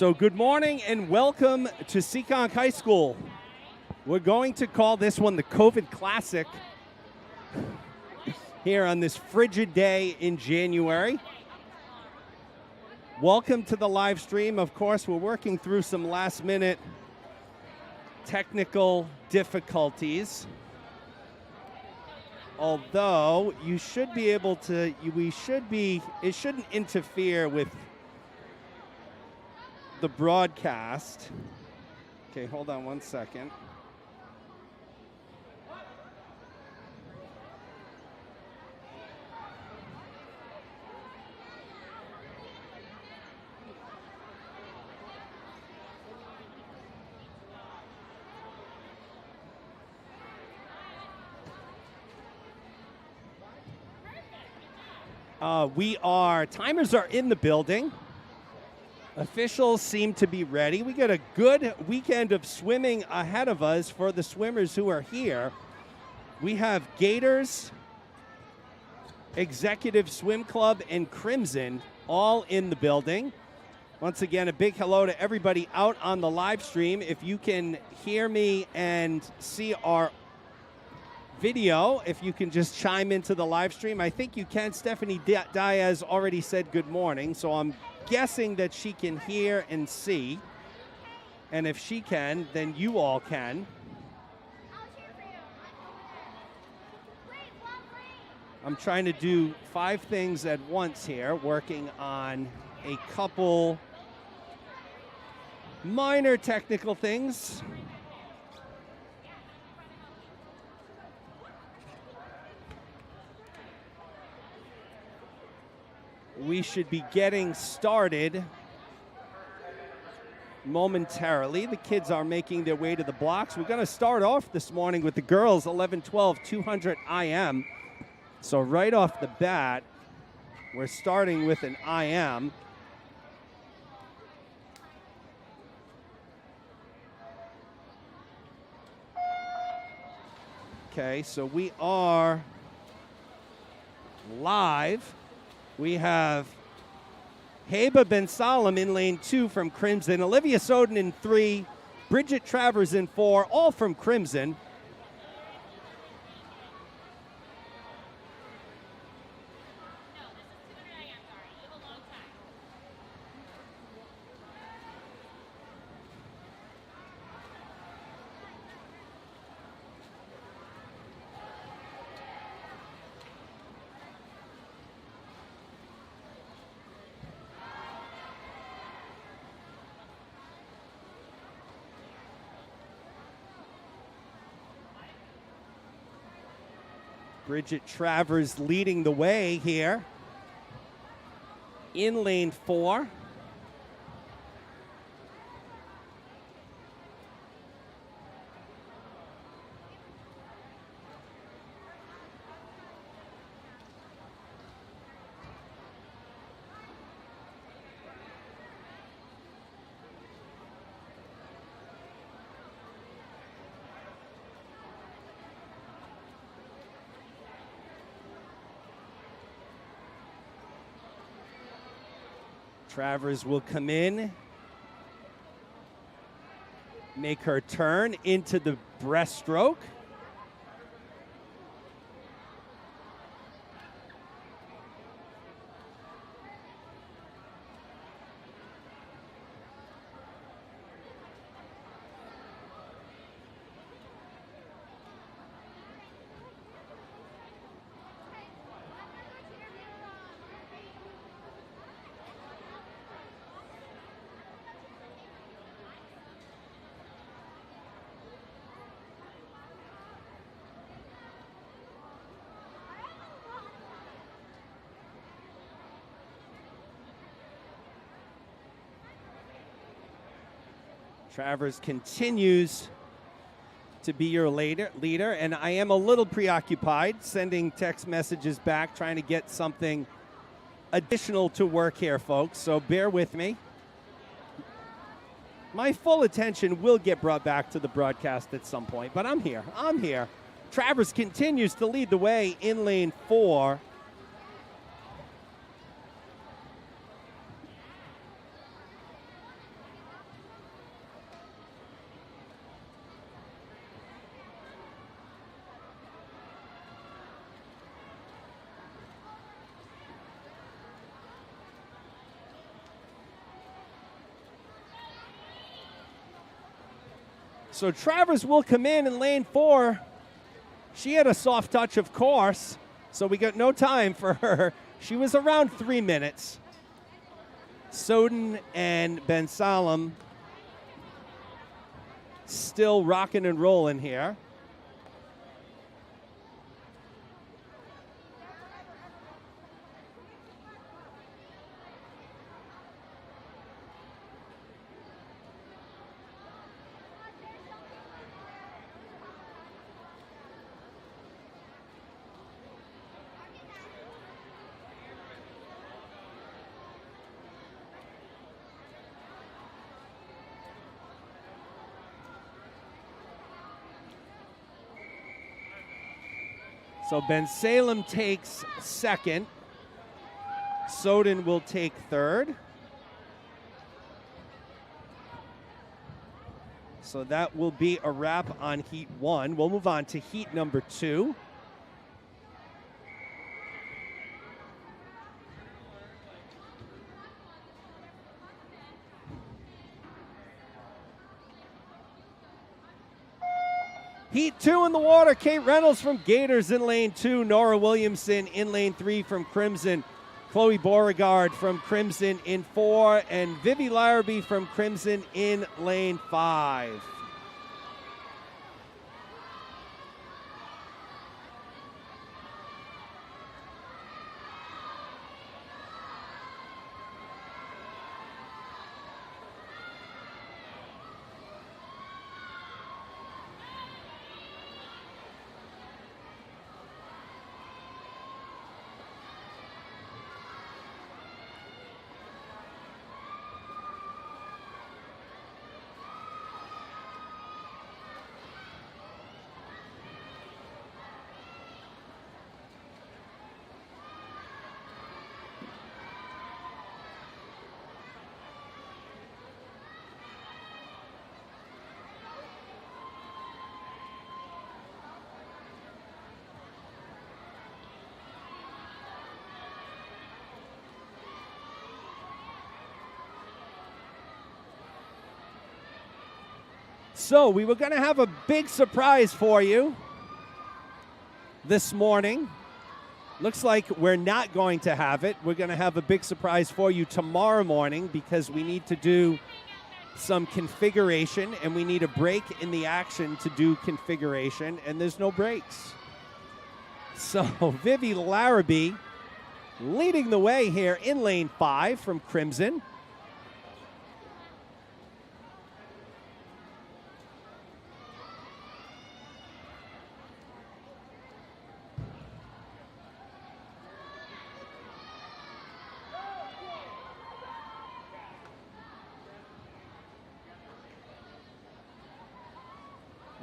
So good morning and welcome to Seekonk High School. We're going to call this one the COVID Classic here on this frigid day in January. Welcome to the live stream. Of course, we're working through some last-minute technical difficulties. Although you should be able to, it shouldn't interfere with the broadcast. Okay, hold on one second. Timers are in the building. Officials seem to be ready. We got a good weekend of swimming ahead of us for the swimmers who are here. We have Gators, Executive Swim Club, and Crimson all in the building. Once again, a big hello to everybody out on the live stream. If you can hear me and see our video, if you can just chime into the live stream. I think you can. Stephanie Diaz already said good morning, so I'm guessing that she can hear and see. And if she can, then you all can. I'm trying to do 5 things at once here, working on a couple minor technical things. We should be getting started momentarily. The kids are making their way to the blocks. We're going to start off this morning with the girls, 11-12, 200 IM. So right off the bat, we're starting with an IM. Okay, so we are live. We have Heba Ben Salim in lane 2 from Crimson, Olivia Soden in 3, Bridget Travers in 4, all from Crimson. Bridget Travers leading the way here in lane 4. Travers will come in, make her turn into the breaststroke. Travers continues to be your leader, and I am a little preoccupied sending text messages back, trying to get something additional to work here, folks, so bear with me. My full attention will get brought back to the broadcast at some point, but I'm here. Travers continues to lead the way in lane 4. So Travers will come in lane 4. She had a soft touch, of course, so we got no time for her. She was around 3 minutes. Soden and Ben Salem still rocking and rolling here. So Ben Salem takes second. Soden will take third. So that will be a wrap on Heat 1. We'll move on to Heat number 2. Heat 2 in the water. Kate Reynolds from Gators in lane 2. Nora Williamson in lane 3 from Crimson. Chloe Beauregard from Crimson in 4. And Vivi Larrabee from Crimson in lane 5. So we were going to have a big surprise for you this morning. Looks like we're not going to have it. We're going to have a big surprise for you tomorrow morning because we need to do some configuration and we need a break in the action to do configuration, and there's no breaks. So Vivi Larrabee leading the way here in lane 5 from Crimson.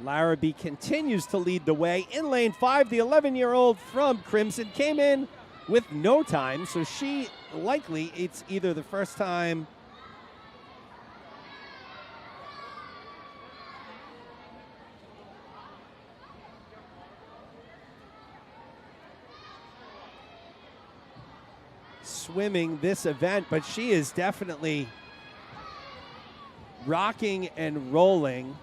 Larrabee continues to lead the way. In lane 5, the 11-year-old from Crimson came in with no time, so she likely, it's either the first time swimming this event, but she is definitely rocking and rolling.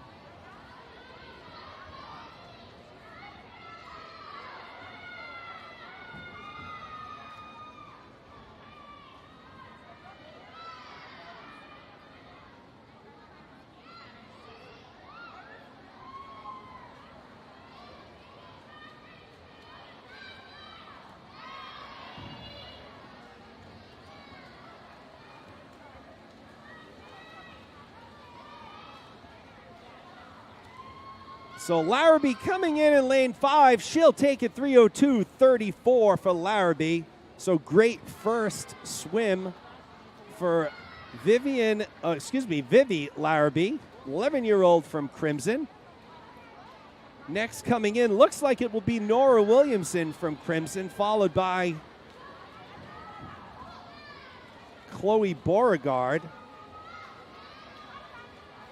So Larrabee coming in lane 5. She'll take it 3:02.34 for Larrabee. So great first swim for Vivi Larrabee, 11-year-old from Crimson. Next coming in, looks like it will be Nora Williamson from Crimson, followed by Chloe Beauregard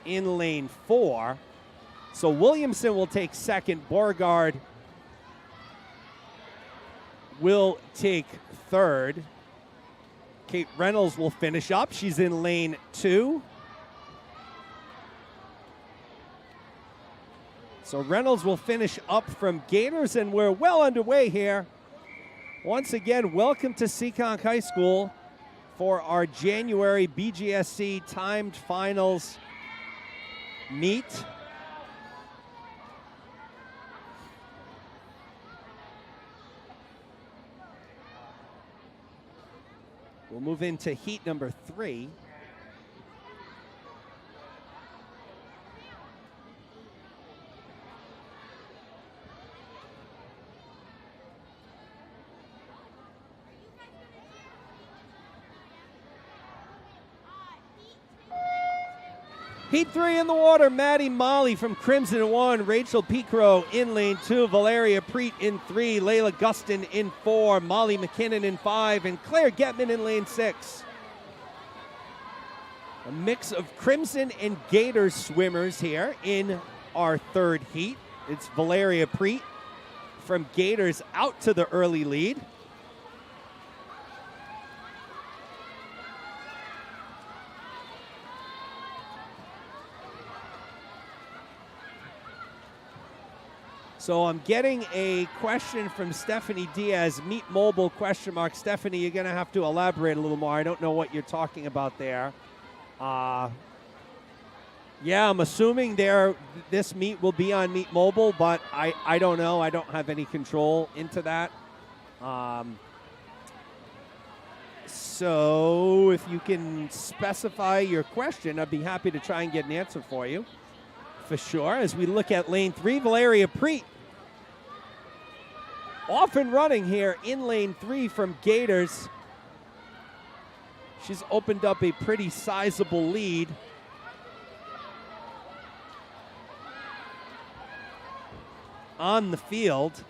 in lane 4. So Williamson will take second. Beauregard will take third. Kate Reynolds will finish up. She's in lane 2. So Reynolds will finish up from Gators, and we're well underway here. Once again, welcome to Seekonk High School for our January BGSC timed finals meet. We'll move into heat number 3. Heat 3 in the water, Maddie Molly from Crimson 1, Rachel Picro in lane 2, Valeria Preet in 3, Layla Gustin in 4, Molly McKinnon in 5, and Claire Getman in lane 6. A mix of Crimson and Gators swimmers here in our third heat. It's Valeria Preet from Gators out to the early lead. So I'm getting a question from Stephanie Diaz, Meet Mobile, question mark. Stephanie, you're going to have to elaborate a little more. I don't know what you're talking about there. Yeah, I'm assuming this meet will be on Meet Mobile, but I don't know. I don't have any control into that. So if you can specify your question, I'd be happy to try and get an answer for you. For sure. As we look at lane 3, Valeria Preet off and running here in lane 3 from Gators. She's opened up a pretty sizable lead. On the field.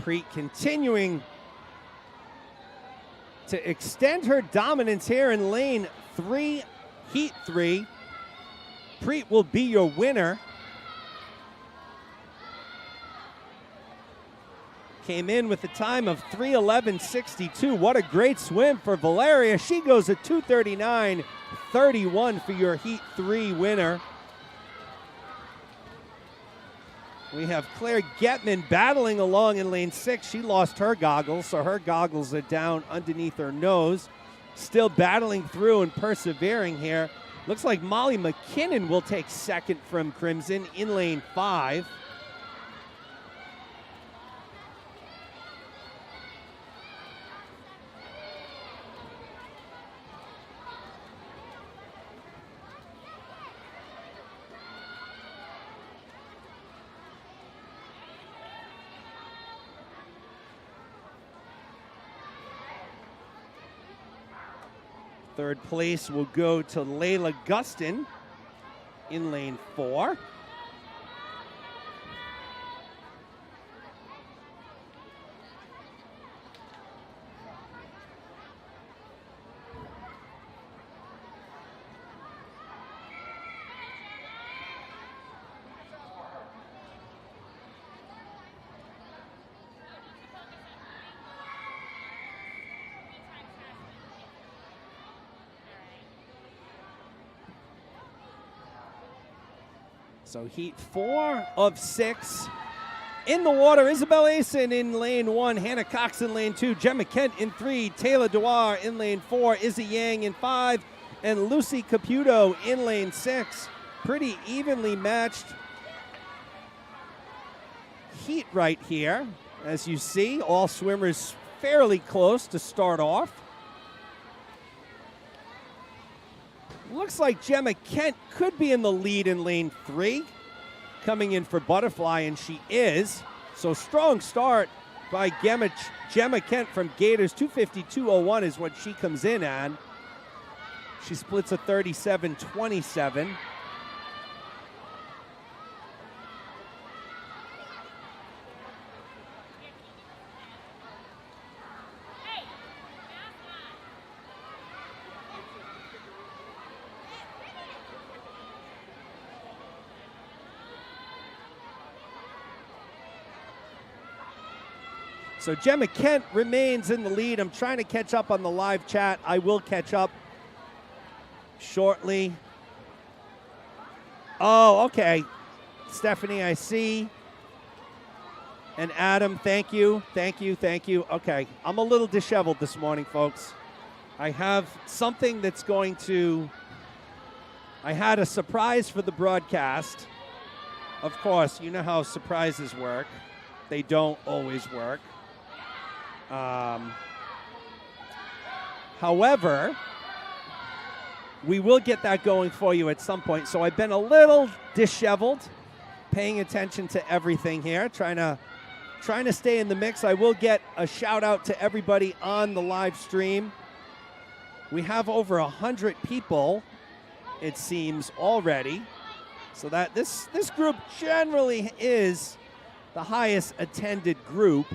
Preet continuing to extend her dominance here in lane 3, heat 3. Preet will be your winner. Came in with a time of 3:11.62. What a great swim for Valeria. She goes at 2:39.31 for your heat 3 winner. We have Claire Getman battling along in lane 6. She lost her goggles, so her goggles are down underneath her nose. Still battling through and persevering here. Looks like Molly McKinnon will take second from Crimson in lane 5. Third place will go to Layla Gustin in lane 4. So heat 4 of 6. In the water, Isabel Asen in lane 1, Hannah Cox in lane 2, Gemma Kent in 3, Taylor Dewar in lane 4, Izzy Yang in 5, and Lucy Caputo in lane 6. Pretty evenly matched heat right here. As you see, all swimmers fairly close to start off. Looks like Gemma Kent could be in the lead in lane 3, coming in for Butterfly, and she is. So strong start by Gemma Kent from Gators. 2:52.01 is what she comes in at. She splits a 37.27. So Gemma Kent remains in the lead. I'm trying to catch up on the live chat. I will catch up shortly. Oh, okay. Stephanie, I see. And Adam, thank you. Thank you. Thank you. Okay. I'm a little disheveled this morning, folks. I have something that's going to... I had a surprise for the broadcast. Of course, you know how surprises work. They don't always work. However, we will get that going for you at some point. So I've been a little disheveled, paying attention to everything here, trying to stay in the mix. I will get a shout out to everybody on the live stream. We have over 100 people, it seems, already. So that this group generally is the highest attended group.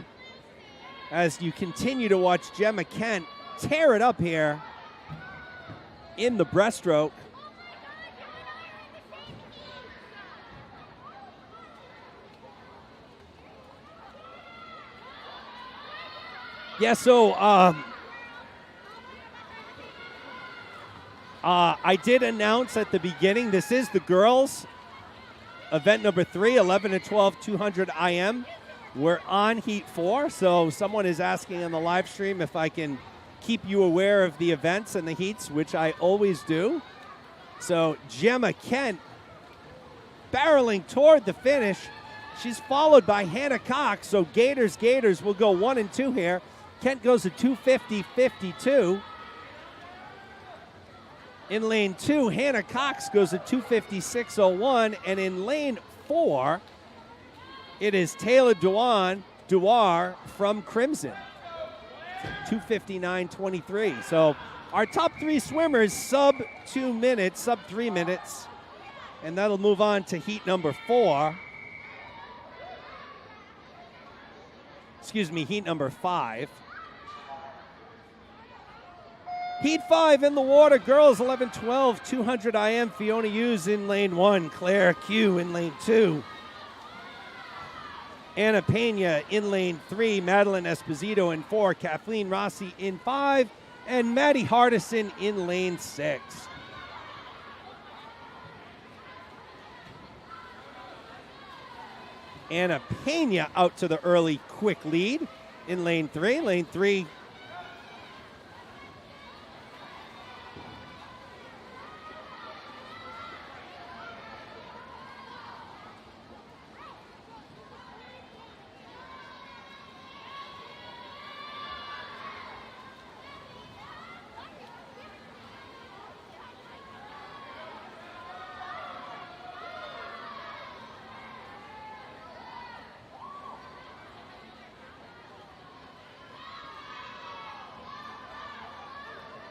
As you continue to watch Gemma Kent tear it up here in the breaststroke. Yeah, so I did announce at the beginning, this is the girls' event number 3, 11 and 12, 200 IM. We're on Heat 4, so someone is asking on the live stream if I can keep you aware of the events and the heats, which I always do. So Gemma Kent barreling toward the finish. She's followed by Hannah Cox, so Gators will go 1 and 2 here. Kent goes to 2:50.52. In lane 2, Hannah Cox goes to 2:56.01, and in lane 4, it is Taylor Dewar from Crimson, 2:59.23. So our top 3 swimmers sub 2 minutes, sub 3 minutes, and that'll move on to heat number 4. Excuse me, heat number 5. Heat 5 in the water, girls 11-12, 200 IM. Fiona Hughes in lane 1, Claire Q in lane 2. Anna Pena in lane 3, Madeline Esposito in 4, Kathleen Rossi in 5, and Maddie Hardison in lane 6. Anna Pena out to the early quick lead in lane 3. Lane 3.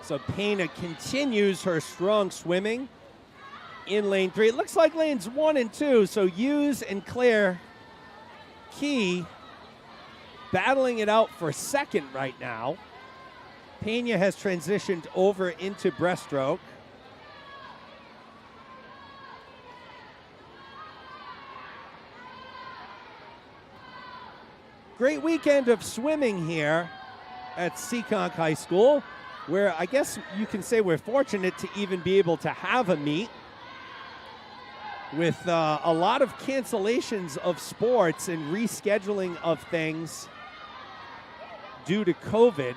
So Pena continues her strong swimming in lane 3. It looks like lanes 1 and 2. So Hughes and Claire Key battling it out for second right now. Pena has transitioned over into breaststroke. Great weekend of swimming here at Seekonk High School, where I guess you can say we're fortunate to even be able to have a meet with a lot of cancellations of sports and rescheduling of things due to COVID.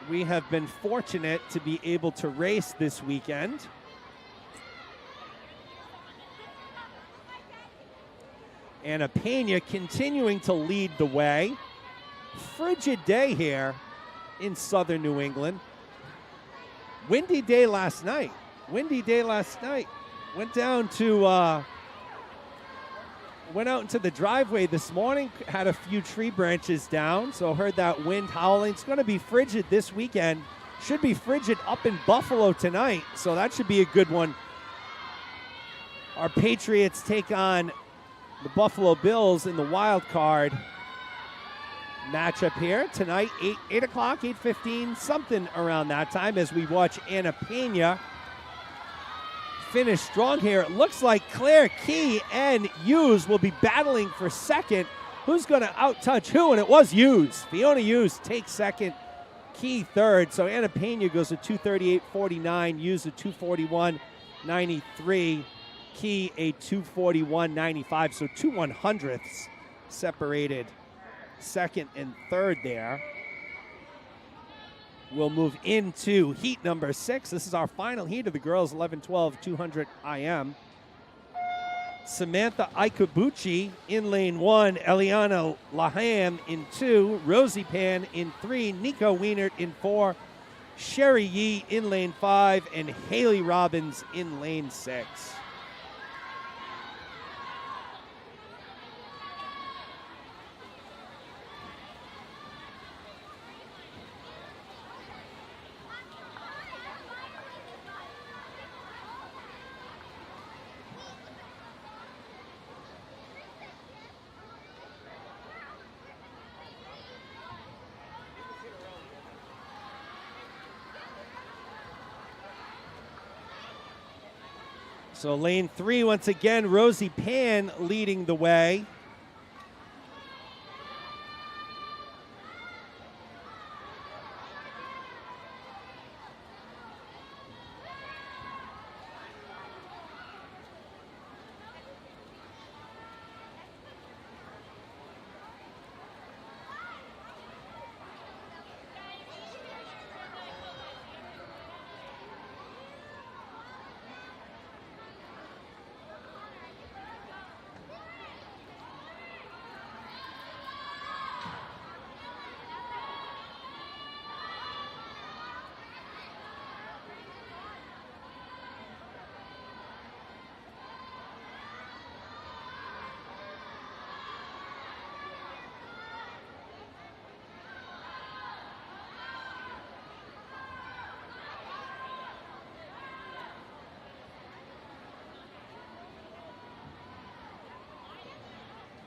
We have been fortunate to be able to race this weekend. Anna Pena continuing to lead the way. Frigid day here in southern New England. Windy day last night. Went out into the driveway this morning, had a few tree branches down, so heard that wind howling. It's going to be frigid this weekend. Should be frigid up in Buffalo tonight, so that should be a good one. Our Patriots take on the Buffalo Bills in the wild card matchup here tonight, 8 o'clock, 8:15, something around that time, as we watch Anna Pena finish strong here. It looks like Claire Key and Hughes will be battling for second. Who's going to out-touch who? And it was Hughes. Fiona Hughes takes second, Key third. So Anna Pena goes to 238.49, Hughes a 241.93, Key a 241.95. So 2/100ths separated second and third there. We'll move into heat number 6. This is our final heat of the girls 11-12 200 IM. Samantha Ikabuchi in lane 1, Eliana Laham in 2, Rosie Pan in 3, Nico Wienert in 4, Sherry Yee in lane 5, and Haley Robbins in lane 6. So lane 3, once again, Rosie Pan leading the way.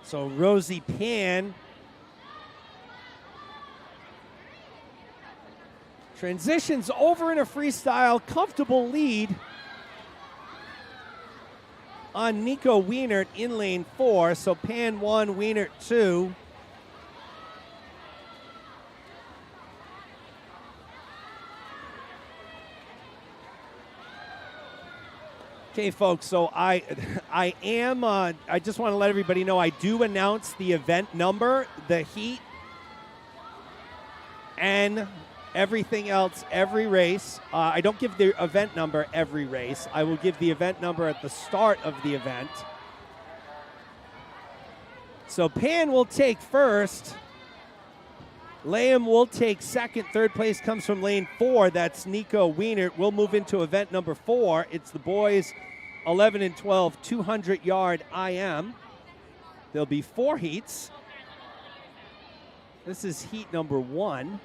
So Rosie Pan transitions over in a freestyle, comfortable lead on Nico Wienert in lane 4. So Pan 1, Wienert 2. Okay, folks, so I just want to let everybody know I do announce the event number, the heat, and everything else every race. I don't give the event number every race. I will give the event number at the start of the event. So Pan will take first. Layham will take second. Third place comes from lane 4. That's Nico Wienert. We'll move into event number 4. It's the boys 11-12 200-yard IM. There'll be 4 heats. This is heat number 1.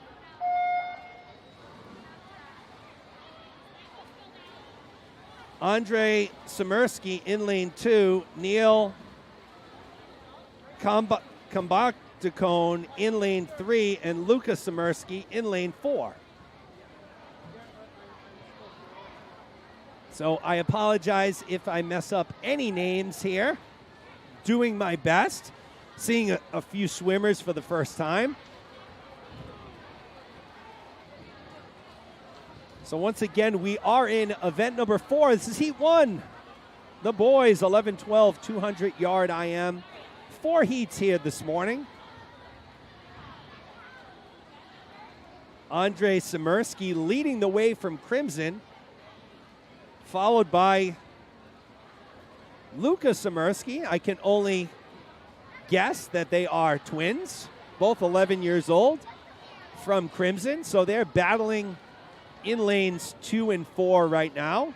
Andre Samirsky in lane 2. Neil Kambakdakone in lane 3. And Luca Samirsky in lane 4. So I apologize if I mess up any names here. Doing my best. Seeing a few swimmers for the first time. So once again, we are in event number 4. This is heat 1. The boys 11-12 200-yard IM. 4 heats here this morning. Andre Samirsky leading the way from Crimson, followed by Luca Samirsky. I can only guess that they are twins, both 11 years old, from Crimson. So they're battling in lanes 2 and 4 right now.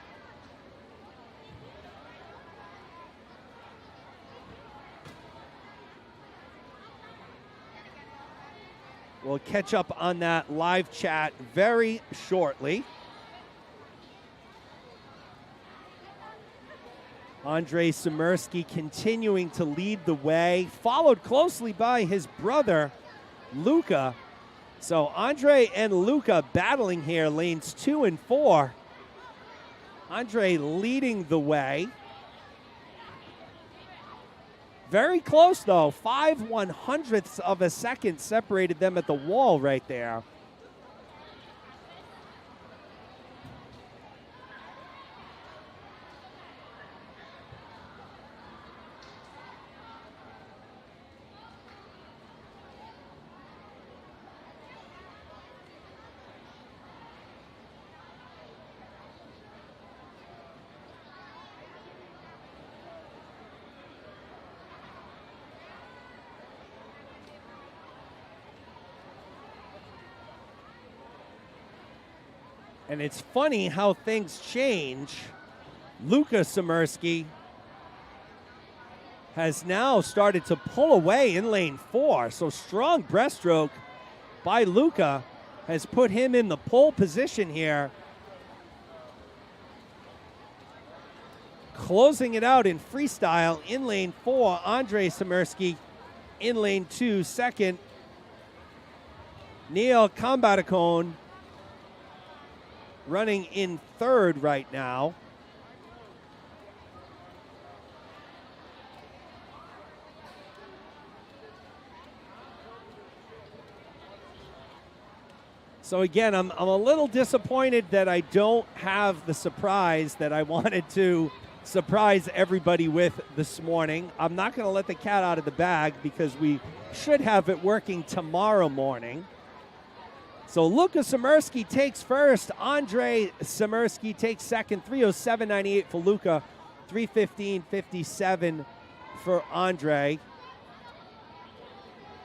We'll catch up on that live chat very shortly. Andre Samirsky continuing to lead the way, followed closely by his brother, Luca. So Andre and Luca battling here, lanes 2 and 4. Andre leading the way. Very close, though. 5/100ths of a second separated them at the wall right there. And it's funny how things change. Luca Samirsky has now started to pull away in lane 4. So strong breaststroke by Luca has put him in the pole position here. Closing it out in freestyle in lane 4, Andre Samirsky in lane 2, second. Neil Kambatakone running in third right now. So again, I'm a little disappointed that I don't have the surprise that I wanted to surprise everybody with this morning. I'm not going to let the cat out of the bag because we should have it working tomorrow morning. So Luca Samirsky takes first. Andre Samirsky takes second. 3:07.98 for Luca. 3:15.57 for Andre.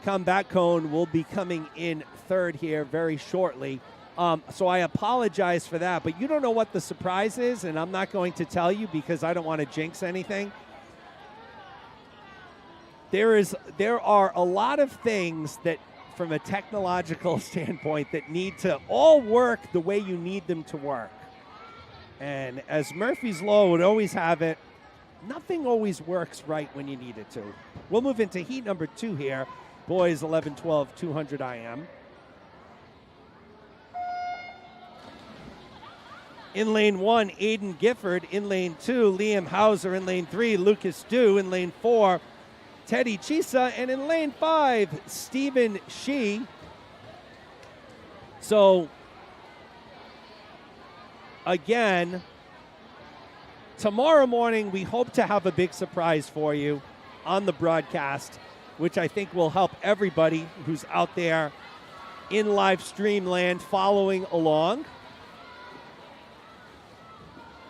Comeback Cone will be coming in third here very shortly. So I apologize for that, but you don't know what the surprise is, and I'm not going to tell you because I don't want to jinx anything. There are a lot of things that, from a technological standpoint, that need to all work the way you need them to work. And as Murphy's Law would always have it, nothing always works right when you need it to. We'll move into heat number 2 here. Boys 11-12, 200 IM. In lane 1, Aiden Gifford. In lane 2, Liam Hauser. In lane 3, Lucas Dew. In lane 4, Teddy Chisa. And in lane 5, Stephen Shee. So, again, tomorrow morning we hope to have a big surprise for you on the broadcast, which I think will help everybody who's out there in live stream land following along.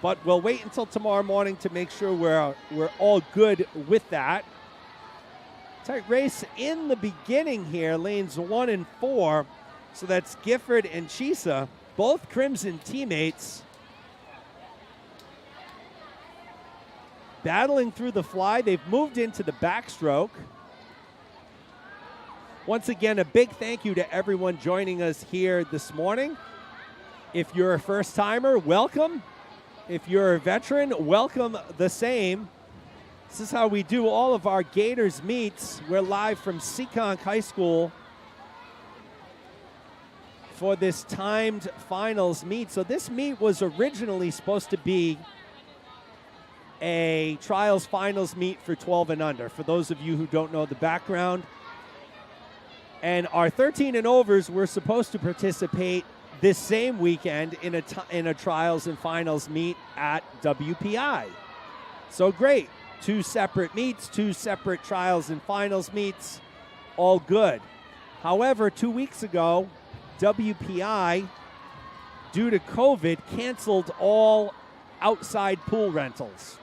But we'll wait until tomorrow morning to make sure we're all good with that. Tight race in the beginning here, lanes 1 and 4. So that's Gifford and Chisa, both Crimson teammates. Battling through the fly. They've moved into the backstroke. Once again, a big thank you to everyone joining us here this morning. If you're a first-timer, welcome. If you're a veteran, welcome the same. This is how we do all of our Gators meets. We're live from Seekonk High School for this timed finals meet. So this meet was originally supposed to be a trials finals meet for 12 and under, for those of you who don't know the background. And our 13 and overs were supposed to participate this same weekend in a trials and finals meet at WPI. So great. 2 separate meets, 2 separate trials and finals meets, all good. However, 2 weeks ago, WPI, due to COVID, canceled all outside pool rentals.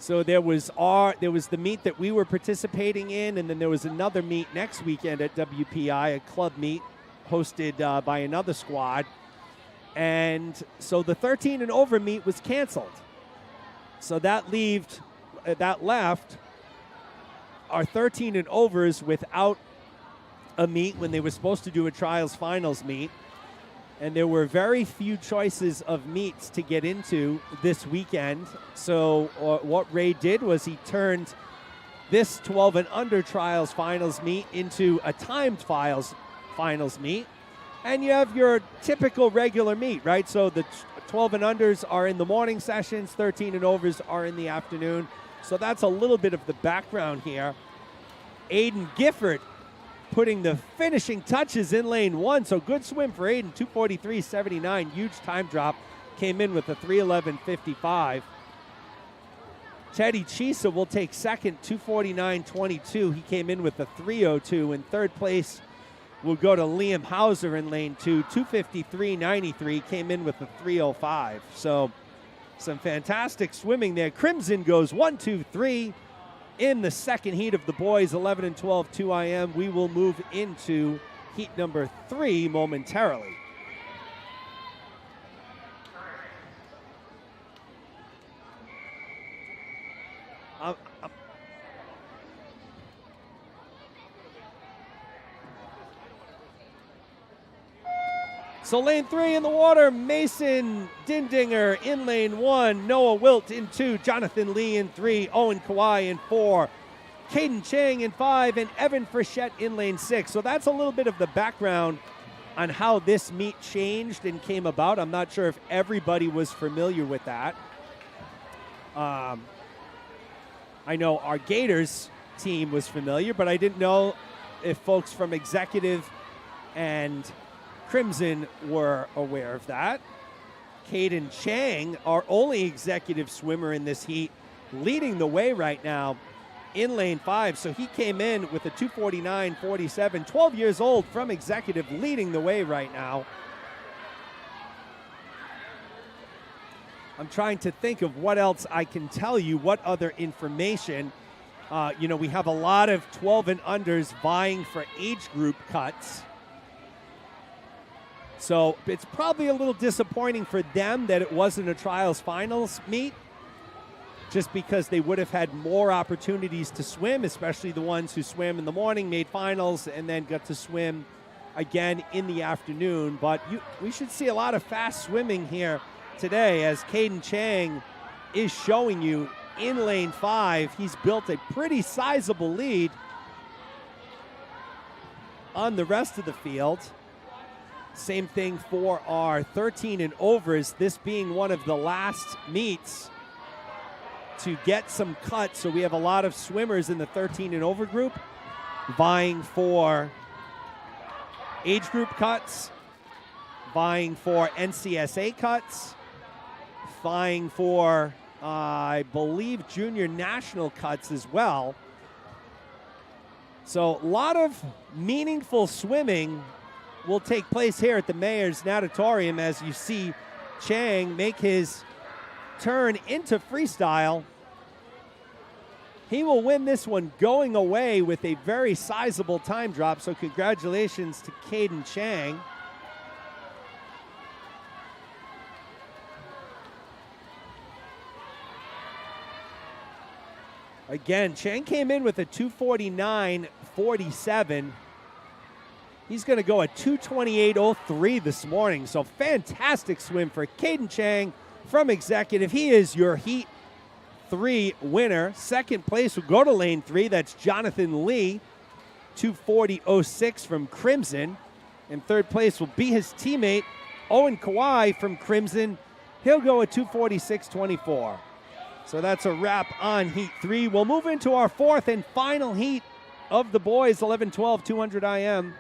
So there was the meet that we were participating in, and then there was another meet next weekend at WPI, a club meet hosted by another squad. And so the 13 and over meet was canceled. So that left our 13 and overs without a meet when they were supposed to do a trials finals meet. And there were very few choices of meets to get into this weekend. So what Ray did was he turned this 12 and under trials finals meet into a timed finals meet. And you have your typical regular meet, right? So the 12 and unders are in the morning sessions, 13 and overs are in the afternoon. So that's a little bit of the background here. Aiden Gifford putting the finishing touches in lane 1. So good swim for Aiden, 2:43.79. Huge time drop. Came in with a 3:11.55. Teddy Chisa will take second, 2:49.22. He came in with a 3:02. In third place will go to Liam Hauser in lane 2, 2:53.93. Came in with a 3:05. So some fantastic swimming there. Crimson goes 1, 2, 3. In the second heat of the boys, 11 and 12, 2IM. We will move into heat number 3 momentarily. So lane 3 in the water, Mason Dindinger in lane 1, Noah Wilt in 2, Jonathan Lee in 3, Owen Kawai in 4, Caden Chang in 5, and Evan Frechette in lane 6. So that's a little bit of the background on how this meet changed and came about. I'm not sure if everybody was familiar with that. I know our Gators team was familiar, but I didn't know if folks from Executive and Crimson were aware of that. Caden Chang, our only executive swimmer in this heat, leading the way right now in lane 5. So he came in with a 2:49.47, 12 years old from executive, leading the way right now. I'm trying to think of what else I can tell you, what other information. We have a lot of 12 and unders vying for age group cuts. So it's probably a little disappointing for them that it wasn't a trials finals meet, just because they would have had more opportunities to swim, especially the ones who swam in the morning, made finals, and then got to swim again in the afternoon. But we should see a lot of fast swimming here today, as Caden Chang is showing you in lane 5. He's built a pretty sizable lead on the rest of the field. Same thing for our 13 and overs, this being one of the last meets to get some cuts. So we have a lot of swimmers in the 13 and over group vying for age group cuts, vying for NCSA cuts, vying for, I believe, junior national cuts as well. So a lot of meaningful swimming will take place here at the Mayor's Natatorium as you see Chang make his turn into freestyle. He will win this one going away with a very sizable time drop, so congratulations to Caden Chang. Again, Chang came in with a 2:49.47. He's going to go at 2:28.03 this morning. So fantastic swim for Caden Chang from Executive. He is your Heat 3 winner. Second place will go to lane 3. That's Jonathan Lee, 2:40.06 from Crimson. And third place will be his teammate, Owen Kawai from Crimson. He'll go at 2:46.24. So that's a wrap on Heat 3. We'll move into our fourth and final heat of the boys, 11-12, 200 IM.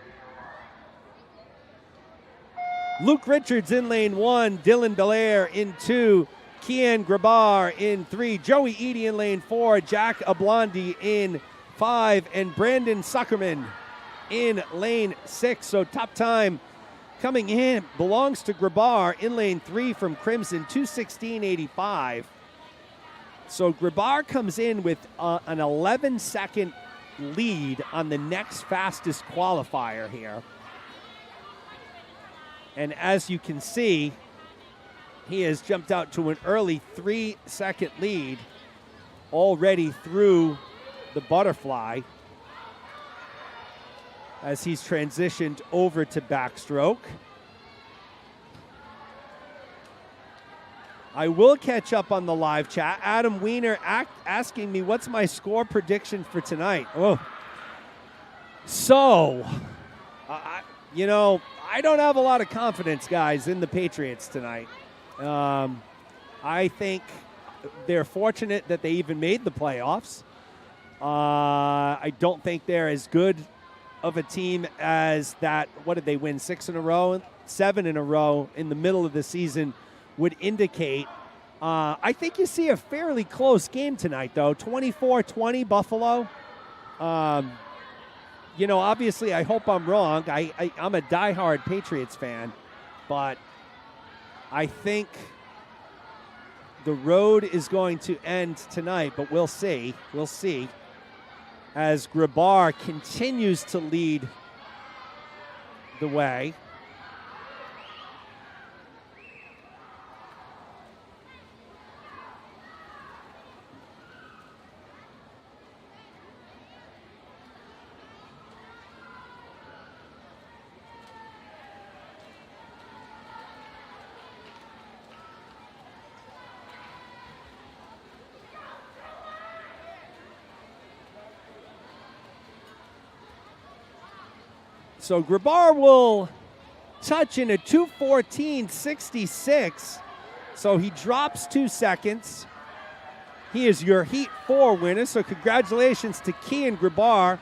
Luke Richards in lane 1, Dylan Belair in 2, Kian Grabar in 3, Joey Eady in lane 4, Jack Ablandi in 5, and Brandon Suckerman in lane 6. So top time coming in belongs to Grabar in lane 3 from Crimson, 2:16.85. So Grabar comes in with an 11-second lead on the next fastest qualifier here. And as you can see, he has jumped out to an early 3-second lead already through the butterfly as he's transitioned over to backstroke. I will catch up on the live chat. Adam Wiener asking me, what's my score prediction for tonight? Oh, so, I don't have a lot of confidence, guys, in the Patriots tonight. I think they're fortunate that they even made the playoffs. I don't think they're as good of a team as that. What did they win? 6 in a row? 7 in a row in the middle of the season would indicate. I think you see a fairly close game tonight, though. 24-20 Buffalo. Obviously, I hope I'm wrong. I'm a diehard Patriots fan, but I think the road is going to end tonight, but we'll see. We'll see as Grabar continues to lead the way. So Grabar will touch in a 2:14.66. So he drops 2 seconds. He is your Heat 4 winner. So congratulations to Kian Grabar.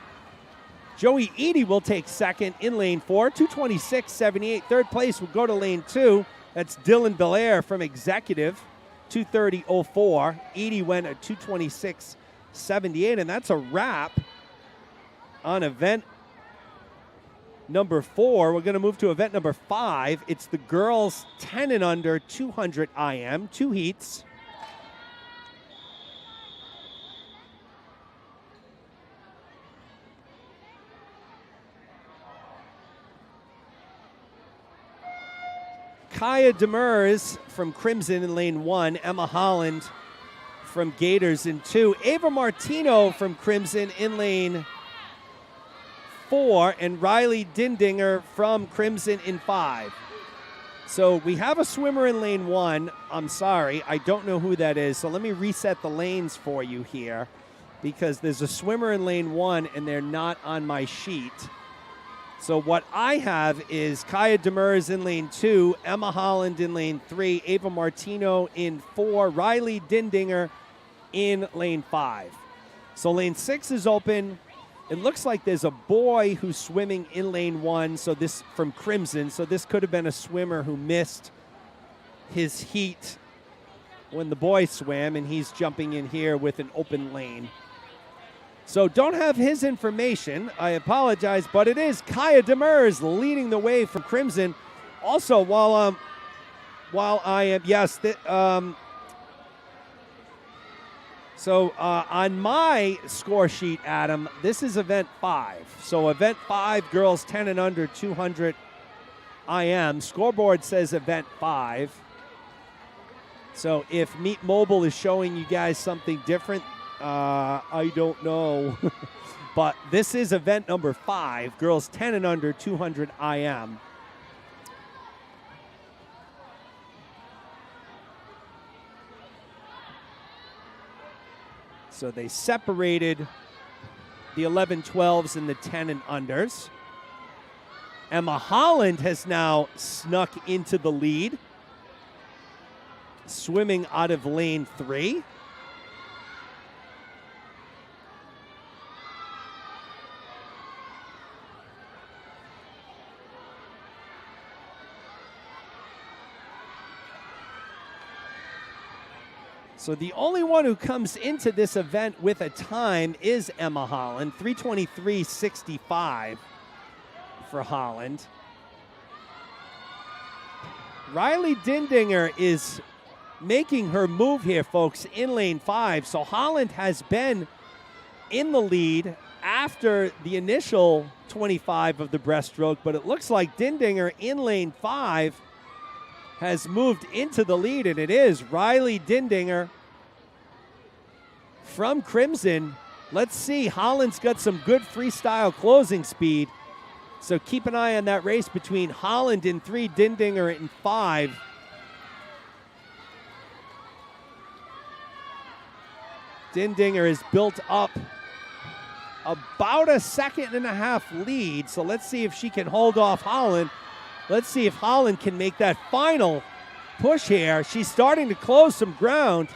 Joey Eady will take second in lane 4, 2:26.78. Third place will go to lane 2. That's Dylan Belair from Executive, 2:30.04. Eady went at 2:26.78, and that's a wrap on event number 4. We're going to move to event number 5. It's the girls 10 and under 200 IM, 2 heats. Kaya Demers from Crimson in lane 1, Emma Holland from Gators in 2, Ava Martino from Crimson in lane 4, and Riley Dindinger from Crimson in 5. So we have a swimmer in lane 1. I'm sorry, I don't know who that is. So let me reset the lanes for you here, because there's a swimmer in lane 1 and they're not on my sheet. So what I have is Kaya Demers in lane 2, Emma Holland in lane 3, Ava Martino in 4, Riley Dindinger in lane 5. So lane 6 is open. It looks like there's a boy who's swimming in lane 1, so this from Crimson. So this could have been a swimmer who missed his heat when the boy swam, and he's jumping in here with an open lane. So don't have his information. I apologize, but it is Kaya Demers leading the way from Crimson. Also, while I am, yes, so on my score sheet, Adam, this is event 5. So event 5, girls 10 and under 200 IM. Scoreboard says event 5. So if Meet Mobile is showing you guys something different, I don't know. But this is event number 5, girls 10 and under 200 IM. So they separated the 11-12s and the 10 and unders. Emma Holland has now snuck into the lead, swimming out of lane 3. So the only one who comes into this event with a time is Emma Holland, 3:23.65 for Holland. Riley Dindinger is making her move here, folks, in lane 5. So Holland has been in the lead after the initial 25 of the breaststroke, but it looks like Dindinger in lane 5 has moved into the lead, and it is Riley Dindinger from Crimson. Let's see, Holland's got some good freestyle closing speed, so keep an eye on that race between Holland in 3, Dindinger in 5. Dindinger is built up about a 1.5-second lead, so let's see if she can hold off Holland. Let's see if Holland can make that final push here. She's starting to close some ground.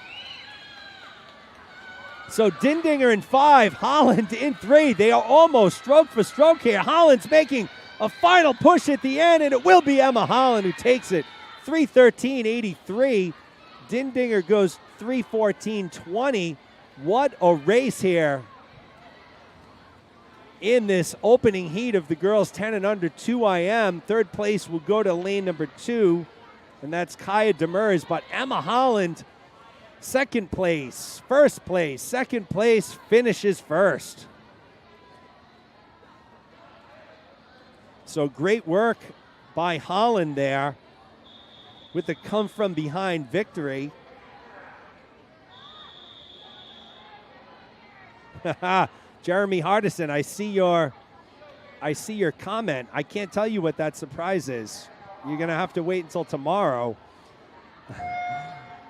So Dindinger in 5, Holland in 3. They are almost stroke for stroke here. Holland's making a final push at the end, and it will be Emma Holland who takes it. 3:13.83. Dindinger goes 3:14.20. What a race here in this opening heat of the girls 10 and under 2IM. Third place will go to lane number 2, and that's Kaya Demers. But Emma Holland, second place, first place, second place, finishes first. So great work by Holland there with the come from behind victory. Jeremy Hardison, I see your comment. I can't tell you what that surprise is. You're going to have to wait until tomorrow.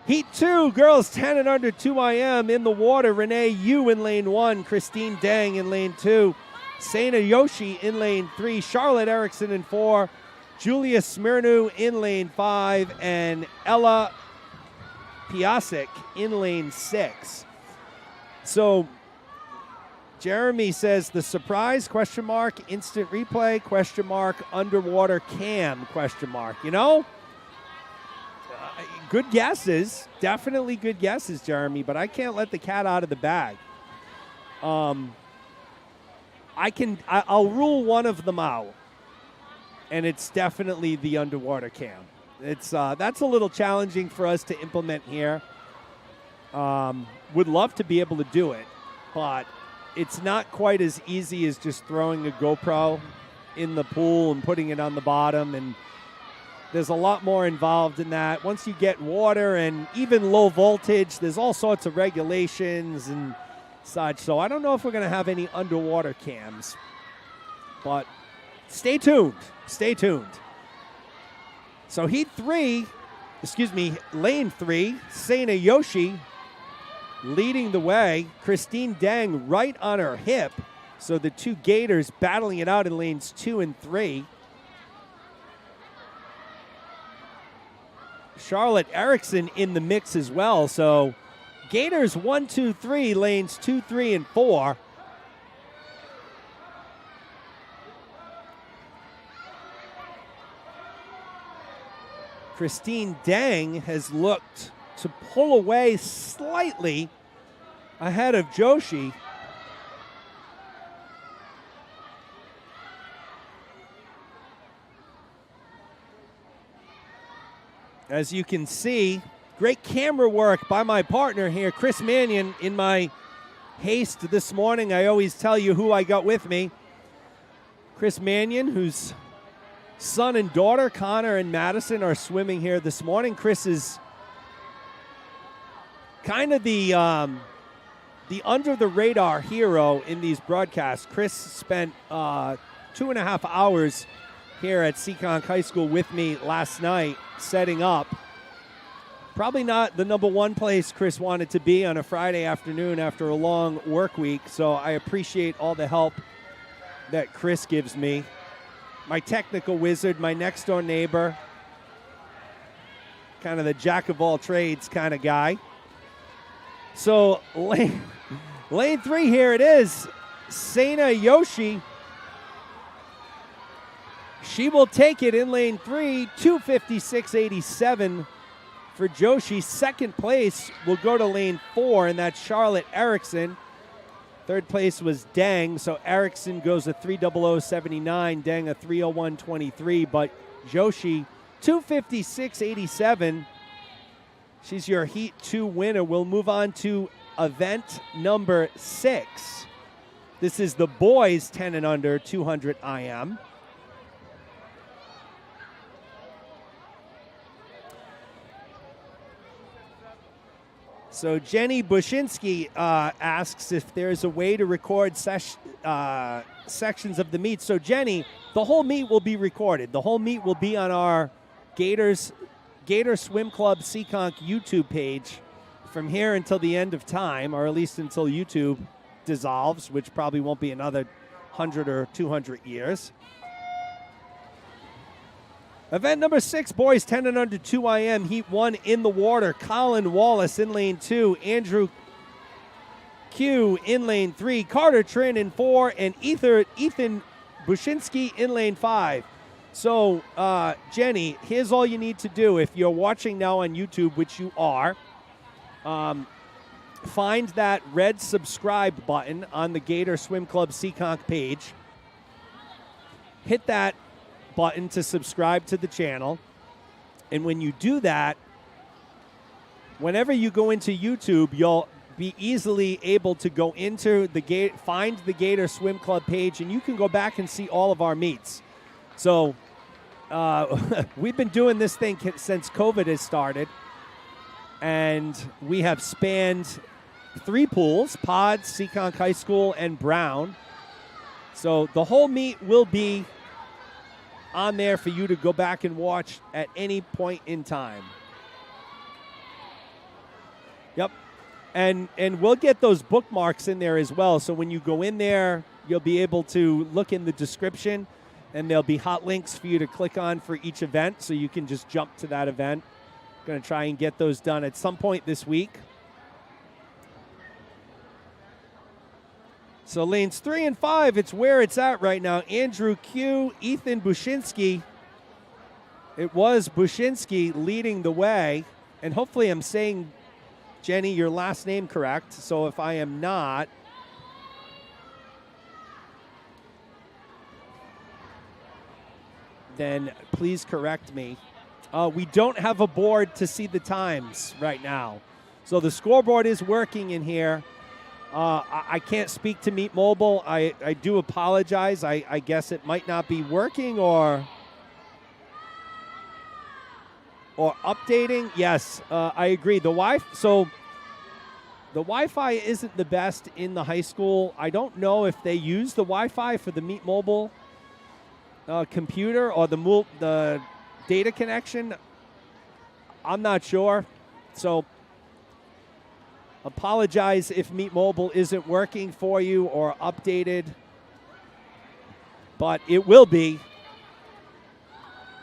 Heat 2, girls 10 and under 2IM in the water. Renee Yu in lane 1, Christine Dang in lane 2, Sana Yoshi in lane 3, Charlotte Erickson in 4, Julia Smirnu in lane 5, and Ella Piasek in lane 6. So Jeremy says the surprise, question mark, instant replay, question mark, underwater cam, question mark. You know, good guesses, definitely good guesses, Jeremy, but I can't let the cat out of the bag. I'll rule one of them out, and it's definitely the underwater cam. It's that's a little challenging for us to implement here. Would love to be able to do it, but it's not quite as easy as just throwing a GoPro in the pool and putting it on the bottom, and there's a lot more involved in that. Once you get water and even low voltage, there's all sorts of regulations and such. So I don't know if we're going to have any underwater cams, but stay tuned. Stay tuned. So lane 3, Sana Yoshi leading the way. Christine Dang right on her hip. So the two Gators battling it out in lanes 2 and 3. Charlotte Erickson in the mix as well. So Gators 1, 2, 3, lanes 2, 3, and 4. Christine Dang has looked to pull away slightly ahead of Joshi. As you can see, great camera work by my partner here, Chris Mannion. In my haste this morning, I always tell you who I got with me. Chris Mannion, whose son and daughter, Connor and Madison, are swimming here this morning. Chris is kind of the under-the-radar hero in these broadcasts. Chris spent 2.5 hours here at Seekonk High School with me last night, setting up. Probably not the number one place Chris wanted to be on a Friday afternoon after a long work week, so I appreciate all the help that Chris gives me. My technical wizard, my next-door neighbor, kind of the jack-of-all-trades kind of guy. So lane 3 here it is. Sana Yoshi. She will take it in lane 3, 2:56.87 for Joshi. Second place will go to lane 4, and that's Charlotte Erickson. Third place was Dang, so Erickson goes a 3:00.79, Dang a 3:01.23, but Joshi 2:56.87. She's your Heat 2 winner. We'll move on to event number 6. This is the boys 10 and under 200 IM. So Jenny Bushinsky asks if there's a way to record sections of the meet. So Jenny, the whole meet will be recorded. The whole meet will be on our Gator Swim Club Seekonk YouTube page from here until the end of time, or at least until YouTube dissolves, which probably won't be another 100 or 200 years. Event number 6, boys 10 and under 2 IM, Heat 1 in the water. Colin Wallace in lane 2, Andrew Q in lane 3, Carter Trin in 4, and Ethan Bushinsky in lane 5. So, Jenny, here's all you need to do. If you're watching now on YouTube, which you are, find that red subscribe button on the Gator Swim Club Seekonk page. Hit that button to subscribe to the channel. And when you do that, whenever you go into YouTube, you'll be easily able to go into the find the Gator Swim Club page, and you can go back and see all of our meets. So we've been doing this thing since COVID has started, and we have spanned 3 pools, Pods, Seekonk High School, and Brown. So the whole meet will be on there for you to go back and watch at any point in time. Yep. And we'll get those bookmarks in there as well. So when you go in there, you'll be able to look in the description, and there'll be hot links for you to click on for each event, so you can just jump to that event. Going to try and get those done at some point this week. So lanes 3 and 5, it's where it's at right now. Andrew Q, Ethan Bushinsky. It was Bushinsky leading the way. And hopefully I'm saying, Jenny, your last name correct. So if I am not, then please correct me. We don't have a board to see the times right now. So the scoreboard is working in here. I can't speak to Meet Mobile. I do apologize. I guess it might not be working or updating. Yes, I agree. The Wi-Fi isn't the best in the high school. I don't know if they use the Wi-Fi for the Meet Mobile computer or the data connection. I'm not sure. So apologize if Meet Mobile isn't working for you or updated, but it will be.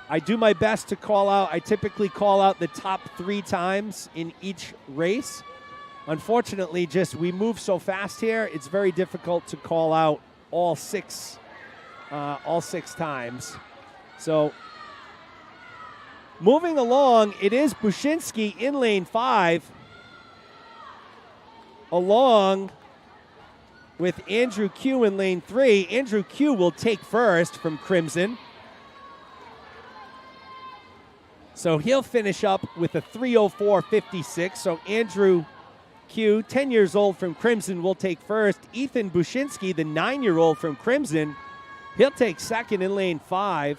I do my best to call out. I typically call out the top 3 times in each race. Unfortunately, we move so fast here, it's very difficult to call out all 6 times. So moving along, it is Bushinsky in lane 5, along with Andrew Q in lane 3. Andrew Q will take first from Crimson. So he'll finish up with a 3:04.56. So Andrew Q, 10 years old from Crimson, will take first. Ethan Bushinsky, the 9-year-old from Crimson, he'll take second in lane 5.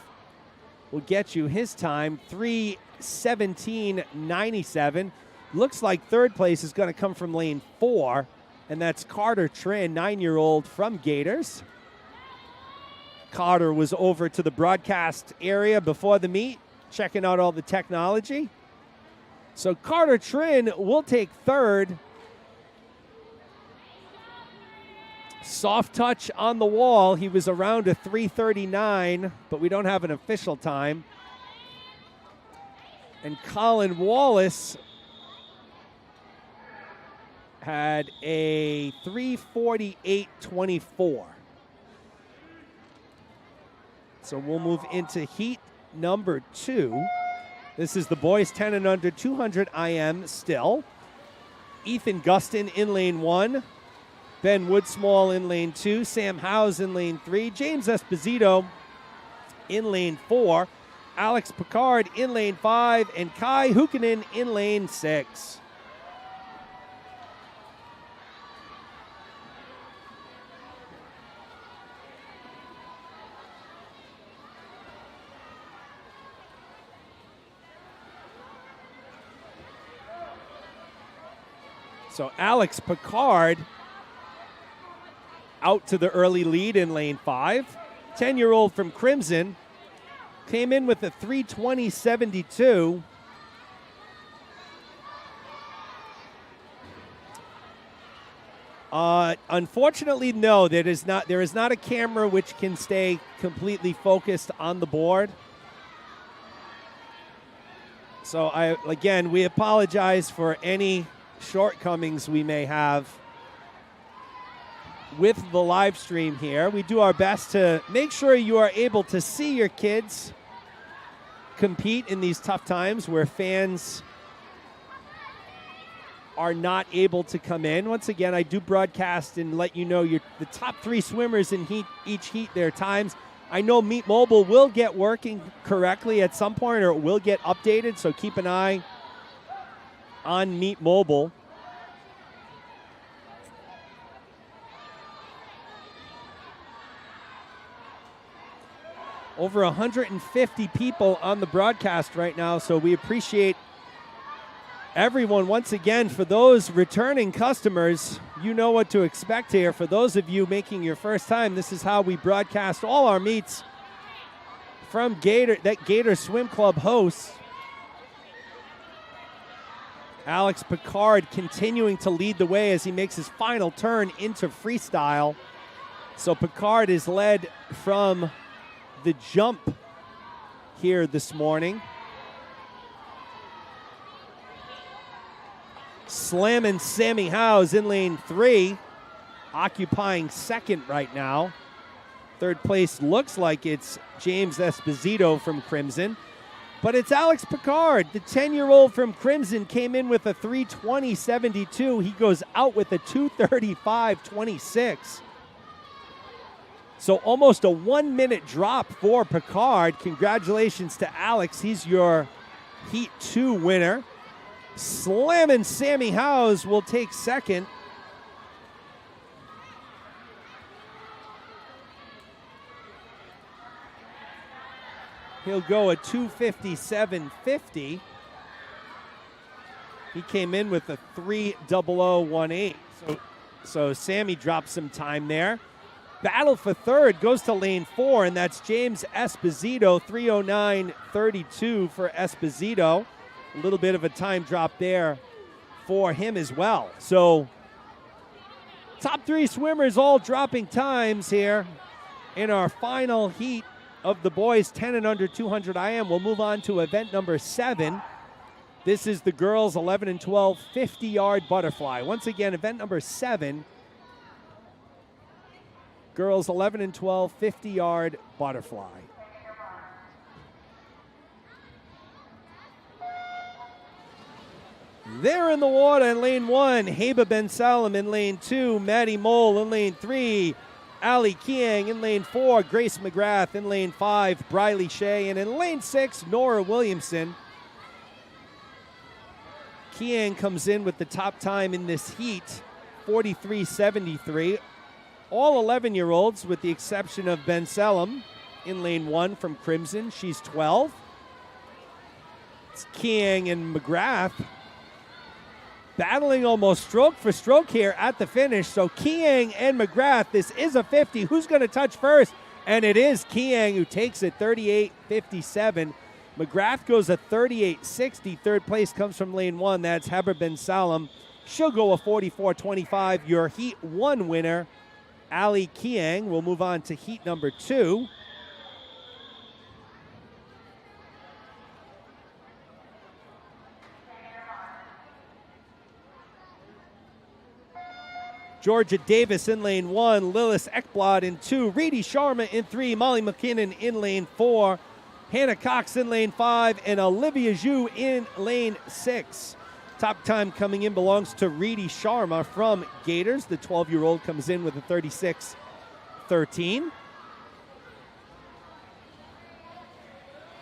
Will get you his time, 3:17.97. Looks like third place is going to come from lane 4, and that's Carter Trin, 9-year-old from Gators. Carter was over to the broadcast area before the meet, checking out all the technology. So Carter Trin will take third. Soft touch on the wall. He was around a 3:39, but we don't have an official time. And Colin Wallace had a 3:48.24. So we'll move into heat number 2. This is the boys 10 and under 200 IM still. Ethan Gustin in lane 1. Ben Woodsmall in lane 2. Sam Howes in lane 3. James Esposito in lane 4. Alex Picard in lane 5, and Kai Hukkinen in lane 6. So Alex Picard out to the early lead in lane 5. 10-year-old from Crimson came in with a 3:20.72. Unfortunately, no, there is not a camera which can stay completely focused on the board. So again, we apologize for any shortcomings we may have with the live stream here. We do our best to make sure you are able to see your kids compete in these tough times where fans are not able to come in. Once again, I do broadcast and let you know the top 3 swimmers in each heat, their times. I know Meet Mobile will get working correctly at some point, or it will get updated, so keep an eye on Meet Mobile. Over 150 people on the broadcast right now, so we appreciate everyone. Once again, for those returning customers, you know what to expect here. For those of you making your first time, this is how we broadcast all our meets from Gator Swim Club hosts. Alex Picard continuing to lead the way as he makes his final turn into freestyle. So Picard is led from the jump here this morning. Slamming Sammy Howes in lane 3, occupying second right now. Third place looks like it's James Esposito from Crimson, but it's Alex Picard. The 10-year-old from Crimson came in with a 3:20.72. He goes out with a 2:35.26. So almost a 1-minute drop for Picard. Congratulations to Alex. He's your Heat 2 winner. Slamming Sammy Howes will take second. He'll go a 2:57.50. He came in with a 3:00.18. So Sammy dropped some time there. Battle for third goes to lane 4, and that's James Esposito, 3:09.32 for Esposito. A little bit of a time drop there for him as well. So top 3 swimmers all dropping times here in our final heat of the boys 10 and under 200 IM. We'll move on to event number 7. This is the girls 11 and 12 50-yard butterfly. Once again, event number 7. Girls 11 and 12 50-yard butterfly. They're in the water in lane 1. Heba Ben Salim in lane 2. Maddie Mole in lane 3. Ali Kiang in lane 4. Grace McGrath in lane 5. Briley Shea. And in lane 6, Nora Williamson. Kiang comes in with the top time in this heat, 43.73. All 11-year-olds with the exception of Ben Salim in lane 1 from Crimson. She's 12. It's Kiang and McGrath battling almost stroke for stroke here at the finish. So Kiang and McGrath, this is a 50. Who's going to touch first? And it is Kiang who takes it, 38.57. McGrath goes a 38.60. Third place comes from lane 1. That's Heber Ben Salim. She'll go a 44.25. Your Heat 1 winner, Ali Kiang. We'll move on to heat number 2. Georgia Davis in lane 1, Lillis Ekblad in 2, Reedy Sharma in 3, Molly McKinnon in lane 4, Hannah Cox in lane 5, and Olivia Zhu in lane 6. Top time coming in belongs to Reedy Sharma from Gators. The 12-year-old comes in with a 36.13.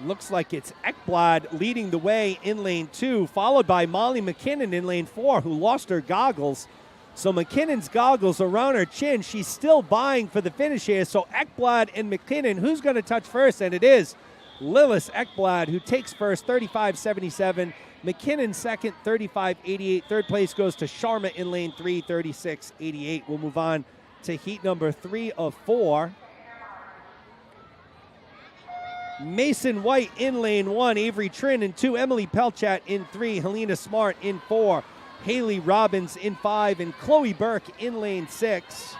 Looks like it's Ekblad leading the way in lane 2, followed by Molly McKinnon in lane 4, who lost her goggles. So McKinnon's goggles around her chin. She's still vying for the finish here. So Ekblad and McKinnon, who's going to touch first? And it is Lillis Ekblad, who takes first, 35.77. McKinnon second, 35.88. Third place goes to Sharma in lane 3, 36.88. We'll move on to heat number 3 of 4. Mason White in lane 1, Avery Trin in 2, Emily Pelchat in 3, Helena Smart in 4, Haley Robbins in 5, and Chloe Burke in lane 6.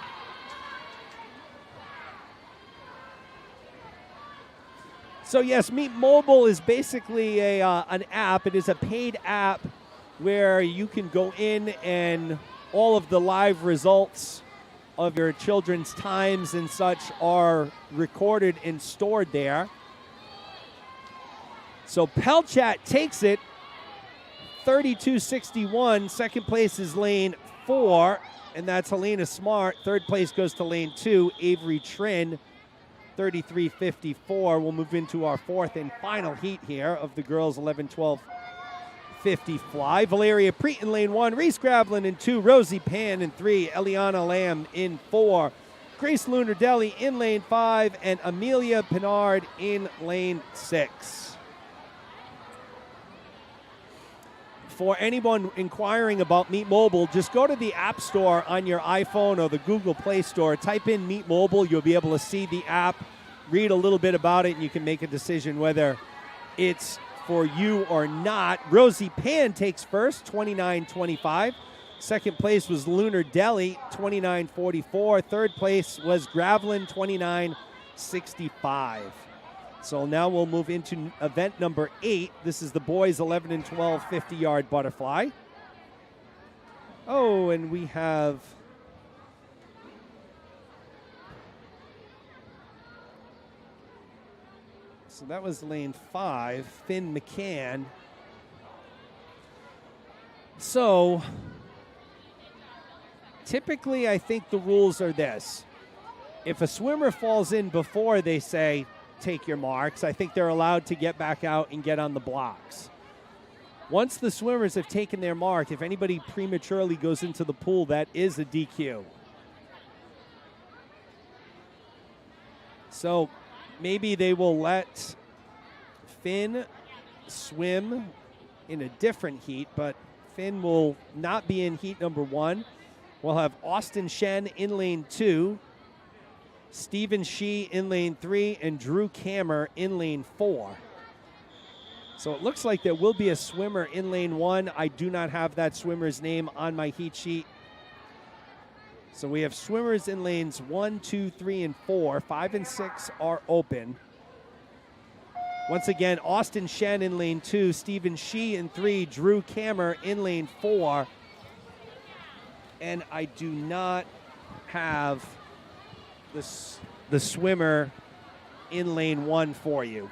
So yes, Meet Mobile is basically an app. It is a paid app where you can go in and all of the live results of your children's times and such are recorded and stored there. So Pelchat takes it, 32.61. Second place is lane 4, and that's Helena Smart. Third place goes to lane 2, Avery Trin, 33.54. We'll move into our fourth and final heat here of the girls 11-12 50 fly. Valeria Preet in lane 1, Reese Gravlin in 2, Rosie Pan in 3, Eliana Lamb in 4, Grace Lunardelli in lane 5, and Amelia Pinard in lane 6. For anyone inquiring about Meet Mobile, just go to the App Store on your iPhone or the Google Play Store. Type in Meet Mobile. You'll be able to see the app, read a little bit about it, and you can make a decision whether it's for you or not. Rosie Pan takes first, 29.25. Second place was Lunar Deli, 29.44. Third place was Gravlin, 29.65. So now we'll move into event number 8. This is the boys 11 and 12 50-yard butterfly. Oh, and we have so that was lane 5, Finn McCann. So typically I think the rules are this. If a swimmer falls in before they say take your marks, I think they're allowed to get back out and get on the blocks. Once the swimmers have taken their mark, if anybody prematurely goes into the pool, that is a DQ. So maybe they will let Finn swim in a different heat, but Finn will not be in heat number 1. We'll have Austin Shen in lane 2, Stephen Shee in lane 3, and Drew Kammer in lane 4. So it looks like there will be a swimmer in lane 1. I do not have that swimmer's name on my heat sheet. So we have swimmers in lanes 1, 2, 3, and 4. 5 and 6 are open. Once again, Austin Shen in lane 2, Stephen Shee in 3, Drew Kammer in lane 4. And I do not have the swimmer in lane 1 for you.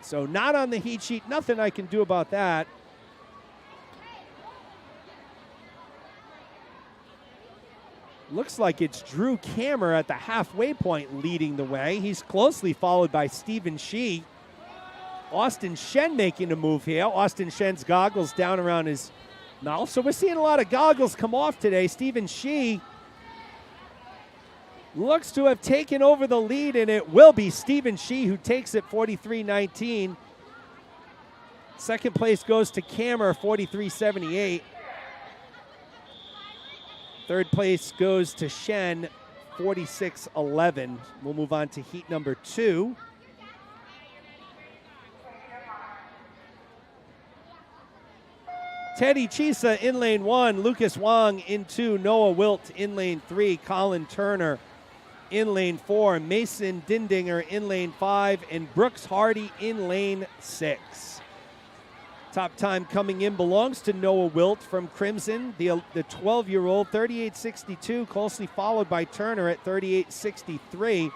So not on the heat sheet. Nothing I can do about that. Looks like it's Drew Kammer at the halfway point leading the way. He's closely followed by Stephen Shee. Austin Shen making a move here. Austin Shen's goggles down around his mouth. So we're seeing a lot of goggles come off today. Stephen Shee looks to have taken over the lead, and it will be Stephen Shee who takes it, 43.19. Second place goes to Kammer, 43.78. Third place goes to Shen, 46.11. We'll move on to heat number 2. Teddy Chisa in lane 1, Lucas Wong in 2, Noah Wilt in lane 3, Colin Turner in lane 4, Mason Dindinger in lane 5, and Brooks Hardy in lane 6. Top time coming in belongs to Noah Wilt from Crimson, the 12-year-old, 38.62, closely followed by Turner at 38.63.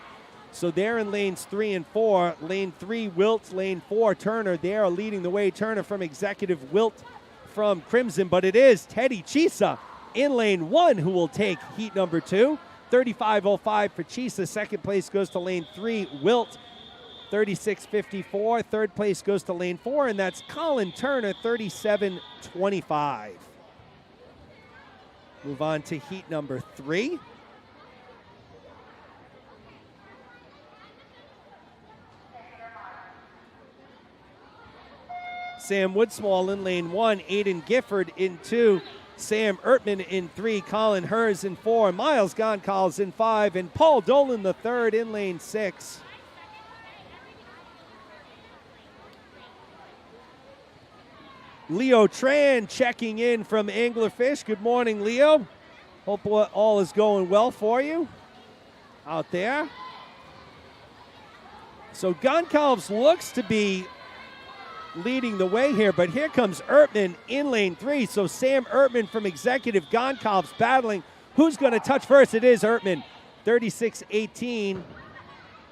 So they're in lanes 3 and 4. Lane 3, Wilt, lane 4, Turner. They are leading the way. Turner from Executive, Wilt from Crimson, but it is Teddy Chisa in lane 1 who will take heat number 2. 35.05 for Chisa. Second place goes to lane 3, Wilt. 36.54. Third place goes to lane 4, and that's Colin Turner, 37.25. Move on to heat number 3. Sam Woodsmall in lane 1, Aiden Gifford in 2, Sam Ertman in 3, Colin Hers in 4, Miles Goncalves in 5, and Paul Dolan the third in lane 6. Leo Tran checking in from Anglerfish. Good morning, Leo. Hope all is going well for you out there. So Goncalves looks to be leading the way here, but here comes Ertman in lane 3. So Sam Ertman from Executive, Goncalves battling. Who's going to touch first? It is Ertman, 36.18.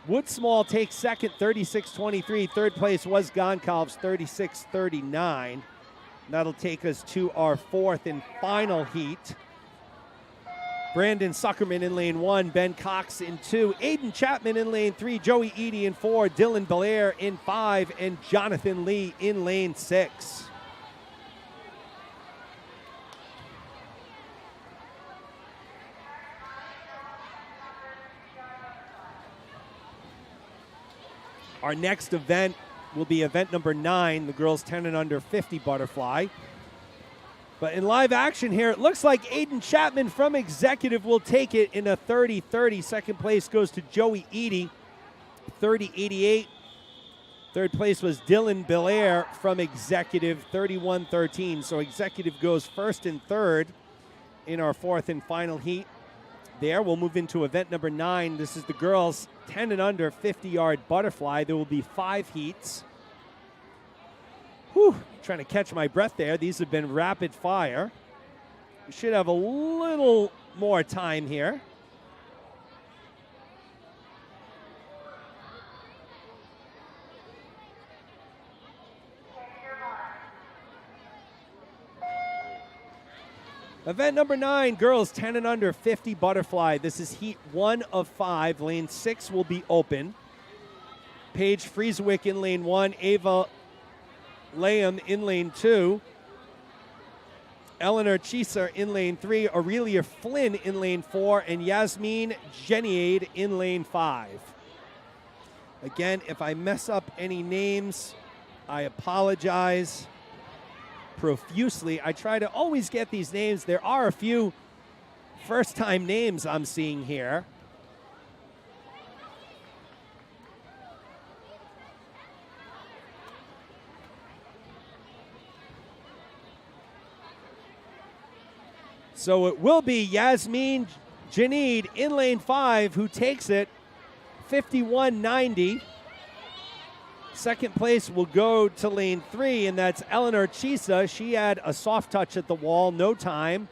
Woodsmall takes second, 36.23. Third place was Goncalves, 36.39. That'll take us to our fourth and final heat. Brandon Suckerman in lane 1, Ben Cox in 2, Aiden Chapman in lane 3, Joey Eady in 4, Dylan Belair in 5, and Jonathan Lee in lane 6. Our next event will be event number 9, the girls 10 and under 50 butterfly. But in live action here, it looks like Aiden Chapman from Executive will take it in a 30-30. Second place goes to Joey Eady, 30-88. Third place was Dylan Belair from Executive, 31-13. So Executive goes first and third in our fourth and final heat. There, we'll move into event number 9. This is the girls 10 and under 50-yard butterfly. There will be 5 heats. Whew, trying to catch my breath there. These have been rapid fire. We should have a little more time here. Event number 9, girls 10 and under 50 butterfly. This is heat 1 of 5. Lane 6 will be open. Paige Frieswick in lane 1, Ava Layham in lane 2, Eleanor Chisa in lane 3, Aurelia Flynn in lane 4, and Yasmin Geniade in lane 5. Again, if I mess up any names, I apologize profusely. I try to always get these names. There are a few first-time names I'm seeing here. So it will be Yasmin Janid in lane 5 who takes it, 51.90. Second place will go to lane 3, and that's Eleanor Chisa. She had a soft touch at the wall, no time.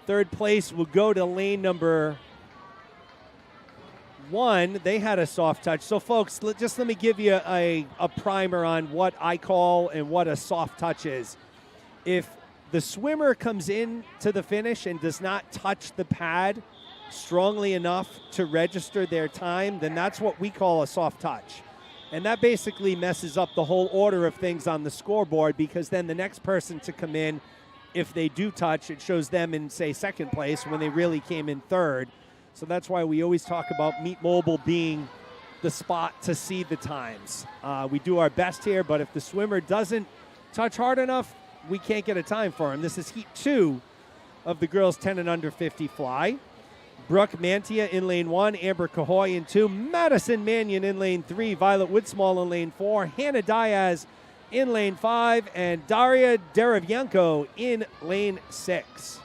Third place will go to lane number 1. They had a soft touch. So, folks, just let me give you a primer on what I call and what a soft touch is. If the swimmer comes in to the finish and does not touch the pad strongly enough to register their time, then that's what we call a soft touch. And that basically messes up the whole order of things on the scoreboard, because then the next person to come in, if they do touch, it shows them in, say, second place when they really came in third. So that's why we always talk about Meet Mobile being the spot to see the times. We do our best here, but if the swimmer doesn't touch hard enough, we can't get a time for him. This is heat 2 of the girls 10 and under 50 fly. Brooke Mantia in lane 1, Amber Cahoy in 2, Madison Mannion in lane 3, Violet Woodsmall in lane 4, Hannah Diaz in lane 5, and Daria Derevyanko in lane 6.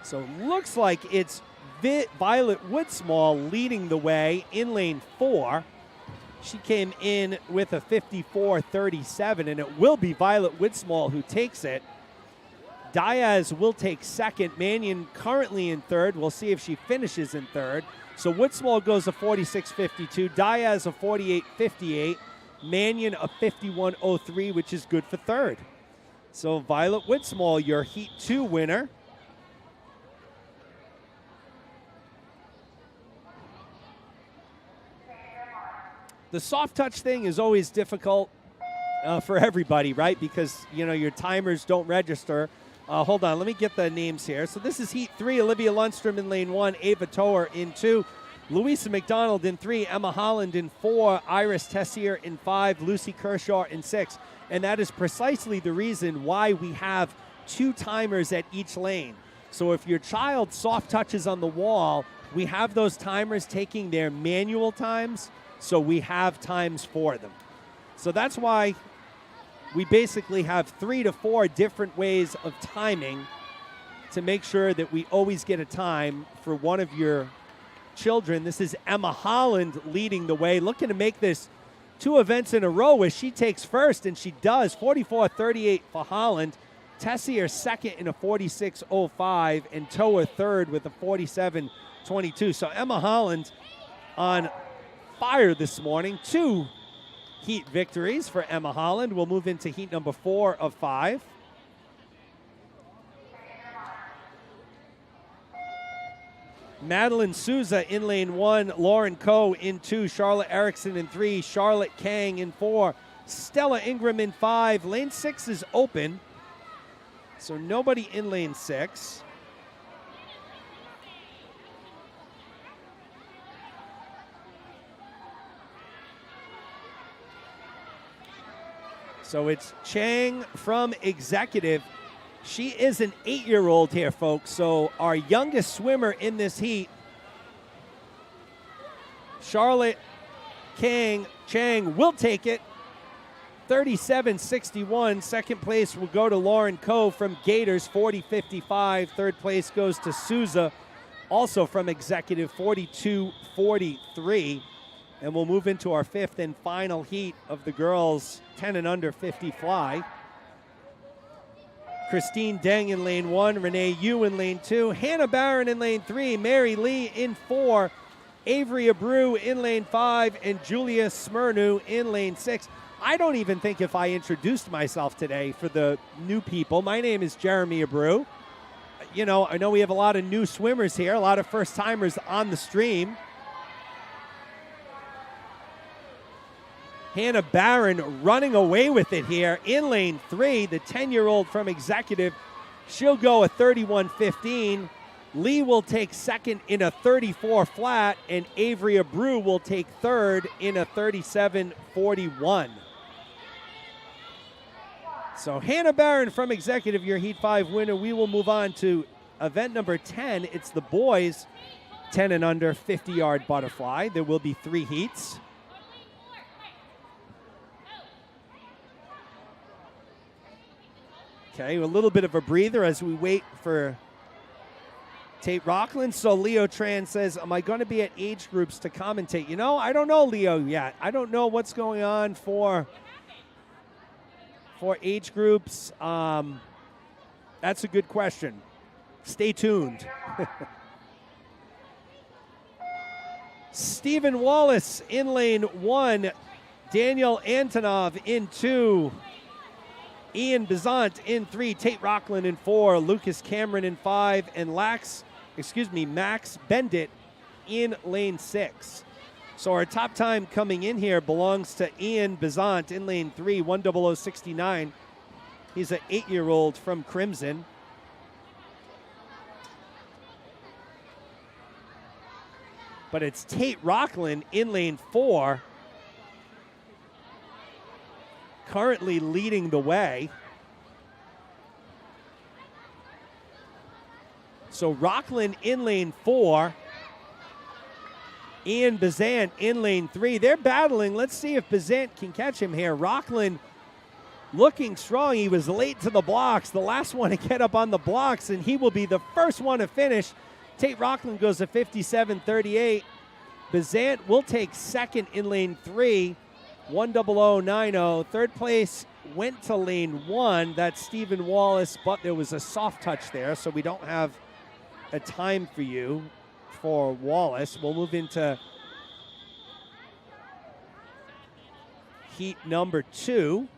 So it looks like it's Violet Woodsmall leading the way in lane 4. She came in with a 54.37, and it will be Violet Woodsmall who takes it. Diaz will take second. Mannion currently in third. We'll see if she finishes in third. So Woodsmall goes a 46.52. Diaz a 48.58. Mannion a 51.03, which is good for third. So Violet Woodsmall, your Heat 2 winner. The soft touch thing is always difficult for everybody, right? Because, your timers don't register. Hold on, let me get the names here. So this is Heat 3, Olivia Lundstrom in lane 1, Ava Toer in 2, Louisa McDonald in 3, Emma Holland in 4, Iris Tessier in 5, Lucy Kershaw in 6. And that is precisely the reason why we have 2 timers at each lane. So if your child soft touches on the wall, we have those timers taking their manual times, so we have times for them. So that's why we basically have 3 to 4 different ways of timing to make sure that we always get a time for one of your children. This is Emma Holland leading the way, looking to make this 2 events in a row where she takes first, and she does. 44.38 for Holland. Tessier second in a 46.05, and Toa third with a 47.22. So Emma Holland on fire this morning. 2 heat victories for Emma Holland. We'll move into heat number 4 of 5. Madeline Souza in lane 1, Lauren Coe in 2, Charlotte Erickson in 3, Charlotte Kang in 4, Stella Ingram in 5. Lane 6 is open, so nobody in lane 6. So it's Chang from Executive. She is an 8-year-old here, folks. So our youngest swimmer in this heat, Charlotte Chang, will take it. 37.61. Second place will go to Lauren Coe from Gators, 40.55. Third place goes to Souza, also from Executive, 42.43. And we'll move into our 5th and final heat of the girls 10 and under 50 fly. Christine Deng in lane 1, Renee Yu in lane 2, Hannah Barron in lane 3, Mary Lee in 4, Avery Abreu in lane 5, and Julia Smyrnu in lane 6. I don't even think if I introduced myself today for the new people. My name is Jeremy Abreu. I know we have a lot of new swimmers here, a lot of first-timers on the stream. Hannah Barron running away with it here in lane 3, the 10-year-old from Executive. She'll go a 31.15. Lee will take second in a 34 flat, and Avery Abreu will take third in a 37.41. So Hannah Barron from Executive, your Heat 5 winner. We will move on to event number 10. It's the boys 10 and under 50-yard butterfly. There will be 3 heats. Okay, a little bit of a breather as we wait for Tate Rockland. So Leo Tran says, am I going to be at age groups to commentate? I don't know, Leo, yet. I don't know what's going on for age groups. That's a good question. Stay tuned. Stephen Wallace in lane 1. Daniel Antonov in 2. Ian Bizant in 3, Tate Rockland in 4, Lucas Cameron in 5, and Max Bendit in lane 6. So our top time coming in here belongs to Ian Bizant in lane 3, 1:00:69. He's an 8-year-old from Crimson. But it's Tate Rockland in lane 4, currently leading the way. So Rockland in lane 4. Ian Bizant in lane 3. They're battling. Let's see if Bizant can catch him here. Rockland looking strong. He was late to the blocks, the last one to get up on the blocks, and he will be the first one to finish. Tate Rockland goes to 57.38. Bizant will take second in lane 3. 1:00:90. Third place went to lane 1. That's Stephen Wallace, but there was a soft touch there, so we don't have a time for you for Wallace. We'll move into heat number 2.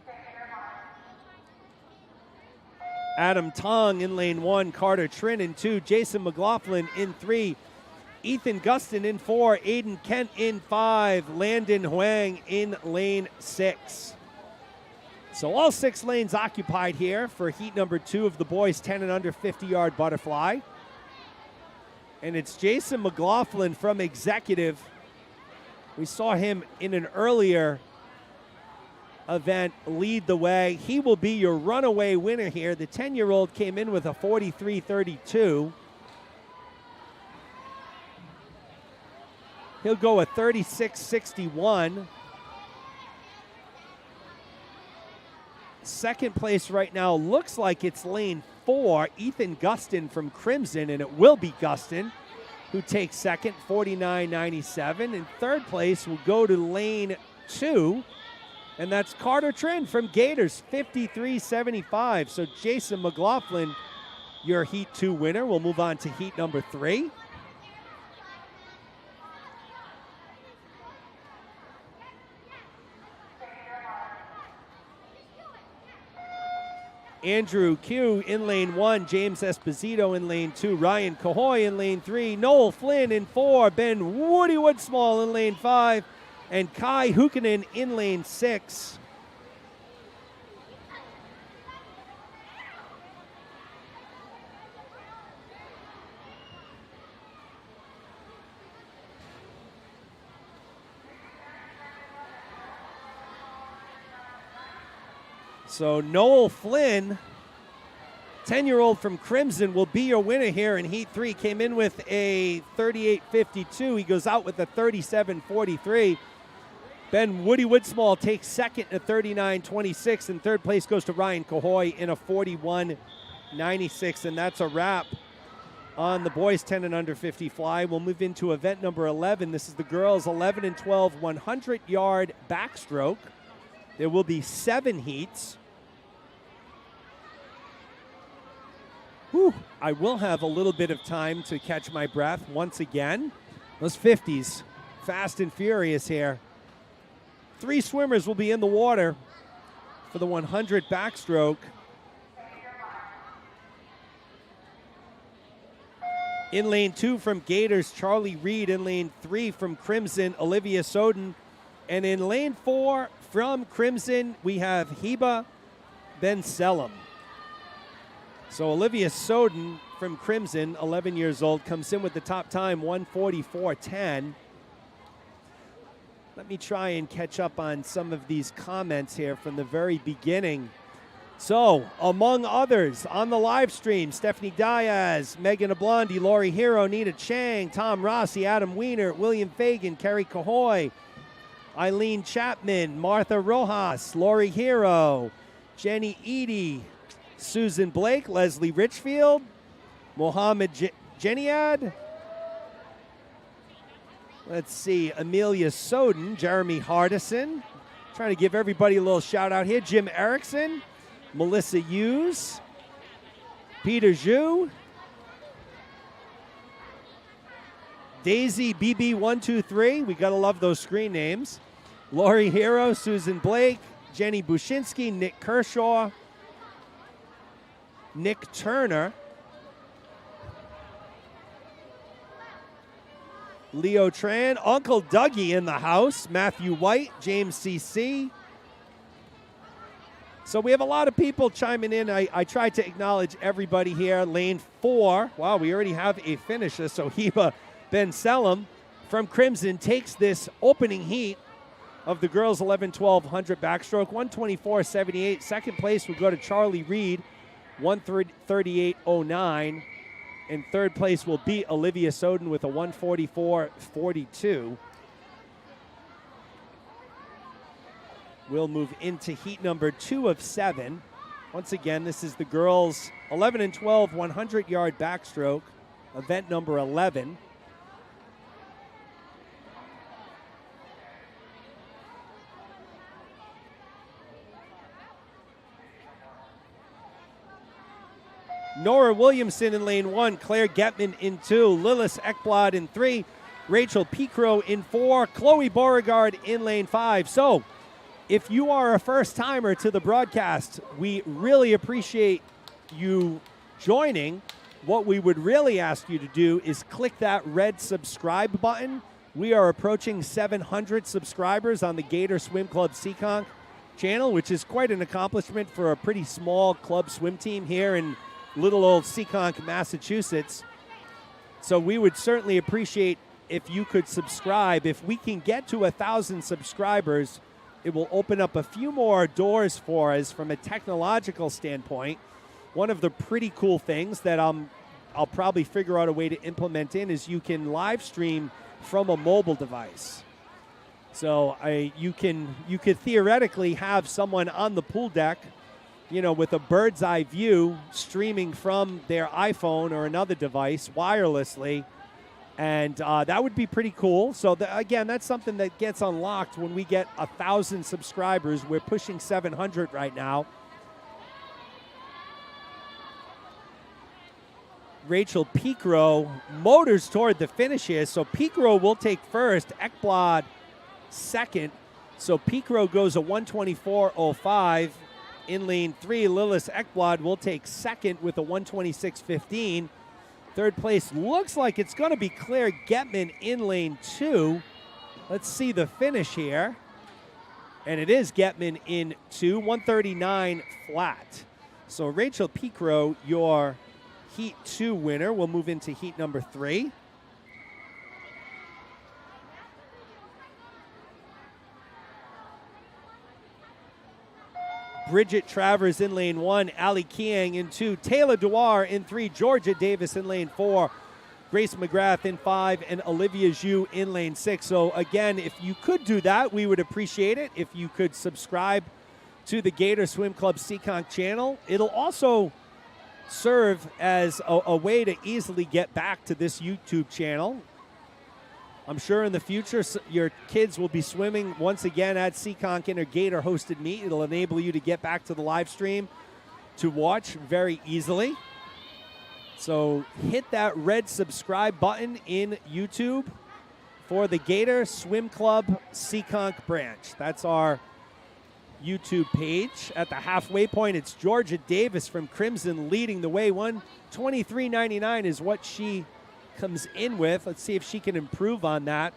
Adam Tong in lane 1, Carter Trin in 2, Jason McLaughlin in 3, Ethan Gustin in 4, Aiden Kent in 5, Landon Huang in lane 6. So all 6 lanes occupied here for heat number 2 of the boys 10 and under 50-yard butterfly. And it's Jason McLaughlin from Executive. We saw him in an earlier event lead the way. He will be your runaway winner here. The 10-year-old came in with a 43.32. He'll go a 36.61. Second place right now looks like it's lane 4, Ethan Gustin from Crimson, and it will be Gustin who takes second, 49.97. And third place will go to lane 2, and that's Carter Trin from Gators, 53.75. So Jason McLaughlin, your heat 2 winner. We'll move on to heat number 3. Andrew Q in lane 1, James Esposito in lane 2, Ryan Cahoy in lane 3, Noel Flynn in 4, Ben Woody Woodsmall in lane 5, and Kai Hukkinen in lane 6. So Noel Flynn, 10-year-old from Crimson, will be your winner here in Heat 3. Came in with a 38.52. He goes out with a 37.43. Ben Woody Woodsmall takes second at 39.26, and third place goes to Ryan Cahoy in a 41.96, and that's a wrap on the boys 10 and under 50 fly. We'll move into event number 11. This is the girls 11 and 12 100-yard backstroke. There will be 7 heats. Whew, I will have a little bit of time to catch my breath once again. Those 50s, fast and furious here. 3 swimmers will be in the water for the 100 backstroke. In lane 2 from Gators, Charlie Reed. In lane 3 from Crimson, Olivia Soden. And in lane 4 from Crimson, we have Heba Ben Selim. So Olivia Soden from Crimson, 11 years old, comes in with the top time, 1:44.10. Let me try and catch up on some of these comments here from the very beginning. So, among others, on the live stream, Stephanie Diaz, Megan Ablondy, Lori Hero, Nina Chang, Tom Rossi, Adam Wiener, William Fagan, Kerry Cahoy, Eileen Chapman, Martha Rojas, Lori Hero, Jenny Eady, Susan Blake, Leslie Richfield, Mohammed Geniad. Let's see, Amelia Soden, Jeremy Hardison. Trying to give everybody a little shout out here. Jim Erickson, Melissa Hughes, Peter Zhu, Daisy BB123. We gotta love those screen names. Lori Hero, Susan Blake, Jenny Bushinsky, Nick Kershaw, Nick Turner, Leo Tran, Uncle Dougie in the house, Matthew White, James CC. So we have a lot of people chiming in. I tried to acknowledge everybody here. Lane 4, wow, we already have a finisher. So Heba Ben Selim from Crimson takes this opening heat of the girls 11-12 100 backstroke, 1:24.78. Second place will go to Charlie Reed, 1:38.09. And third place will be Olivia Soden with a 1:44.42. We'll move into heat number 2 of 7. Once again, this is the girls 11 and 12 100-yard backstroke, event number 11. Nora Williamson in lane 1, Claire Getman in 2, Lillis Ekblad in 3, Rachel Picro in 4, Chloe Beauregard in lane 5. So, if you are a first-timer to the broadcast, we really appreciate you joining. what we would really ask you to do is click that red subscribe button. We are approaching 700 subscribers on the Gator Swim Club Seekonk channel, which is quite an accomplishment for a pretty small club swim team here in little old Seekonk, Massachusetts. So we would certainly appreciate if you could subscribe. If we can get to 1,000 subscribers, it will open up a few more doors for us from a technological standpoint. One of the pretty cool things that I'll probably figure out a way to implement in is you can live stream from a mobile device. So you could theoretically have someone on the pool deck, with a bird's eye view streaming from their iPhone or another device wirelessly. And that would be pretty cool. So, again, that's something that gets unlocked when we get 1,000 subscribers. We're pushing 700 right now. Rachel Picro motors toward the finish here. So Picro will take first, Ekblad second. So Picro goes a 124.05. In lane 3, Lillis Ekblad will take second with a 126.15. Third place looks like it's going to be Claire Getman in lane 2. Let's see the finish here. And it is Getman in 2, 139 flat. So Rachel Picro, your Heat 2 winner. We'll move into Heat number 3. Bridget Travers in lane 1, Ali Kiang in 2, Taylor Dewar in 3, Georgia Davis in lane 4, Grace McGrath in 5, and Olivia Zhu in lane 6. So again, if you could do that, we would appreciate it. If you could subscribe to the Gator Swim Club Seekonk channel. It'll also serve as a way to easily get back to this YouTube channel. I'm sure in the future your kids will be swimming once again at Seekonk in a Gator-hosted meet. It'll enable you to get back to the live stream to watch very easily. So hit that red subscribe button in YouTube for the Gator Swim Club Seekonk branch. That's our YouTube page. At the halfway point, it's Georgia Davis from Crimson leading the way. 1:23.99 is what she comes in with. Let's see if she can improve on that.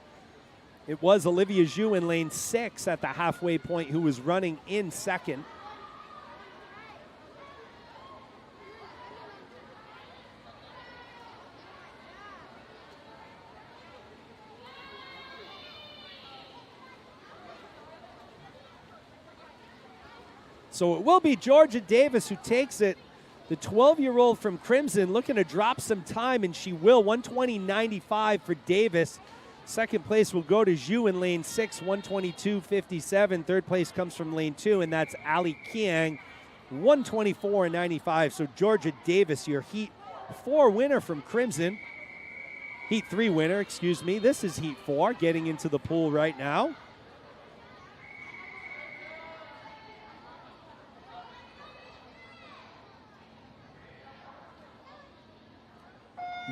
It was Olivia Zhu in lane 6 at the halfway point who was running in second. So it will be Georgia Davis who takes it. The 12-year-old from Crimson looking to drop some time, and she will. 120.95 for Davis. Second place will go to Zhu in lane 6, 122.57. Third place comes from lane 2, and that's Ali Kiang, 124.95. So Georgia Davis, your Heat 4 winner from Crimson. Heat 3 winner, excuse me. This is Heat 4, getting into the pool right now.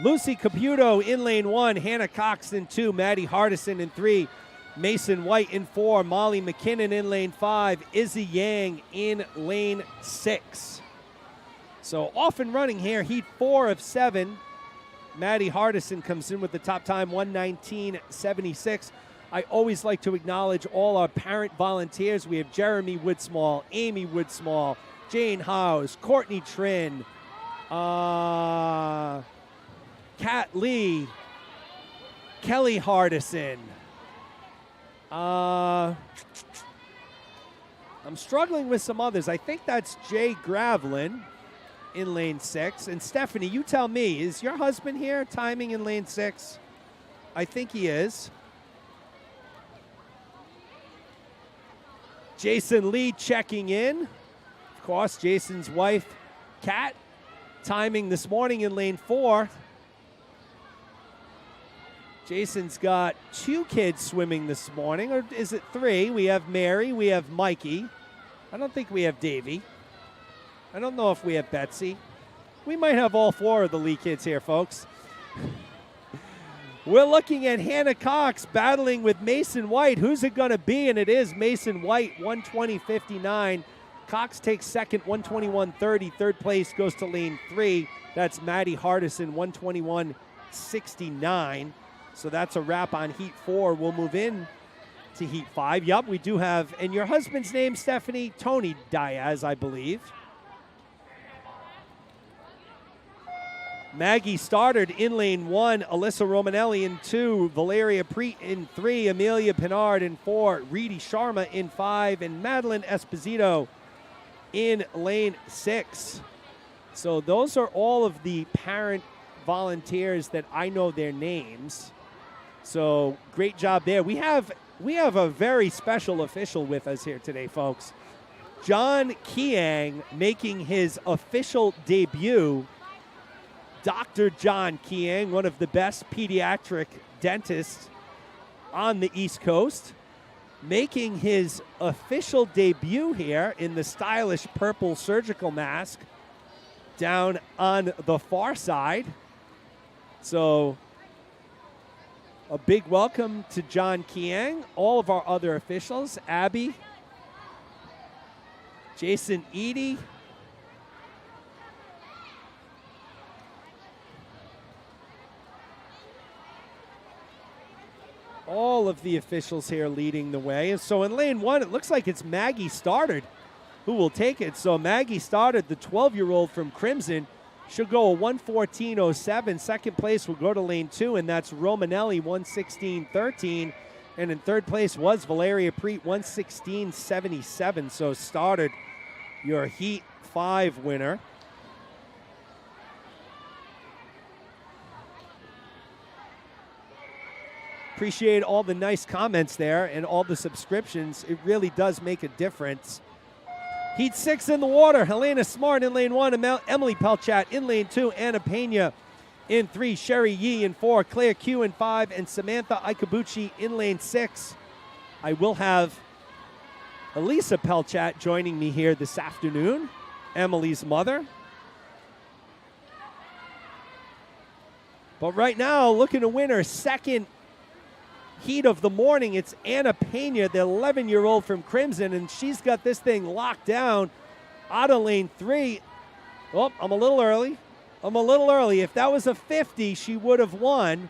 Lucy Caputo in lane 1, Hannah Cox in 2, Maddie Hardison in 3, Mason White in 4, Molly McKinnon in lane 5, Izzy Yang in lane 6. So off and running here, Heat 4 of 7. Maddie Hardison comes in with the top time, 119.76. I always like to acknowledge all our parent volunteers. We have Jeremy Woodsmall, Amy Woodsmall, Jane Howes, Courtney Trin, Kat Lee, Kelly Hardison. I'm struggling with some others. I think that's Jay Gravlin in lane 6. And Stephanie, you tell me, is your husband here timing in lane 6? I think he is. Jason Lee checking in. Of course, Jason's wife, Kat, timing this morning in lane 4. Jason's got 2 kids swimming this morning, or is it 3? We have Mary, we have Mikey. I don't think we have Davey. I don't know if we have Betsy. We might have all 4 of the Lee kids here, folks. We're looking at Hannah Cox battling with Mason White. Who's it going to be? And it is Mason White, 120.59. Cox takes second, 121.30. Third place goes to lane 3. That's Maddie Hardison, 121.69. So that's a wrap on Heat 4. We'll move in to Heat 5. Yup, we do have, and your husband's name, Stephanie? Tony Diaz, I believe. Maggie started in lane 1, Alyssa Romanelli in 2, Valeria Preet in 3, Amelia Pinard in 4, Reedy Sharma in 5, and Madeline Esposito in lane 6. So those are all of the parent volunteers that I know their names. So great job there. We have a very special official with us here today, folks. John Kiang making his official debut. Dr. John Kiang, one of the best pediatric dentists on the East Coast, making his official debut here in the stylish purple surgical mask down on the far side. So a big welcome to John Kiang, all of our other officials, Abby, Jason Eady, all of the officials here leading the way. And so in lane 1, it looks like it's Maggie Stoddard who will take it. So Maggie Stoddard, the 12-year-old from Crimson, she'll go a 1:14.07. Second place will go to lane 2, and that's Romanelli, 1:16.13. And in third place was Valeria Preet, 1:16.77. So Stoddard, your Heat 5 winner. Appreciate all the nice comments there and all the subscriptions. It really does make a difference. Heat 6 in the water. Helena Smart in lane 1. Emily Pelchat in lane 2. Anna Pena in 3. Sherry Yee in 4. Claire Q in 5. And Samantha Ikabuchi in lane 6. I will have Elisa Pelchat joining me here this afternoon, Emily's mother. But right now, looking to win her second heat of the morning, it's Anna Pena, the 11-year-old from Crimson, and she's got this thing locked down out of lane 3. Oh, I'm a little early. If that was a 50, she would have won.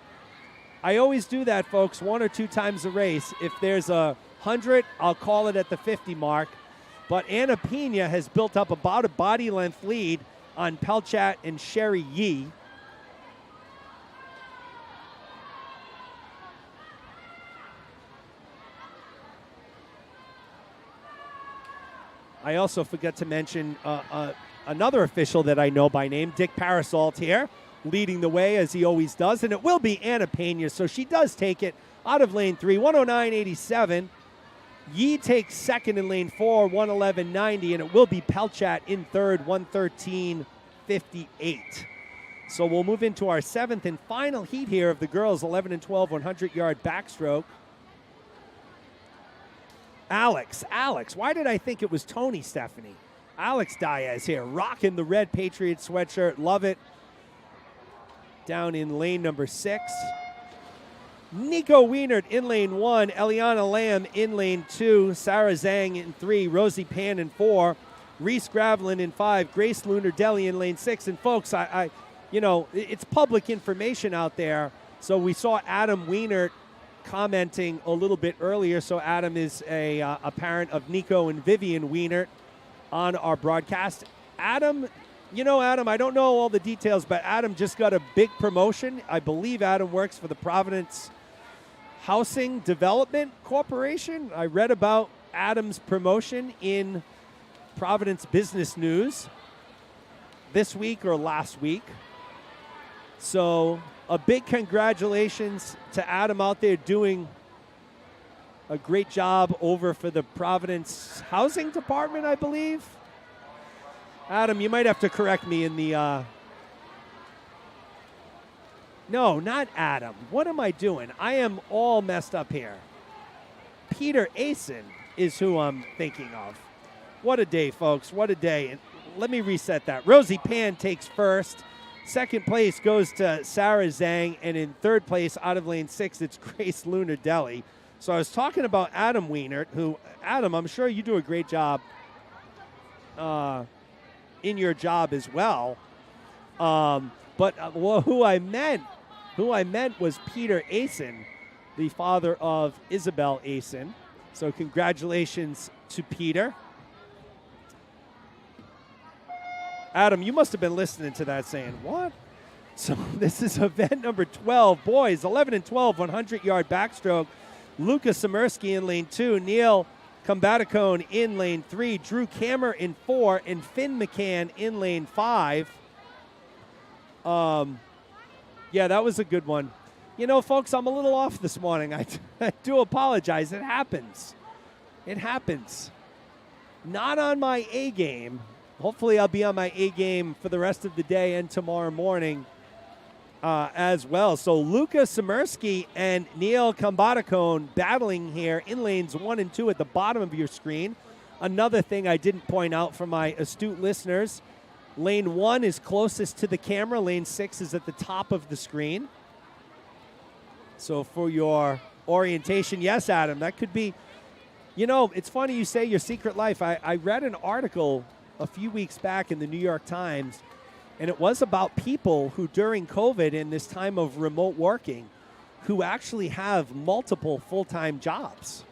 I always do that, folks, 1 or 2 times a race. If there's a 100, I'll call it at the 50 mark. But Anna Pena has built up about a body length lead on Pelchat and Sherry Yee. I also forgot to mention another official that I know by name, Dick Parasalt here, leading the way as he always does. And it will be Anna Pena, so she does take it out of lane 3, 109.87. Yee takes second in lane 4, 111.90. And it will be Pelchat in third, 113.58. So we'll move into our 7th and final heat here of the girls' 11 and 12 100-yard backstroke. Alex, why did I think it was Tony, Stephanie? Alex Diaz here, rocking the red Patriot sweatshirt. Love it. Down in lane number 6. Nico Wienert in lane 1. Eliana Lamb in lane 2. Sarah Zhang in 3. Rosie Pan in 4. Reese Gravelin in 5. Grace Lunar-Deli in lane 6. And folks, you know, it's public information out there. So we saw Adam Wienert commenting a little bit earlier. So Adam is a parent of Nico and Vivian Wienert on our broadcast. Adam, you know, Adam, I don't know all the details, but Adam just got a big promotion. I believe Adam works for the Providence Housing Development Corporation. I read about Adam's promotion in Providence Business News this week or last week. So a big congratulations to Adam out there doing a great job over for the Providence Housing Department, I believe. Adam, you might have to correct me in the... No, not Adam. What am I doing? I am all messed up here. Peter Asen is who I'm thinking of. What a day, folks. What a day. And let me reset that. Rosie Pan takes first. Second place goes to Sarah Zhang. And in third place, out of lane 6, it's Grace Lunar-Deli. So I was talking about Adam Wienert, who, Adam, I'm sure you do a great job in your job as well. But who I meant was Peter Asen, the father of Isabel Asen. So congratulations to Peter. Adam, you must have been listening to that saying, what? So this is event number 12. Boys, 11 and 12, 100-yard backstroke. Luka Samirsky in lane 2. Neil Combaticone in lane 3. Drew Kammer in 4. And Finn McCann in lane 5. Yeah, that was a good one. You know, folks, I'm a little off this morning. I do apologize. It happens. It happens. Not on my A game. Hopefully I'll be on my A game for the rest of the day and tomorrow morning as well. So Luka Samirsky and Neil Combaticone battling here in lanes 1 and 2 at the bottom of your screen. Another thing I didn't point out for my astute listeners, lane 1 is closest to the camera. Lane 6 is at the top of the screen. So for your orientation, yes, Adam, that could be, you know, it's funny you say your secret life. I read an article a few weeks back in the New York Times, and it was about people who during COVID in this time of remote working who actually have multiple full-time jobs.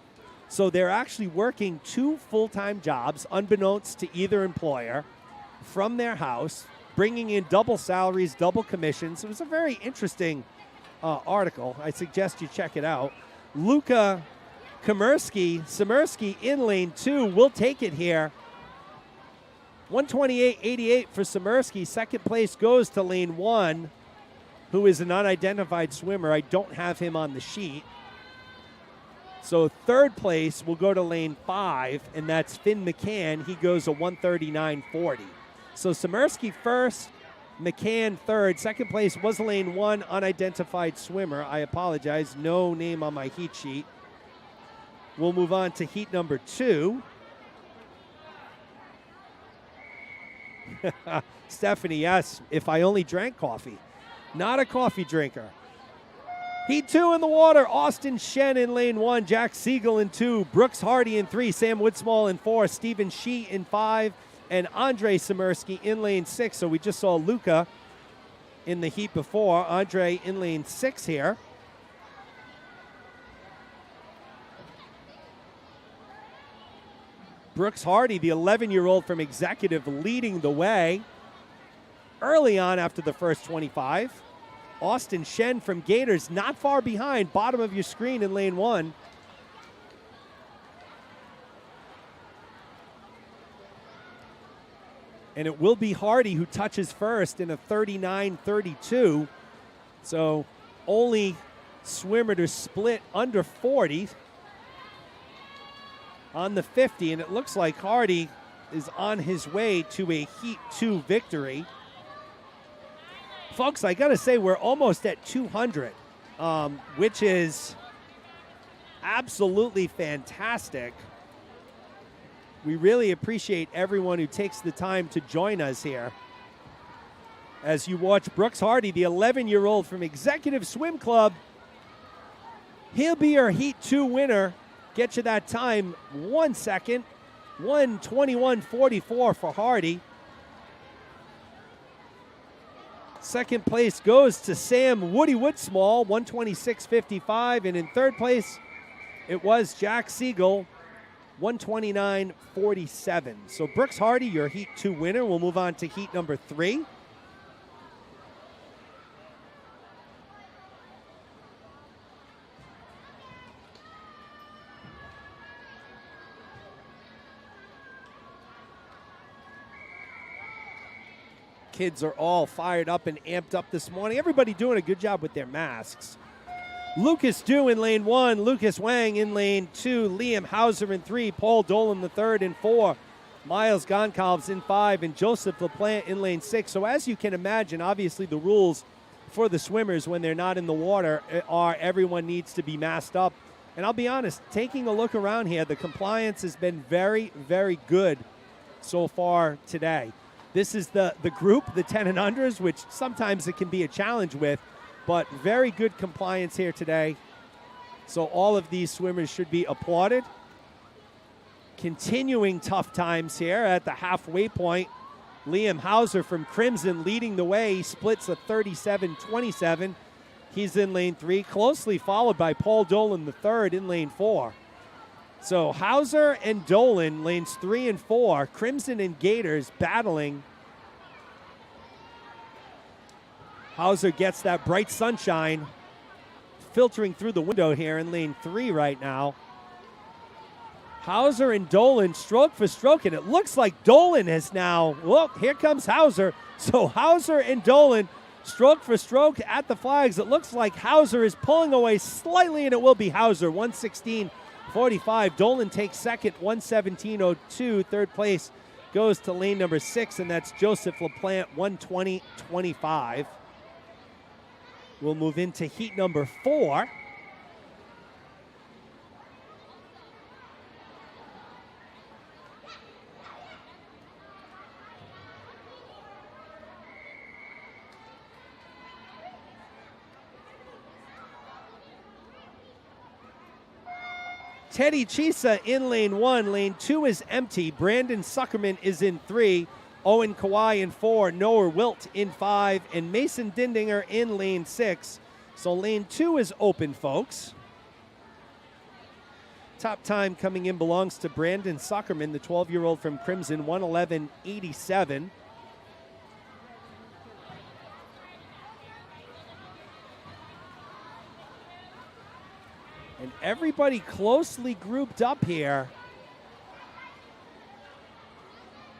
So they're actually working 2 full-time jobs unbeknownst to either employer from their house, bringing in double salaries, double commissions. It was a very interesting article. I suggest you check it out. Luka Samirsky in lane 2. We'll take it here. 128.88 for Samirsky. Second place goes to lane 1, who is an unidentified swimmer. I don't have him on the sheet. So third place will go to lane 5, and that's Finn McCann. He goes a 139.40. So Samirsky first, McCann third. Second place was lane 1, unidentified swimmer. I apologize, no name on my heat sheet. We'll move on to heat number 2. Stephanie, yes, if I only drank coffee. Not a coffee drinker. Heat 2 in the water. Austin Shen in lane 1. Jack Siegel in 2. Brooks Hardy in 3. Sam Woodsmall in 4. Stephen Shee in 5. And Andre Samirsky in lane 6. So we just saw Luka in the heat before. Andre in lane 6 here. Brooks Hardy, the 11-year-old from Executive, leading the way early on after the first 25. Austin Shen from Gators not far behind, bottom of your screen in lane 1. And it will be Hardy who touches first in a 39.32. So only swimmer to split under 40 on the 50, and it looks like Hardy is on his way to a Heat 2 victory. Folks, I got to say, we're almost at 200, which is absolutely fantastic. We really appreciate everyone who takes the time to join us here as you watch Brooks Hardy, the 11-year-old from Executive Swim Club. He'll be your Heat 2 winner. Get you that time, 1 second. 1:21.44 for Hardy. Second place goes to Sam Woody Woodsmall, 1:26.55. And in third place, it was Jack Siegel, 1:29.47. So Brooks Hardy, your Heat 2 winner. We'll move on to Heat number 3. Kids are all fired up and amped up this morning. Everybody doing a good job with their masks. Lucas Dew in lane 1, Lucas Wang in lane 2, Liam Hauser in 3, Paul Dolan the third in 4, Miles Goncalves in 5, and Joseph LaPlante in lane 6. So as you can imagine, obviously the rules for the swimmers when they're not in the water are everyone needs to be masked up. And I'll be honest, taking a look around here, the compliance has been very, very good so far today. This is the group, the 10 and unders, which sometimes it can be a challenge with, but very good compliance here today. So all of these swimmers should be applauded. Continuing tough times here at the halfway point. Liam Hauser from Crimson leading the way. He splits a 37-27. He's in lane 3, closely followed by Paul Dolan III in lane 4. So Hauser and Dolan, lanes 3 and 4. Crimson and Gators battling. Hauser gets that bright sunshine filtering through the window here in lane 3 right now. Hauser and Dolan stroke for stroke, and it looks like Dolan has now, well, here comes Hauser. So Hauser and Dolan stroke for stroke at the flags. It looks like Hauser is pulling away slightly, and it will be Hauser, 116.45. Dolan takes second, 117.02. Third place goes to lane number 6, and that's Joseph LaPlante, 120.25. We'll move into heat number 4. Teddy Chisa in lane 1. Lane 2 is empty. Brandon Suckerman is in 3. Owen Kawhi in 4. Noah Wilt in 5. And Mason Dindinger in lane 6. So lane 2 is open, folks. Top time coming in belongs to Brandon Suckerman, the 12-year-old from Crimson, 111.87. And everybody closely grouped up here.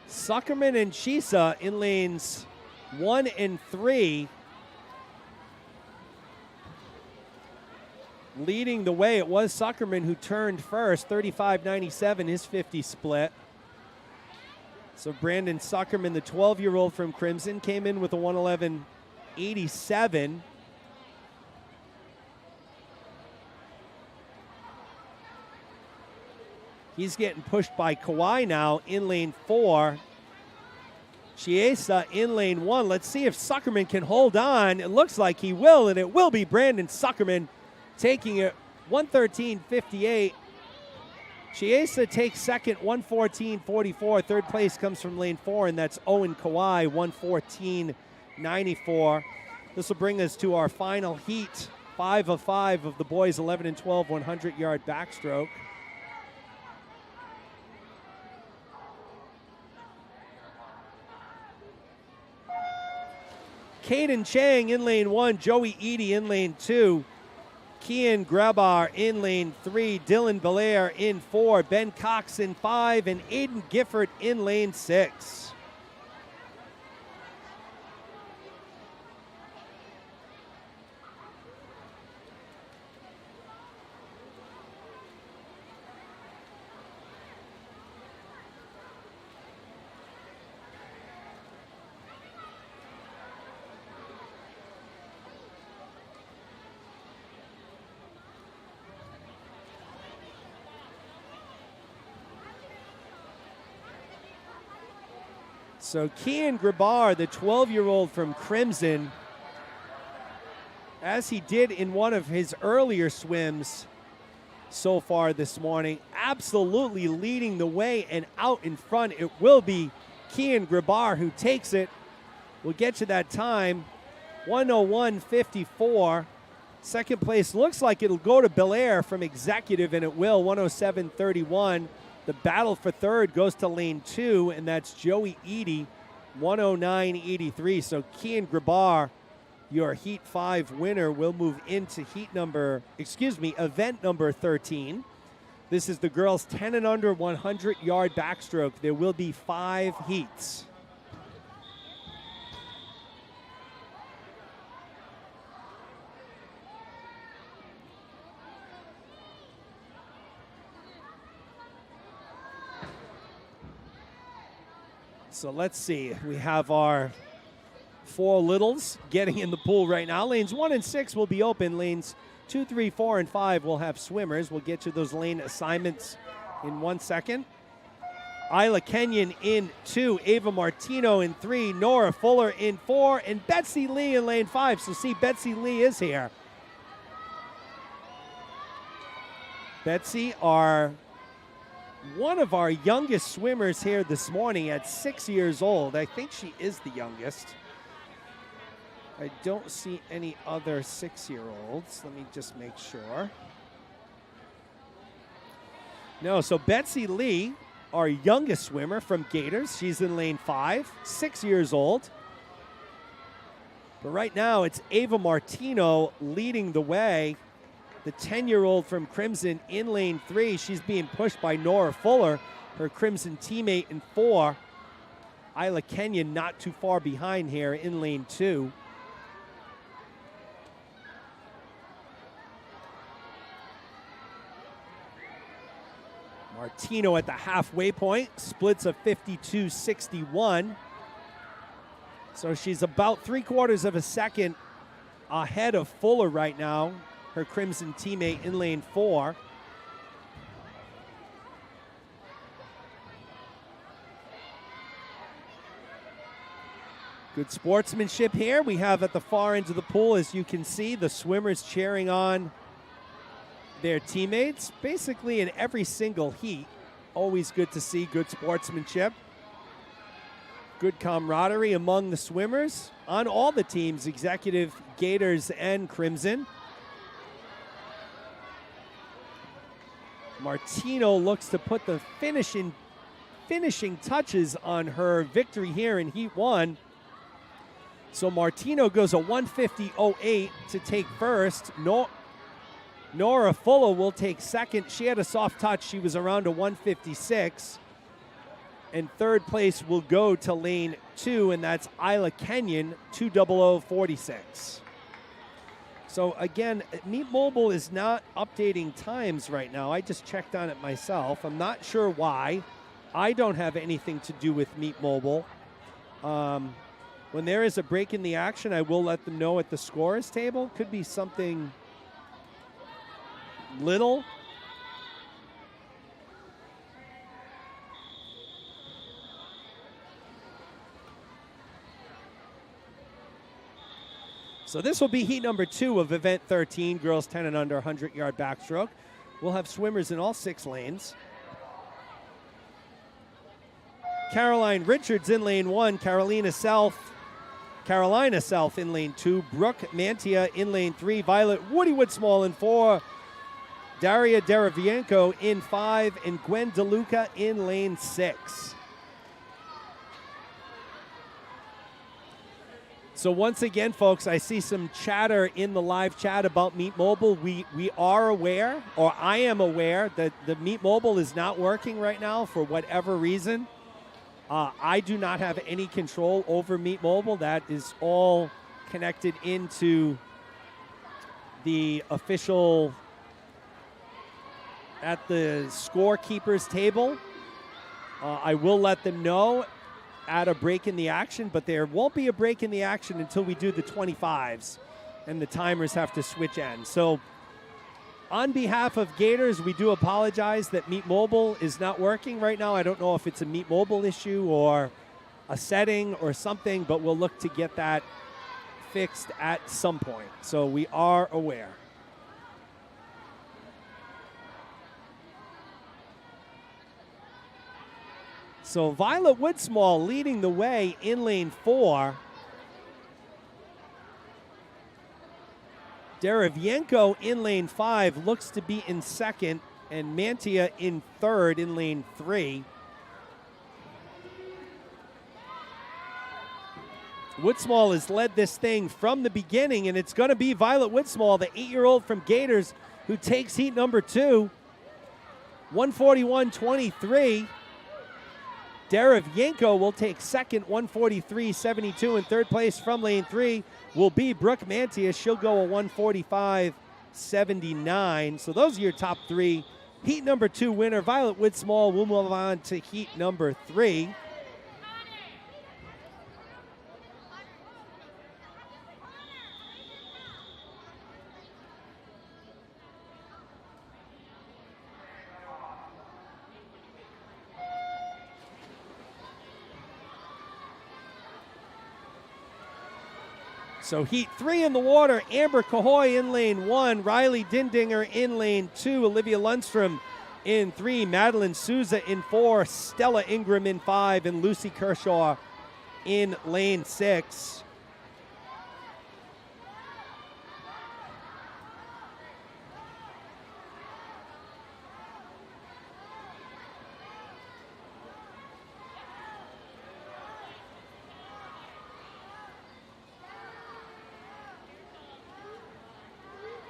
Suckerman and Chisa in lanes 1 and 3. Leading the way, it was Suckerman who turned first, 35.97, his 50 split. So Brandon Suckerman, the 12-year-old from Crimson, came in with a 111.87. He's getting pushed by Kawhi now in lane 4. Chiesa in lane 1. Let's see if Suckerman can hold on. It looks like he will, and it will be Brandon Suckerman taking it, 113.58. Chiesa takes second, 114.44. Third place comes from lane 4, and that's Owen Kawhi, 114.94. This will bring us to our final heat, 5 of 5 of the boys 11 and 12 100-yard backstroke. Caden Chang in lane 1, Joey Eady in lane 2, Kian Grabar in lane 3, Dylan Belair in 4, Ben Cox in 5, and Aiden Gifford in lane 6. So Kian Grabar, the 12-year-old from Crimson, as he did in one of his earlier swims so far this morning, absolutely leading the way and out in front. It will be Kian Grabar who takes it. We'll get to that time, 101.54. Second place looks like it'll go to Belair from Executive, and it will, 107.31. The battle for third goes to lane 2, and that's Joey Eady, 109.83. So Kian Grabar, your Heat 5 winner, will move into event number 13. This is the girls 10 and under 100-yard backstroke. There will be 5 heats. So let's see, we have our 4 littles getting in the pool right now. Lanes 1 and 6 will be open. Lanes 2, 3, 4, and 5 will have swimmers. We'll get to those lane assignments in 1 second. Isla Kenyon in 2, Ava Martino in 3, Nora Fuller in 4, and Betsy Lee in lane 5. So see, Betsy Lee is here. Betsy, our one of our youngest swimmers here this morning at 6 years old. I think she is the youngest. I don't see any other 6-year-olds. Let me just make sure. No, so Betsy Lee, our youngest swimmer from Gators. She's in lane 5, 6 years old. But right now, it's Ava Martino leading the way. The 10-year-old from Crimson in lane 3. She's being pushed by Nora Fuller, her Crimson teammate in 4. Isla Kenyon not too far behind here in lane 2. Martino at the halfway point, splits a 52.61. So she's about 3/4 of a second ahead of Fuller right now, her Crimson teammate in lane 4. Good sportsmanship here. We have at the far end of the pool, as you can see, the swimmers cheering on their teammates, basically in every single heat. Always good to see good sportsmanship. Good camaraderie among the swimmers on all the teams, Executive, Gators, and Crimson. Martino looks to put the finishing touches on her victory here in Heat 1. So Martino goes a 150.08 to take first. Nora Fuller will take second. She had a soft touch. She was around a 156. And third place will go to lane 2, and that's Isla Kenyon, 2:00:46. So again, Meet Mobile is not updating times right now. I just checked on it myself. I'm not sure why. I don't have anything to do with Meet Mobile. When there is a break in the action, I will let them know at the scorers table. Could be something little. So this will be heat number 2 of event 13, girls 10 and under 100-yard backstroke. We'll have swimmers in all 6 lanes. Caroline Richards in lane 1, Carolina South in lane 2, Brooke Mantia in lane 3, Violet Woody Woodsmall in 4, Daria Deravienko in 5, and Gwen DeLuca in lane 6. So once again, folks, I see some chatter in the live chat about Meet Mobile. We are aware, or I am aware, that the Meet Mobile is not working right now for whatever reason. I do not have any control over Meet Mobile. That is all connected into the official at the scorekeepers table. I will let them know at a break in the action, but there won't be a break in the action until we do the 25s and the timers have to switch ends. So on behalf of Gators, we do apologize that Meet Mobile is not working right now. I don't know if it's a Meet Mobile issue or a setting or something, but we'll look to get that fixed at some point. So we are aware. So Violet Woodsmall leading the way in lane 4. Deravienko in lane 5 looks to be in second, and Mantia in third in lane 3. Woodsmall has led this thing from the beginning, and it's going to be Violet Woodsmall, the 8-year-old from Gators, who takes heat number 2. 141.23. Deravienko will take second, 143.72. In third place from lane 3 will be Brooke Mantia. She'll go a 145.79. So those are your top 3. Heat number 2 winner, Violet Woodsmall. We'll move on to heat number 3. So heat 3 in the water, Amber Cahoy in lane 1, Riley Dindinger in lane 2, Olivia Lundstrom in 3, Madeline Souza in 4, Stella Ingram in 5, and Lucy Kershaw in lane 6.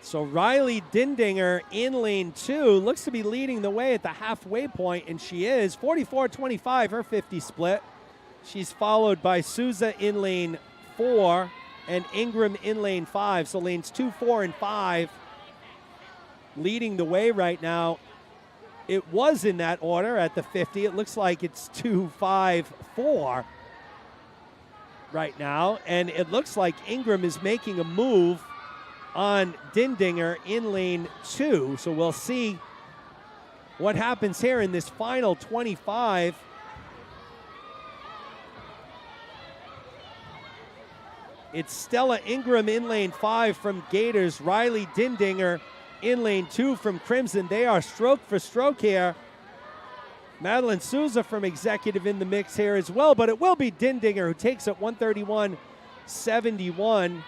So Riley Dindinger in lane 2 looks to be leading the way at the halfway point, and she is. 44-25, her 50 split. She's followed by Souza in lane 4 and Ingram in lane 5. So lanes 2, 4, and 5 leading the way right now. It was in that order at the 50. It looks like it's 2, 5, 4 right now, and it looks like Ingram is making a move on Dindinger in lane 2. So we'll see what happens here in this final 25. It's Stella Ingram in lane 5 from Gators, Riley Dindinger in lane 2 from Crimson. They are stroke for stroke here. Madeline Souza from Executive in the mix here as well, but it will be Dindinger who takes it 131.71.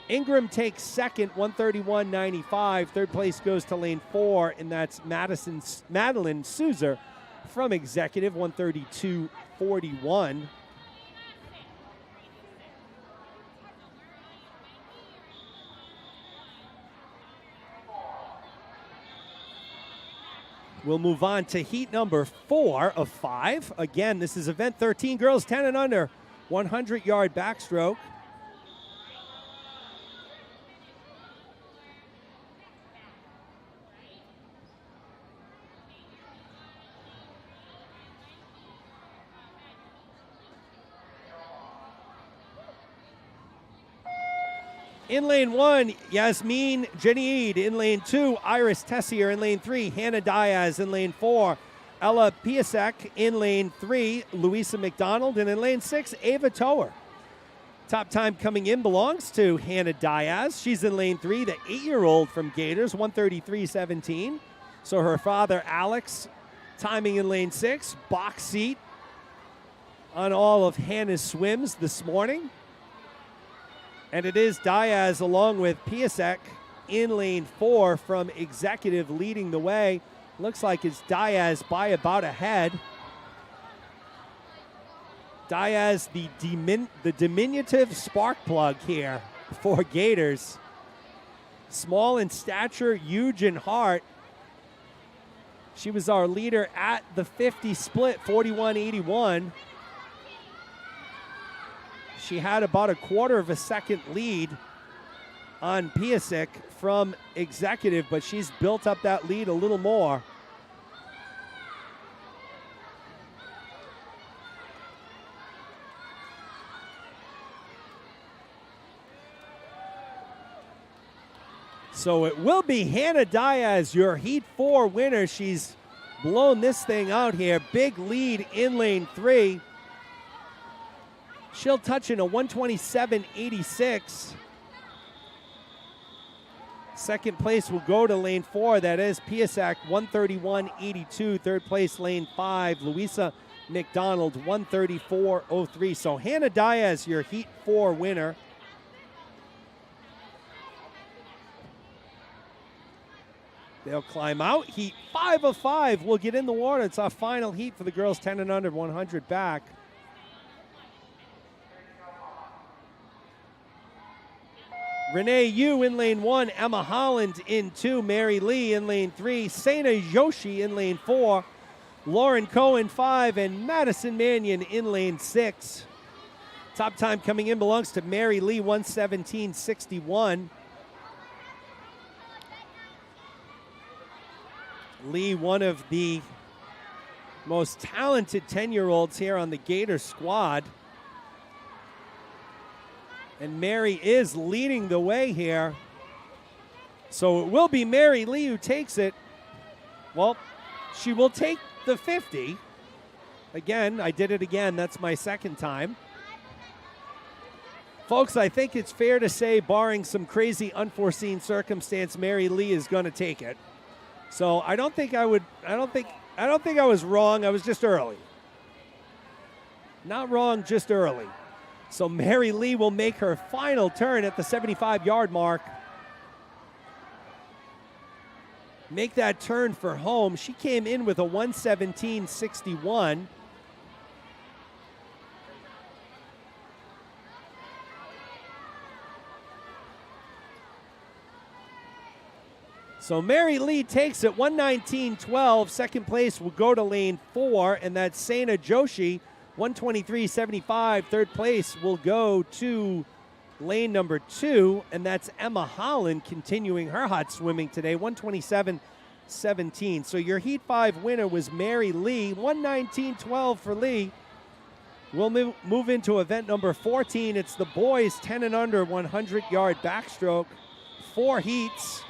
Ingram takes second, 131.95. Third place goes to lane 4, and that's Madeline Souza from Executive, 132.41. We'll move on to heat number 4 of 5. Again, this is event 13, girls 10 and under, 100-yard backstroke. In lane 1, Yasmin Janiid. In lane 2, Iris Tessier. In lane 3, Hannah Diaz. In lane 4, Ella Piasek. In lane 3, Louisa McDonald. And in lane 6, Ava Tower. Top time coming in belongs to Hannah Diaz. She's in lane 3, the 8-year-old from Gators, 133.17. So her father, Alex, timing in lane 6. Box seat on all of Hannah's swims this morning. And it is Diaz along with Piasek in lane 4 from Executive leading the way. Looks like it's Diaz by about a head. Diaz, the diminutive spark plug here for Gators. Small in stature, huge in heart. She was our leader at the 50 split, 41.81. She had about a quarter of a second lead on Piasek from Executive, but she's built up that lead a little more. So it will be Hannah Diaz, your Heat 4 winner. She's blown this thing out here. Big lead in lane 3. She'll touch in a 127.86. Second place will go to lane 4. That is Piasek, 131.82. Third place, lane 5, Louisa McDonald, 134.03. So Hannah Diaz, your Heat 4 winner. They'll climb out. Heat 5 of 5 will get in the water. It's our final heat for the girls 10 and under, 100 back. Renee Yu in lane 1, Emma Holland in 2, Mary Lee in lane 3, Sena Yoshi in lane 4, Lauren Cohen 5, and Madison Mannion in lane 6. Top time coming in belongs to Mary Lee, 117.61. Lee, one of the most talented 10-year-olds here on the Gator squad. And Mary is leading the way here. So it will be Mary Lee who takes it. Well, she will take the 50. Again, I did it again. That's my second time. Folks, I think it's fair to say, barring some crazy unforeseen circumstance, Mary Lee is going to take it. So I don't think I was wrong. I was just early. Not wrong, just early. So Mary Lee will make her final turn at the 75-yard mark. Make that turn for home. She came in with a 117.61. So Mary Lee takes it 119.12. Second place will go to lane 4, and that's Saina Joshi, 123.75. Third place will go to lane number 2, and that's Emma Holland continuing her hot swimming today, 127.17. So your Heat 5 winner was Mary Lee, 119.12 for Lee. We'll move into event number 14. It's the boys 10 and under 100-yard backstroke. 4 heats.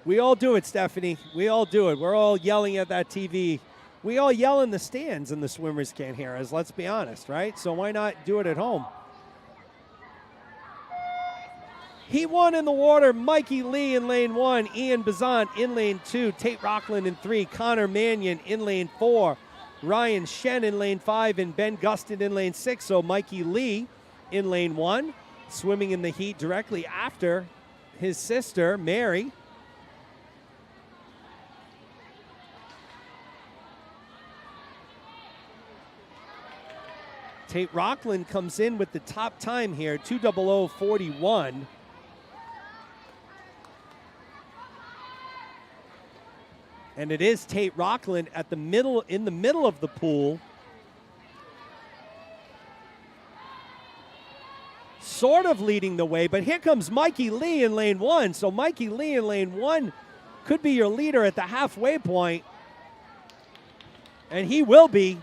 We all do it, Stephanie. We all do it. We're all yelling at that TV. We all yell in the stands and the swimmers can't hear us, let's be honest, right? So why not do it at home? Heat 1 in the water, Mikey Lee in lane 1, Ian Bazant in lane 2, Tate Rockland in 3, Connor Mannion in lane 4, Ryan Shen in lane 5, and Ben Gustin in lane 6. So Mikey Lee in lane 1, swimming in the heat directly after his sister, Mary. Tate Rockland comes in with the top time here, 2:00:41. And it is Tate Rockland in the middle of the pool. Sort of leading the way, but here comes Mikey Lee in lane 1. So Mikey Lee in lane 1 could be your leader at the halfway point. And he will be.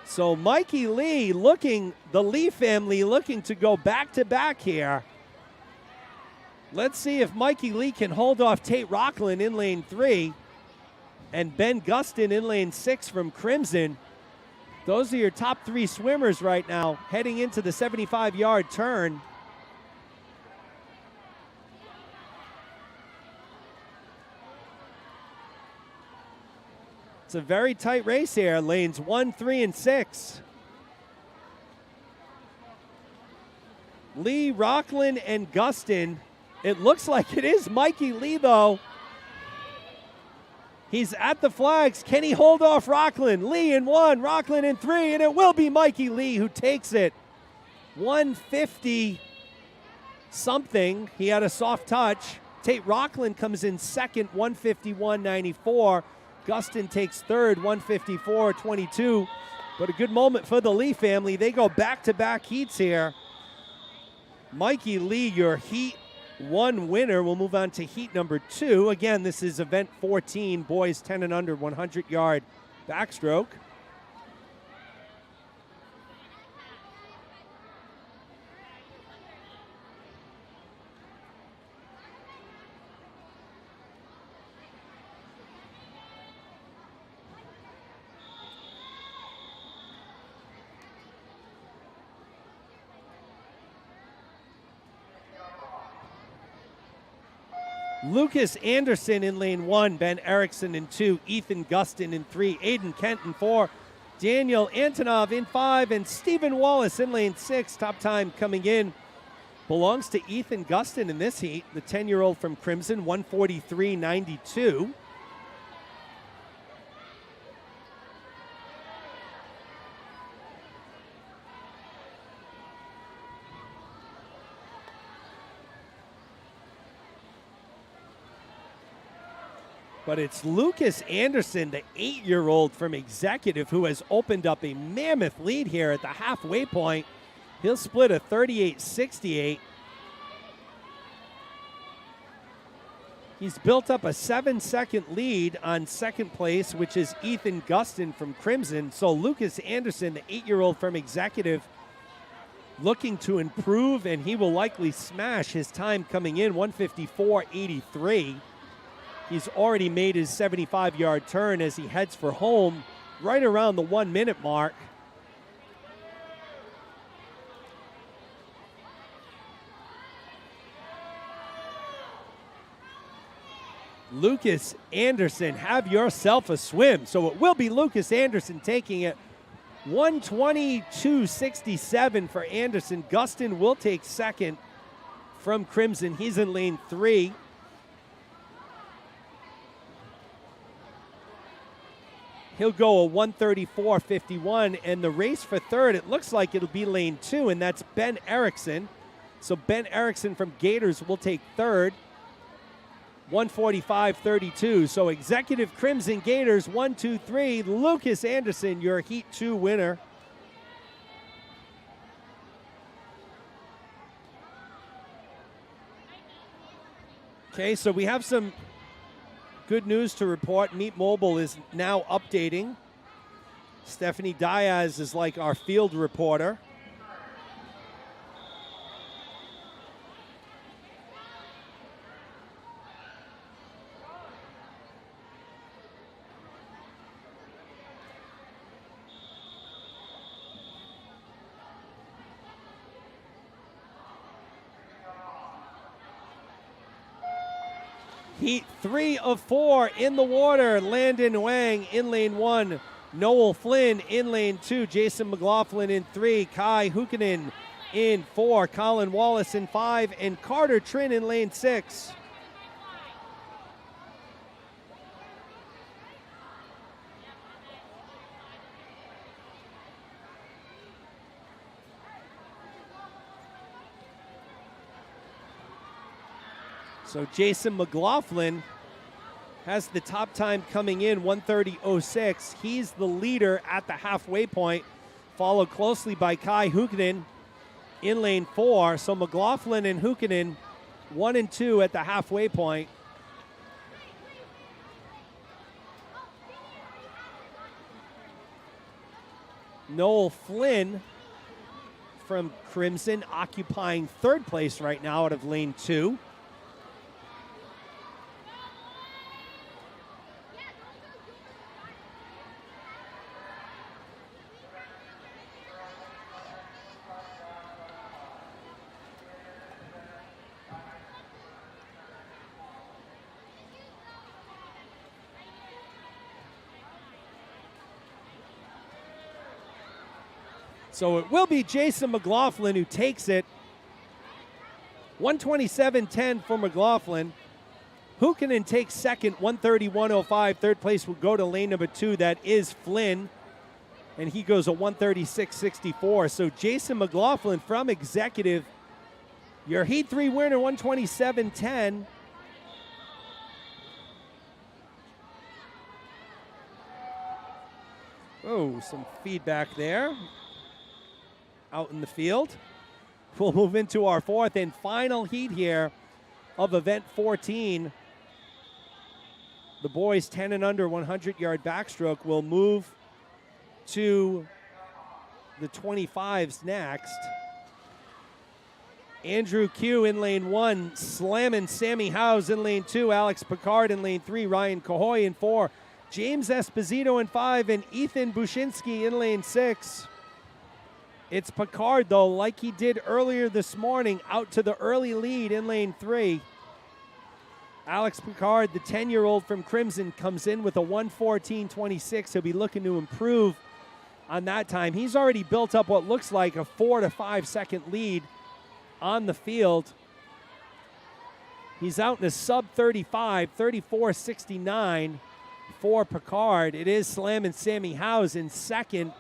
So Mikey Lee the Lee family looking to go back-to-back here. Let's see if Mikey Lee can hold off Tate Rockland in lane 3 and Ben Gustin in lane 6 from Crimson. Those are your top 3 swimmers right now heading into the 75-yard turn. It's a very tight race here, lanes 1, 3, and 6. Lee, Rockland, and Gustin. It looks like it is Mikey Lee, though. He's at the flags. Can he hold off Rockland? Lee in 1, Rockland in 3, and it will be Mikey Lee who takes it. 150-something. He had a soft touch. Tate Rockland comes in second, 151.94. Gustin takes third, 154.22. But a good moment for the Lee family. They go back-to-back heats here. Mikey Lee, your Heat 1 winner. We'll move on to Heat number 2. Again, this is event 14, boys 10 and under 100-yard backstroke. Lucas Anderson in lane 1, Ben Erickson in 2, Ethan Gustin in 3, Aiden Kent in 4, Daniel Antonov in 5, and Stephen Wallace in lane 6. Top time coming in belongs to Ethan Gustin in this heat, the 10-year-old from Crimson, 143.92. But it's Lucas Anderson, the 8-year-old from Executive, who has opened up a mammoth lead here at the halfway point. He'll split a 38-68. He's built up a 7-second lead on second place, which is Ethan Gustin from Crimson. So Lucas Anderson, the 8-year-old from Executive, looking to improve, and he will likely smash his time coming in, 154.83. He's already made his 75-yard turn as he heads for home right around the 1 minute mark. Lucas Anderson, have yourself a swim. So it will be Lucas Anderson taking it. 122.67 for Anderson. Gustin will take second from Crimson. He's in lane 3. He'll go a 134.51, and the race for third, it looks like it'll be lane 2, and that's Ben Erickson. So Ben Erickson from Gators will take third. 145.32. So Executive Crimson Gators 1, 2, 3. Lucas Anderson, your Heat 2 winner. Okay, so we have some good news to report. Meet Mobile is now updating. Stephanie Diaz is like our field reporter. Heat 3 of 4 in the water. Landon Wang in lane 1. Noel Flynn in lane 2. Jason McLaughlin in 3. Kai Hukkinen in 4. Colin Wallace in 5. And Carter Trin in lane 6. So Jason McLaughlin has the top time coming in, 130.06. He's the leader at the halfway point, followed closely by Kai Hukkinen in lane 4. So McLaughlin and Hukkinen 1 and 2 at the halfway point. Noel Flynn from Crimson occupying third place right now out of lane 2. So it will be Jason McLaughlin who takes it. 127.10 for McLaughlin. Hukkinen takes second, 131.05. Third place will go to lane number 2. That is Flynn. And he goes a 136.64. So Jason McLaughlin from Executive, your Heat 3 winner, 127.10. Oh, some feedback there out in the field. We'll move into our fourth and final heat here of event 14. The boys 10 and under 100-yard backstroke will move to the 25s next. Andrew Q in lane 1, slamming Sammy Howes in lane 2, Alex Picard in lane 3, Ryan Cahoy in 4, James Esposito in 5, and Ethan Bushinsky in lane 6. It's Picard, though, like he did earlier this morning, out to the early lead in lane 3. Alex Picard, the 10-year-old from Crimson, comes in with a 1:14.26. He'll be looking to improve on that time. He's already built up what looks like a 4 to 5 second lead on the field. He's out in a sub 35, 34.69 for Picard. It is slamming Sammy Howes in second,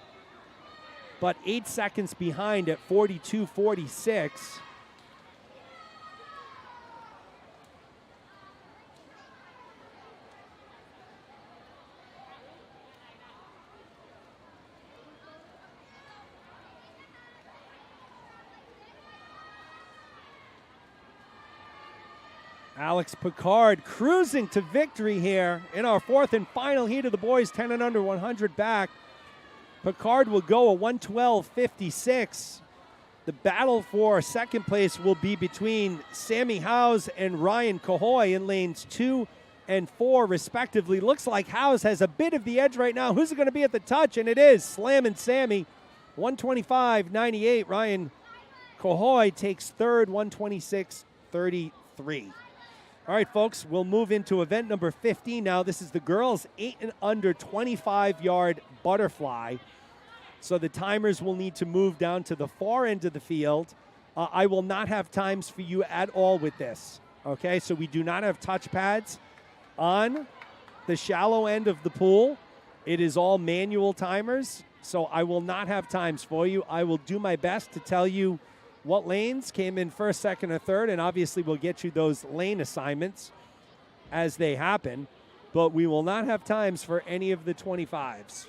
but 8 seconds behind at 42.46. Alex Picard cruising to victory here in our fourth and final heat of the boys 10 and under 100 back. Picard will go a 112.56. The battle for second place will be between Sammy Howes and Ryan Cahoy in lanes 2 and 4, respectively. Looks like Howes has a bit of the edge right now. Who's it going to be at the touch? And it is Slammin' Sammy, 125.98. Ryan Cahoy takes third, 126.33. All right, folks, we'll move into event number 15 now. This is the girls 8 and under 25-yard butterfly. So the timers will need to move down to the far end of the field. I will not have times for you at all with this. Okay, so we do not have touch pads on the shallow end of the pool. It is all manual timers, so I will not have times for you. I will do my best to tell you what lanes came in first, second, or third, and obviously we'll get you those lane assignments as they happen, but we will not have times for any of the 25s.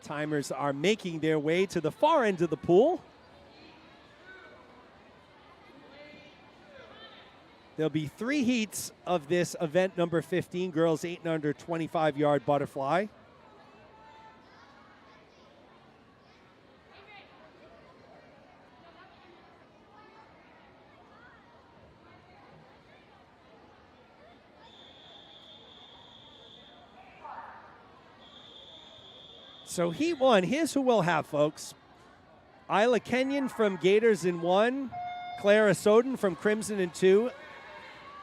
Timers are making their way to the far end of the pool. There'll be 3 heats of this event number 15, girls 8 and under 25-yard butterfly. So heat 1, here's who we'll have, folks. Isla Kenyon from Gators in 1, Clara Soden from Crimson in 2,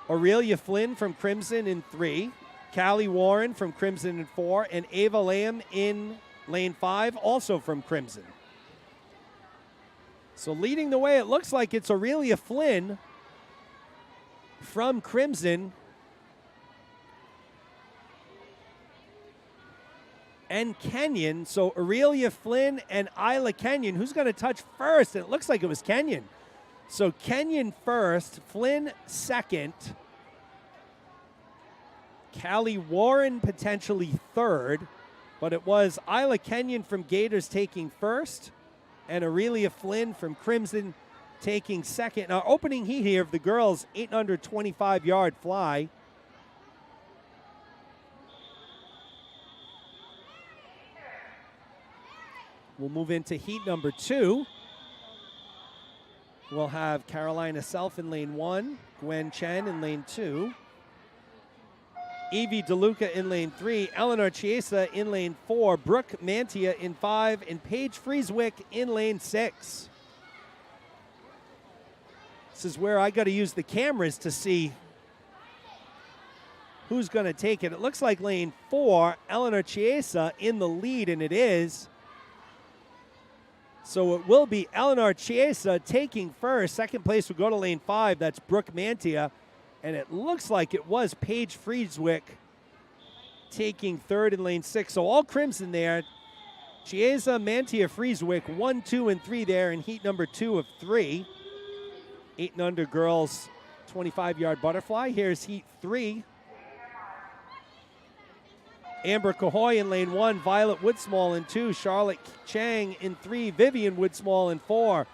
Aurelia Flynn from Crimson in 3, Callie Warren from Crimson in 4, and Ava Lamb in lane 5, also from Crimson. So leading the way, it looks like it's Aurelia Flynn from Crimson and Kenyon. So Aurelia Flynn and Isla Kenyon. Who's going to touch first? And it looks like it was Kenyon. So Kenyon first, Flynn second, Callie Warren potentially third, but it was Isla Kenyon from Gators taking first and Aurelia Flynn from Crimson taking second. Now, opening heat here of the girls, 8 and under 25-yard fly. We'll move into heat number 2. We'll have Carolina Self in lane 1, Gwen Chen in lane 2, Evie DeLuca in lane 3, Eleanor Chiesa in lane 4, Brooke Mantia in 5, and Paige Frieswick in lane 6. This is where I got to use the cameras to see who's going to take it. It looks like lane 4, Eleanor Chiesa in the lead, and it is. So it will be Eleanor Chiesa taking first. Second place will go to lane 5. That's Brooke Mantia. And it looks like it was Paige Frieswick taking third in lane 6. So all crimson there. Chiesa, Mantia, Frieswick, 1, 2, and 3 there in heat number 2 of 3. 8 and under girls, 25-yard butterfly. Here's heat 3. Amber Cahoy in lane 1, Violet Woodsmall in 2, Charlotte Chang in 3, Vivian Woodsmall in 4,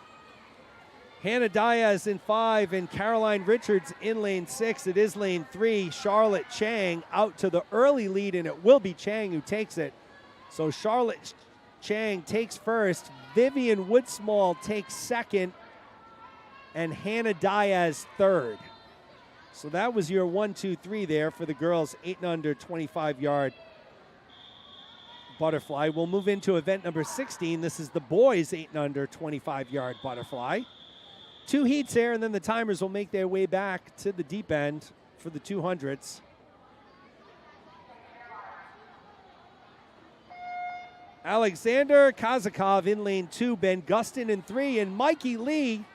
Hannah Diaz in 5, and Caroline Richards in lane 6. It is lane 3. Charlotte Chang out to the early lead, and it will be Chang who takes it. So Charlotte Chang takes first, Vivian Woodsmall takes second, and Hannah Diaz third. So that was your 1, 2, 3 there for the girls 8 and under 25-yard butterfly. We'll move into event number 16. This is the boys 8 and under 25-yard butterfly. 2 heats there, and then the timers will make their way back to the deep end for the 200s. Alexander Kazakov in lane 2, Ben Gustin in 3, and Mikey Lee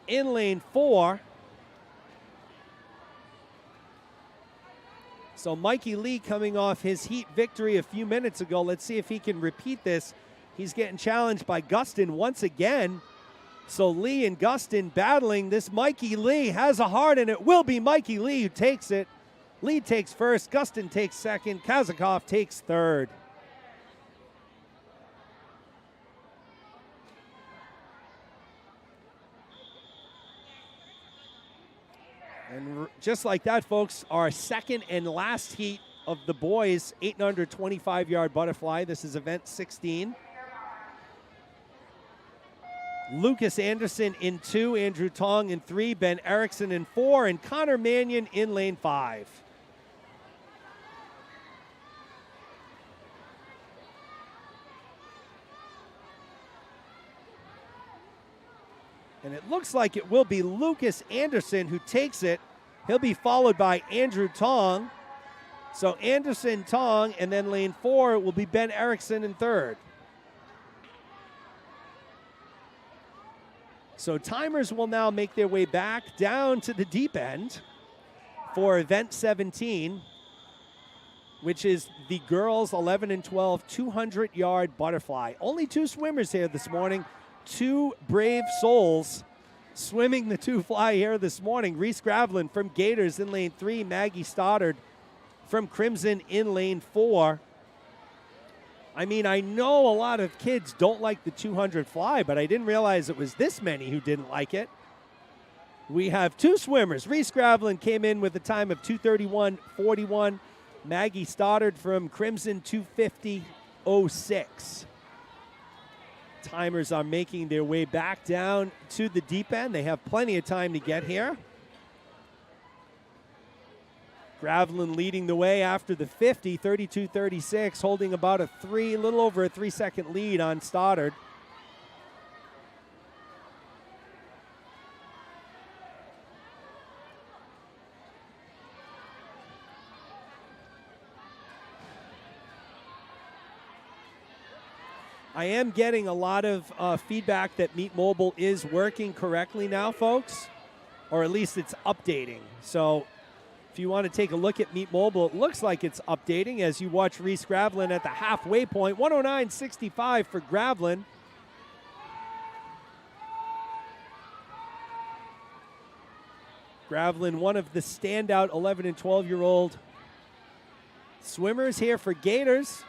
in lane 4. So Mikey Lee coming off his heat victory a few minutes ago. Let's see if he can repeat this. He's getting challenged by Gustin once again. So Lee and Gustin battling. This Mikey Lee has a heart, and it will be Mikey Lee who takes it. Lee takes first, Gustin takes second, Kazakov takes third. And just like that, folks, our second and last heat of the boys 800 25-yard butterfly. This is event 16. Lucas Anderson in 2, Andrew Tong in 3, Ben Erickson in 4, and Connor Mannion in lane 5. And it looks like it will be Lucas Anderson who takes it. He'll be followed by Andrew Tong. So Anderson, Tong, and then lane 4 will be Ben Erickson in 3rd. So timers will now make their way back down to the deep end for event 17, which is the girls 11 and 12 200-yard butterfly. Only 2 swimmers here this morning. 2 brave souls swimming the 2 fly here this morning. Reese Gravlin from Gators in lane 3. Maggie Stoddard from Crimson in lane 4. I mean, I know a lot of kids don't like the 200 fly, but I didn't realize it was this many who didn't like it. We have 2 swimmers. Reese Gravlin came in with a time of 2:31.41. Maggie Stoddard from Crimson 2:50.06. Timers are making their way back down to the deep end. They have plenty of time to get here. Gravlin leading the way after the 50, 32-36, holding about a little over a 3-second lead on Stoddard. I am getting a lot of feedback that Meet Mobile is working correctly now, folks, or at least it's updating. So if you want to take a look at Meet Mobile, it looks like it's updating as you watch Reese Gravlin at the halfway point. 109.65 for Gravlin. Gravlin, one of the standout 11 and 12-year-old swimmers here for Gators.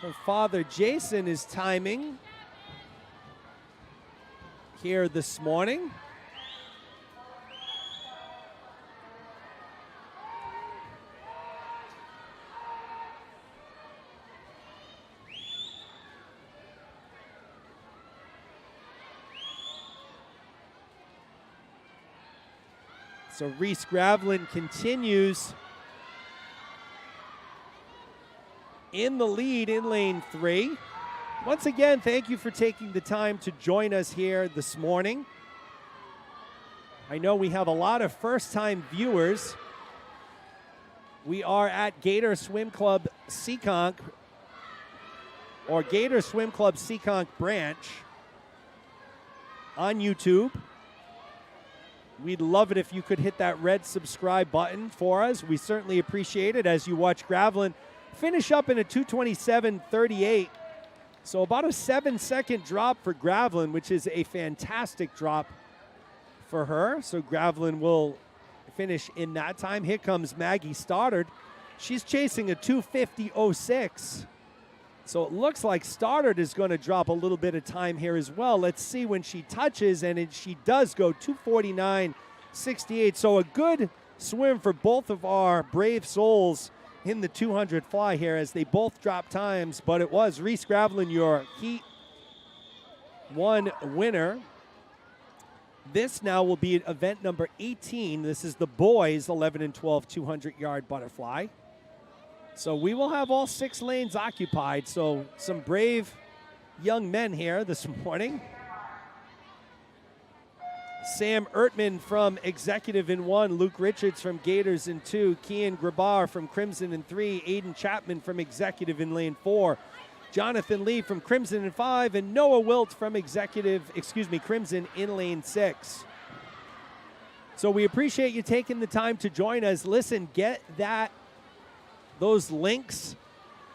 Her father, Jason, is timing here this morning. So Reese Gravlin continues in the lead in lane 3. Once again, thank you for taking the time to join us here this morning. I know we have a lot of first-time viewers. We are at Gator Swim Club Seekonk, or Gator Swim Club Seekonk branch on YouTube. We'd love it if you could hit that red subscribe button for us. We certainly appreciate it as you watch Gravlin finish up in a 2:27.38. So about a 7-second drop for Gravlin, which is a fantastic drop for her. So Gravlin will finish in that time. Here comes Maggie Stoddard. She's chasing a 2:50.06. So it looks like Stoddard is going to drop a little bit of time here as well. Let's see when she touches, and she does go 2:49.68. So a good swim for both of our brave souls in the 200 fly here as they both drop times, but it was Reese Gravlin, your Heat 1 winner. This now will be event number 18. This is the boys 11 and 12 200-yard butterfly. So we will have all 6 lanes occupied. So some brave young men here this morning. Sam Ertman from Executive in 1, Luke Richards from Gators in 2, Kian Grabar from Crimson in 3, Aiden Chapman from Executive in lane 4, Jonathan Lee from Crimson in 5, and Noah Wilt from Crimson in lane 6. So we appreciate you taking the time to join us. Listen, get those links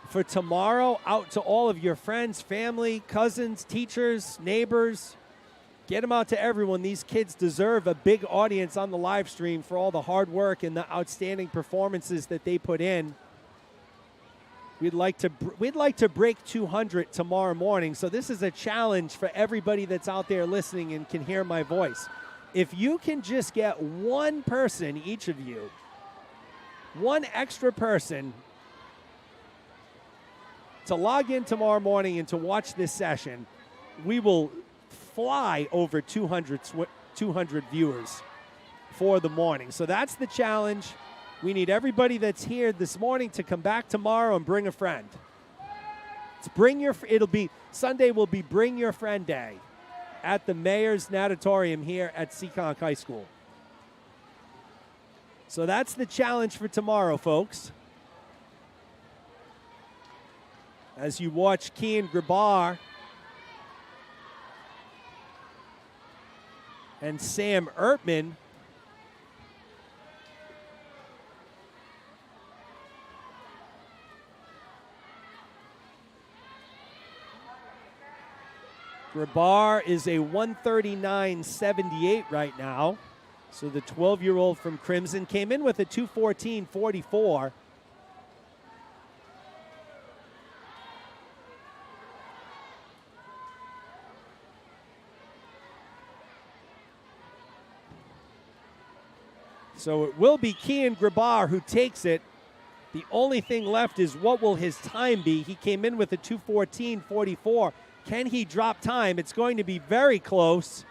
for tomorrow out to all of your friends, family, cousins, teachers, neighbors. Get them out to everyone. These kids deserve a big audience on the live stream for all the hard work and the outstanding performances that they put in. We'd like to break 200 tomorrow morning. So this is a challenge for everybody that's out there listening and can hear my voice. If you can just get one person, each of you, one extra person to log in tomorrow morning and to watch this session, we will fly over 200 viewers for the morning. So that's the challenge. We need everybody that's here this morning to come back tomorrow and bring a friend. Sunday will be Bring Your Friend Day at the Mayor's Natatorium here at Seekonk High School. So that's the challenge for tomorrow, folks. As you watch Kian Grabar and Sam Ertman Grabar is a 139.78 right now. So the 12-year-old from Crimson came in with a 214.44. So it will be Kian Grabar who takes it. The only thing left is what will his time be? He came in with a 214.44. Can he drop time? It's going to be very close.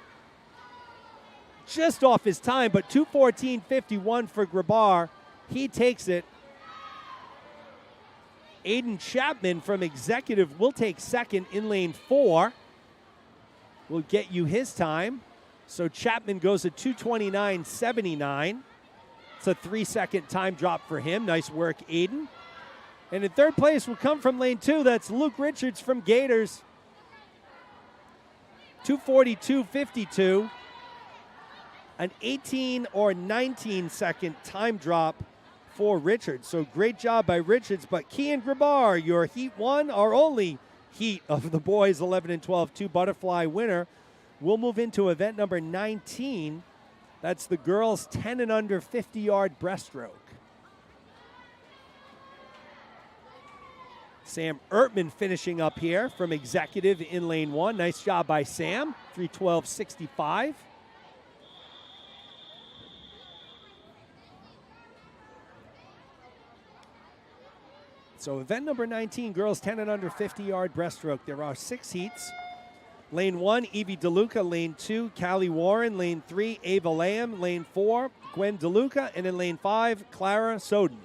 Just off his time, but 214.51 for Grabar. He takes it. Aiden Chapman from Executive will take second in lane 4. We'll get you his time. So Chapman goes at 229.79. It's a 3-second time drop for him. Nice work, Aiden. And in third place will come from lane 2. That's Luke Richards from Gators. 242.52. An 18 or 19-second time drop for Richards. So great job by Richards. But Kian Grabar, your Heat 1, our only heat of the boys 11 and 12 2 butterfly winner. We'll move into event number 19. That's the girls 10 and under 50-yard breaststroke. Sam Ertman finishing up here from Executive in lane 1. Nice job by Sam, 312.65. So event number 19, girls 10 and under 50-yard breaststroke. There are 6 heats. Lane 1, Evie DeLuca. Lane 2, Callie Warren. Lane 3, Ava Lamb. Lane 4, Gwen DeLuca. And in lane 5, Clara Soden.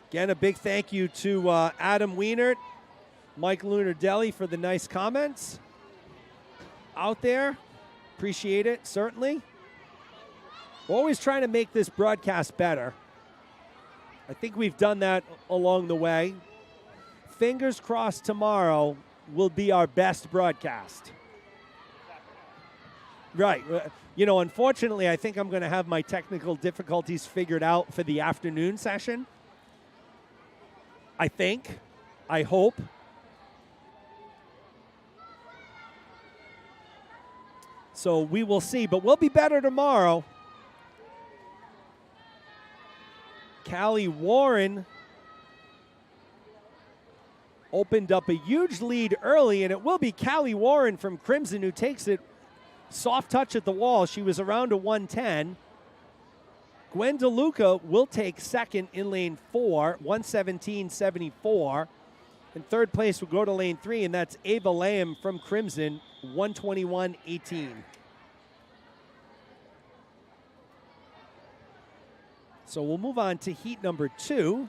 Again, a big thank you to Adam Wienert, Mike Lunardelli for the nice comments out there. Appreciate it, certainly. We're always trying to make this broadcast better. I think we've done that along the way. Fingers crossed tomorrow will be our best broadcast. Right. You know, unfortunately, I think I'm going to have my technical difficulties figured out for the afternoon session. I hope. So we will see, but we'll be better tomorrow. Callie Warren opened up a huge lead early, and it will be Callie Warren from Crimson who takes it. Soft touch at the wall. She was around a 110. Gwen DeLuca will take second in lane 4, 117.74. And third place will go to lane 3, and that's Ava Lamb from Crimson, 121.18. So we'll move on to heat number 2.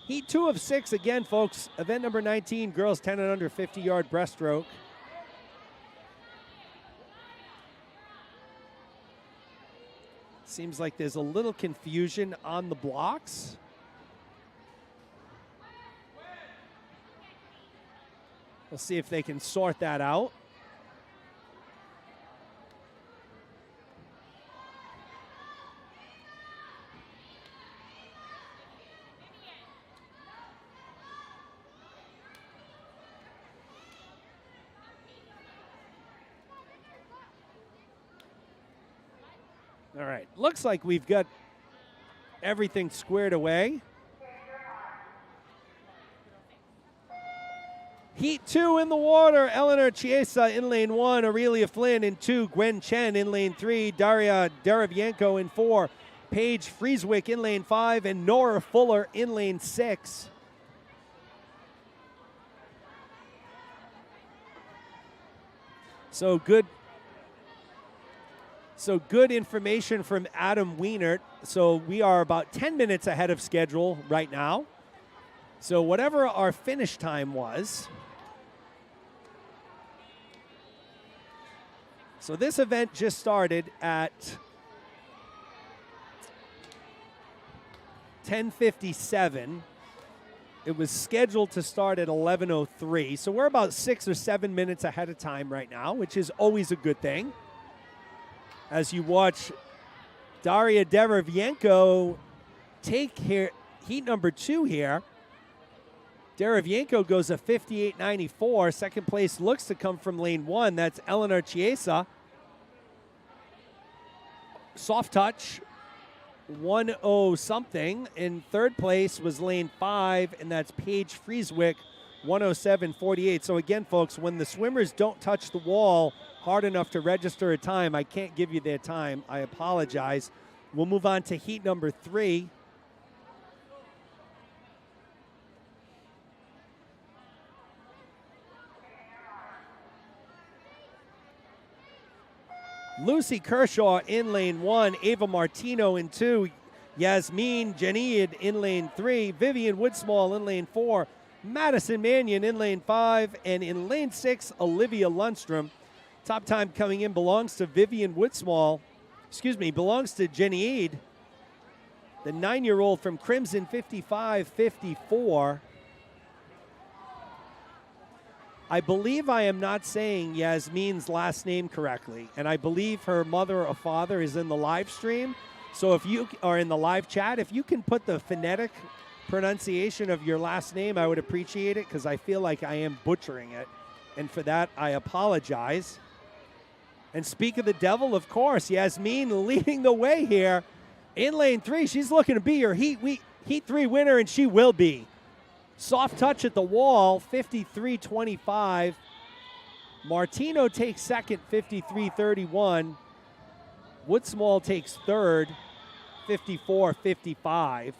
Heat 2 of 6, again, folks. Event number 19, girls 10 and under 50-yard breaststroke. Seems like there's a little confusion on the blocks. We'll see if they can sort that out. All right, looks like we've got everything squared away. Heat 2 in the water. Eleanor Chiesa in lane 1. Aurelia Flynn in 2. Gwen Chen in lane 3. Daria Derevienko in 4. Paige Frieswick in lane 5. And Nora Fuller in lane 6. So good information from Adam Wienert. So we are about 10 minutes ahead of schedule right now. So whatever our finish time was. So this event just started at 10:57. It was scheduled to start at 11:03. So we're about 6 or 7 minutes ahead of time right now, which is always a good thing. As you watch Daria Derevienko take here heat number 2 here. Derevienko goes a 58.94. Second place looks to come from lane 1. That's Eleanor Chiesa. Soft touch, 1:0 something. In third place was lane 5, and that's Paige Frieswick, 1:07.48. So again, folks, when the swimmers don't touch the wall hard enough to register a time, I can't give you their time. I apologize. We'll move on to heat number 3. Lucy Kershaw in lane 1, Ava Martino in 2, Yasmin Janiad in lane 3, Vivian Woodsmall in lane 4, Madison Mannion in lane 5, and in lane 6, Olivia Lundstrom. Top time coming in belongs to Vivian Woodsmall, belongs to Janiad, the 9-year-old from Crimson, 55.54. I believe I am not saying Yasmin's last name correctly, and I believe her mother or father is in the live stream. So if you are in the live chat, if you can put the phonetic pronunciation of your last name, I would appreciate it, because I feel like I am butchering it. And for that, I apologize. And speak of the devil, of course, Yasmin leading the way here in lane 3. She's looking to be your Heat 3 winner, and she will be. Soft touch at the wall, 53.25. Martino takes second, 53.31. Woodsmall takes third, 54.55.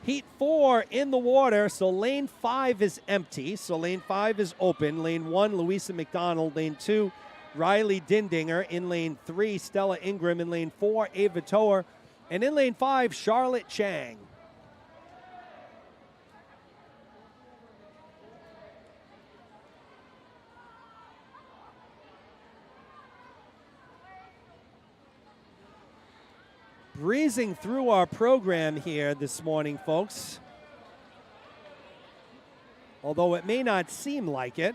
Heat 4 in the water, so lane 5 is empty. So lane 5 is open. Lane 1, Louisa McDonald. Lane 2, Riley Dindinger. In lane 3, Stella Ingram. In lane 4, Ava Toer. And in lane 5, Charlotte Chang. Breezing through our program here this morning, folks. Although it may not seem like it.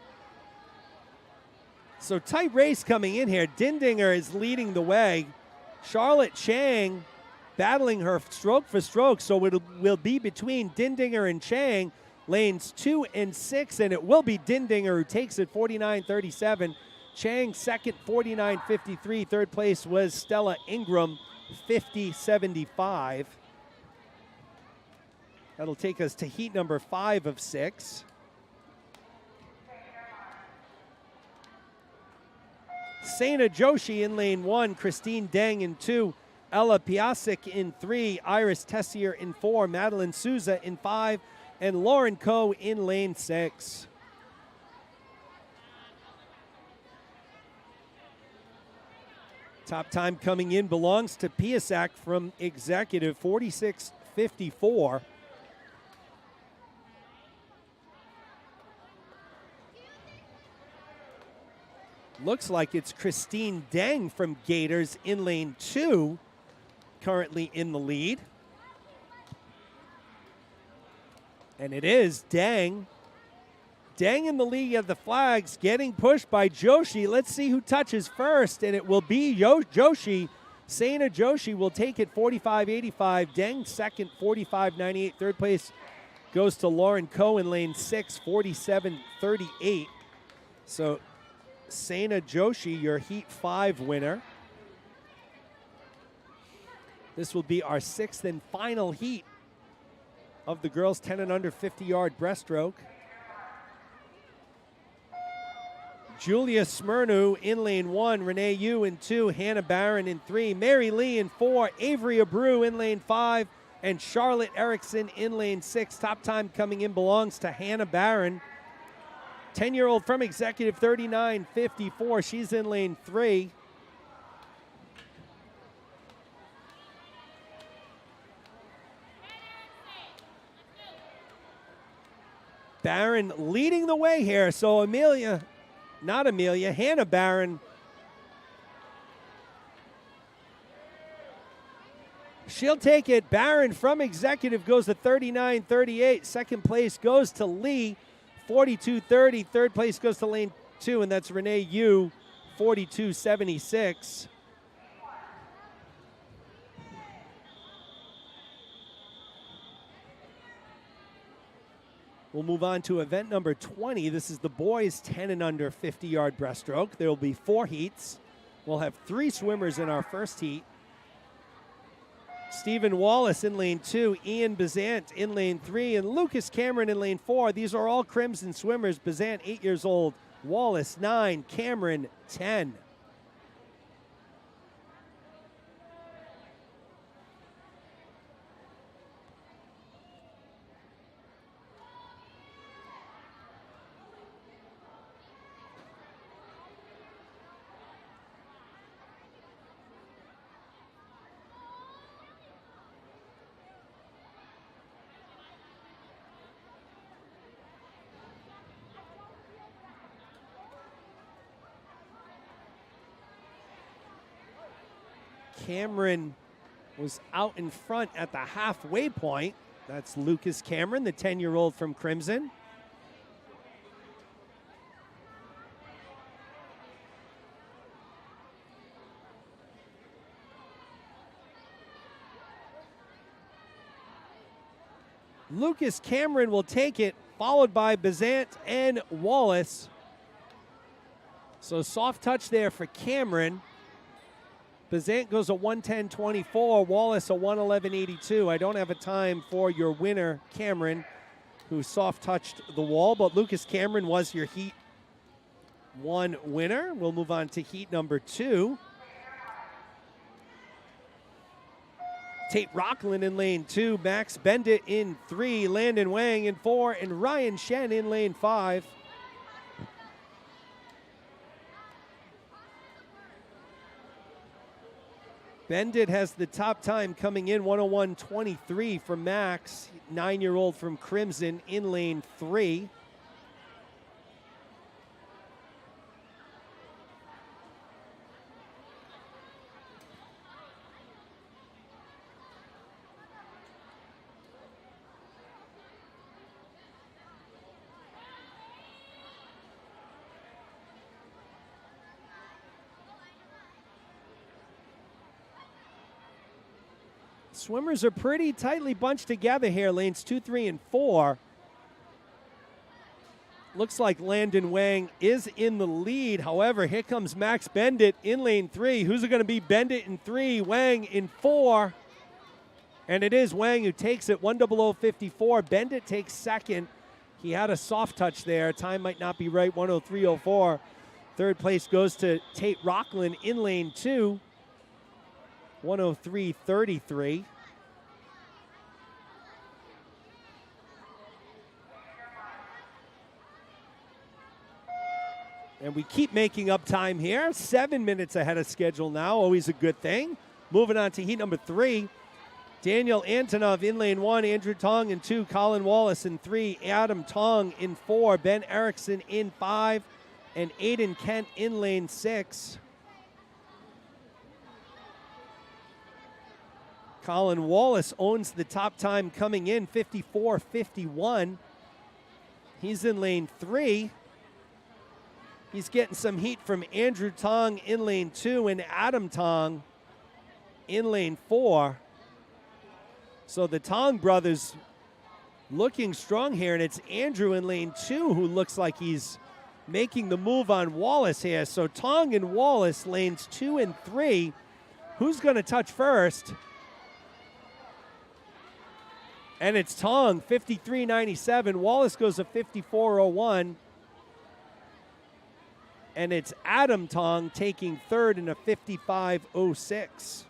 So tight race coming in here. Dindinger is leading the way. Charlotte Chang battling her stroke for stroke. So it will be between Dindinger and Chang, lanes 2 and 6. And it will be Dindinger who takes it 49.37. Chang second, 49.53. Third place was Stella Ingram, 50.75. That'll take us to heat number 5 of 6. Sena Joshi in lane 1, Christine Deng in 2, Ella Piasek in 3, Iris Tessier in 4, Madeline Souza in 5, and Lauren Coe in lane 6. Top time coming in belongs to Piasek from Executive, 46.54. Looks like it's Christine Deng from Gators in lane 2, currently in the lead. And it is Deng. Deng in the lead of the flags, getting pushed by Joshi. Let's see who touches first, and it will be Joshi. Saina Joshi will take it 45-85. Deng second, 45-98. Third place goes to Lauren Coe in lane 6, 47-38. So Saina Joshi, your Heat 5 winner. This will be our 6th and final heat of the girls 10 and under 50-yard breaststroke. Julia Smyrnu in lane 1, Renee Yu in 2, Hannah Barron in 3, Mary Lee in 4, Avery Abreu in lane 5, and Charlotte Erickson in lane 6. Top time coming in belongs to Hannah Barron. 10-year-old from Executive, 39-54. She's in lane 3. Barron leading the way here. So Hannah Barron. She'll take it. Barron from Executive goes to 39-38. Second place goes to Lee, 42-30. Third place goes to lane 2, and that's Renee Yu, 42-76. We'll move on to event number 20. This is the boys 10 and under 50-yard breaststroke. There will be 4 heats. We'll have 3 swimmers in our first heat. Stephen Wallace in lane 2, Ian Bazant in lane 3, and Lucas Cameron in lane 4. These are all Crimson swimmers. Bazant, 8 years old. Wallace, 9. Cameron, 10. Cameron was out in front at the halfway point. That's Lucas Cameron, the 10-year-old from Crimson. Lucas Cameron will take it, followed by Bazant and Wallace. So soft touch there for Cameron. Bazant goes a 110.24, Wallace a 111.82. I don't have a time for your winner, Cameron, who soft touched the wall, but Lucas Cameron was your Heat 1 winner. We'll move on to Heat number 2. Tate Rockland in lane 2, Max Bendit in 3, Landon Wang in 4, and Ryan Shen in lane 5. Bendit has the top time coming in, 101.23 from Max, 9-year-old from Crimson in lane 3. Swimmers are pretty tightly bunched together here, lanes 2, 3, and 4. Looks like Landon Wang is in the lead. However, here comes Max Bendit in lane 3. Who's it going to be? Bendit in 3, Wang in 4. And it is Wang who takes it, 1:00.54. Bendit takes second. He had a soft touch there. Time might not be right, 1:03.04. Third place goes to Tate Rockland in lane 2. 1:03.33. And we keep making up time here. 7 minutes ahead of schedule now, always a good thing. Moving on to heat number 3. Daniel Antonov in lane 1, Andrew Tong in 2, Colin Wallace in 3, Adam Tong in 4, Ben Erickson in 5, and Aiden Kent in lane 6. Colin Wallace owns the top time coming in, 54.51. He's in lane 3. He's getting some heat from Andrew Tong in lane 2 and Adam Tong in lane 4. So the Tong brothers looking strong here, and it's Andrew in lane 2 who looks like he's making the move on Wallace here. So Tong and Wallace, lanes 2 and 3. Who's going to touch first? And it's Tong, 53.97. Wallace goes to 54.01. And it's Adam Tong taking third in a 55.06.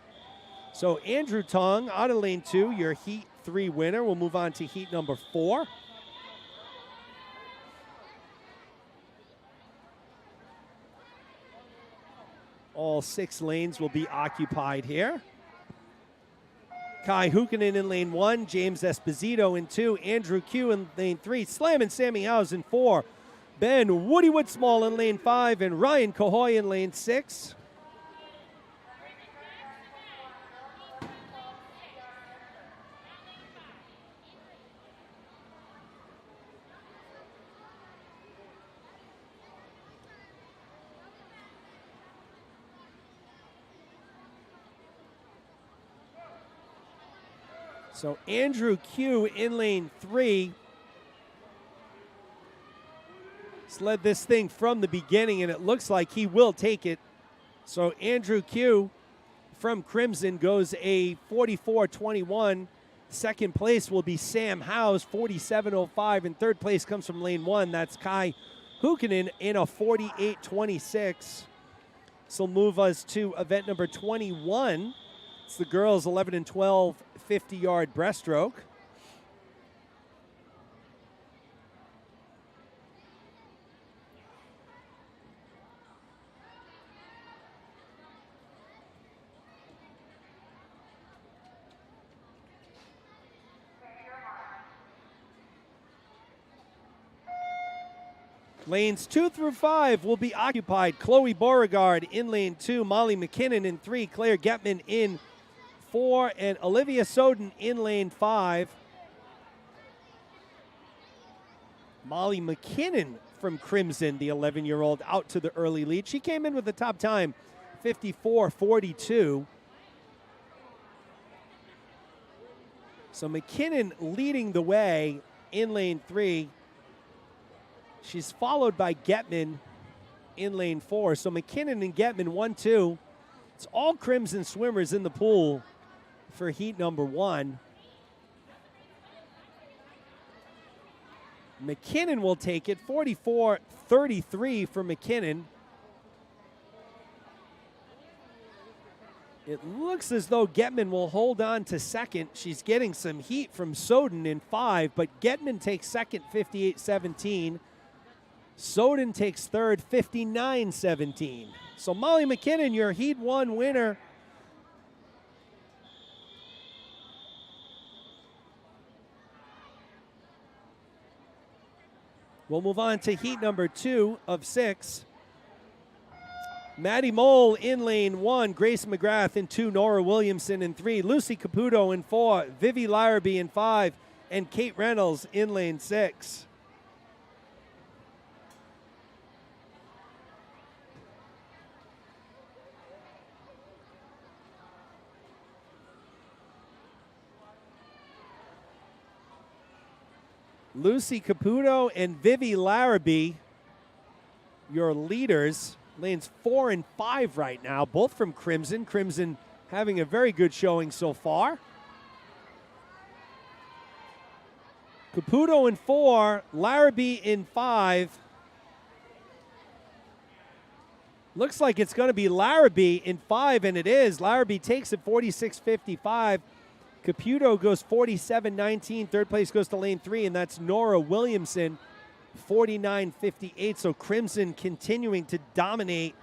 So Andrew Tong out of lane 2, your Heat 3 winner. We'll move on to Heat number 4. All 6 lanes will be occupied here. Kai Hukkinen in lane 1, James Esposito in 2, Andrew Q in lane 3, Slam and Sammy Howes in 4, Ben Woody Woodsmall in lane 5, and Ryan Cahoy in lane 6. So Andrew Q in lane 3 has led this thing from the beginning, and it looks like he will take it. So Andrew Q from Crimson goes a 44.21. Second place will be Sam Howes, 47.05, and third place comes from lane 1. That's Kai Hukkinen in a 48.26. This will move us to event number 21. It's the girls 11 and 12 50-yard breaststroke. Lanes 2 through 5 will be occupied. Chloe Beauregard in lane 2, Molly McKinnon in 3, Claire Getman in 4, and Olivia Soden in lane 5. Molly McKinnon from Crimson, the 11-year-old, out to the early lead. She came in with the top time, 54.42. So McKinnon leading the way in lane 3. She's followed by Getman in lane 4. So McKinnon and Getman 1-2. It's all Crimson swimmers in the pool for heat number 1. McKinnon will take it, 44.33 for McKinnon. It looks as though Getman will hold on to second. She's getting some heat from Soden in 5, but Getman takes second, 58.17. Soden takes third, 59.17. So Molly McKinnon, your Heat 1 winner. We'll move on to Heat number 2 of 6. Maddie Mole in lane 1, Grace McGrath in 2, Nora Williamson in 3, Lucy Caputo in 4, Vivi Larrabee in 5, and Kate Reynolds in lane 6. Lucy Caputo and Vivi Larrabee, your leaders. Lanes 4 and 5 right now, both from Crimson. Crimson having a very good showing so far. Caputo in 4, Larrabee in 5. Looks like it's going to be Larrabee in 5, and it is. Larrabee takes it 46.55. Caputo goes 47.19. Third place goes to lane 3, and that's Nora Williamson, 49.58. So Crimson continuing to dominate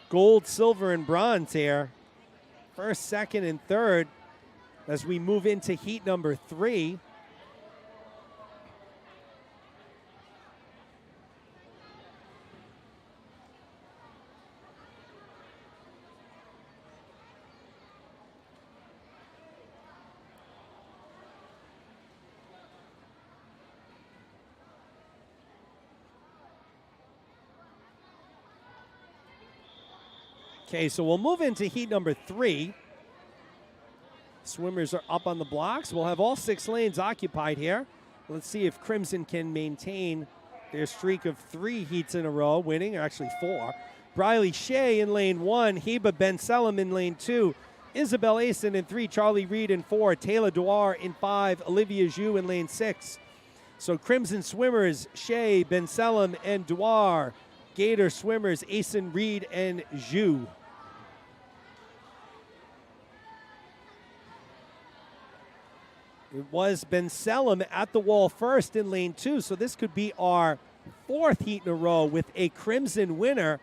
gold, silver, and bronze here. First, second, and third as we move into heat number 3. Okay, so we'll move into heat number 3. Swimmers are up on the blocks. We'll have all 6 lanes occupied here. Let's see if Crimson can maintain their streak of 3 heats in a row, winning, or actually 4. Briley Shea in lane 1, Heba Ben Selim in lane 2, Isabel Asen in 3, Charlie Reed in 4, Taylor Dwar in 5, Olivia Zhu in lane 6. So Crimson swimmers, Shea, Ben Selim, and Dwar. Gator swimmers, Asen, Reed, and Zhu. It was Ben Selim at the wall first in lane 2, so this could be our 4th heat in a row with a Crimson winner.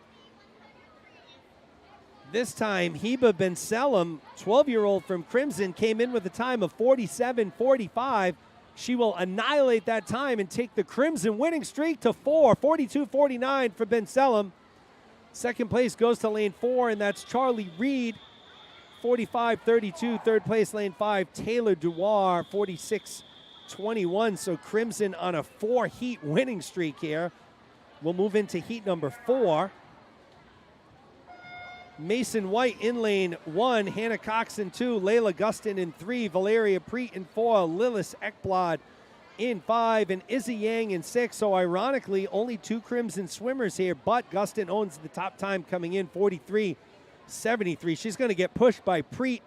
This time, Heba Ben Selim, 12-year-old from Crimson, came in with a time of 47.45. She will annihilate that time and take the Crimson winning streak to 4, 42.49 for Ben Selim. Second place goes to lane 4, and that's Charlie Reed, 45.32. Third place, lane 5, Taylor Dwar, 46.21. So Crimson on a 4-heat winning streak here. We'll move into heat number 4. Mason White in lane 1, Hannah Cox in 2, Layla Gustin in 3, Valeria Preet in 4, Lillis Ekblad in 5, and Izzy Yang in 6. So ironically, only 2 Crimson swimmers here, but Gustin owns the top time coming in, 43.73. She's going to get pushed by Preet,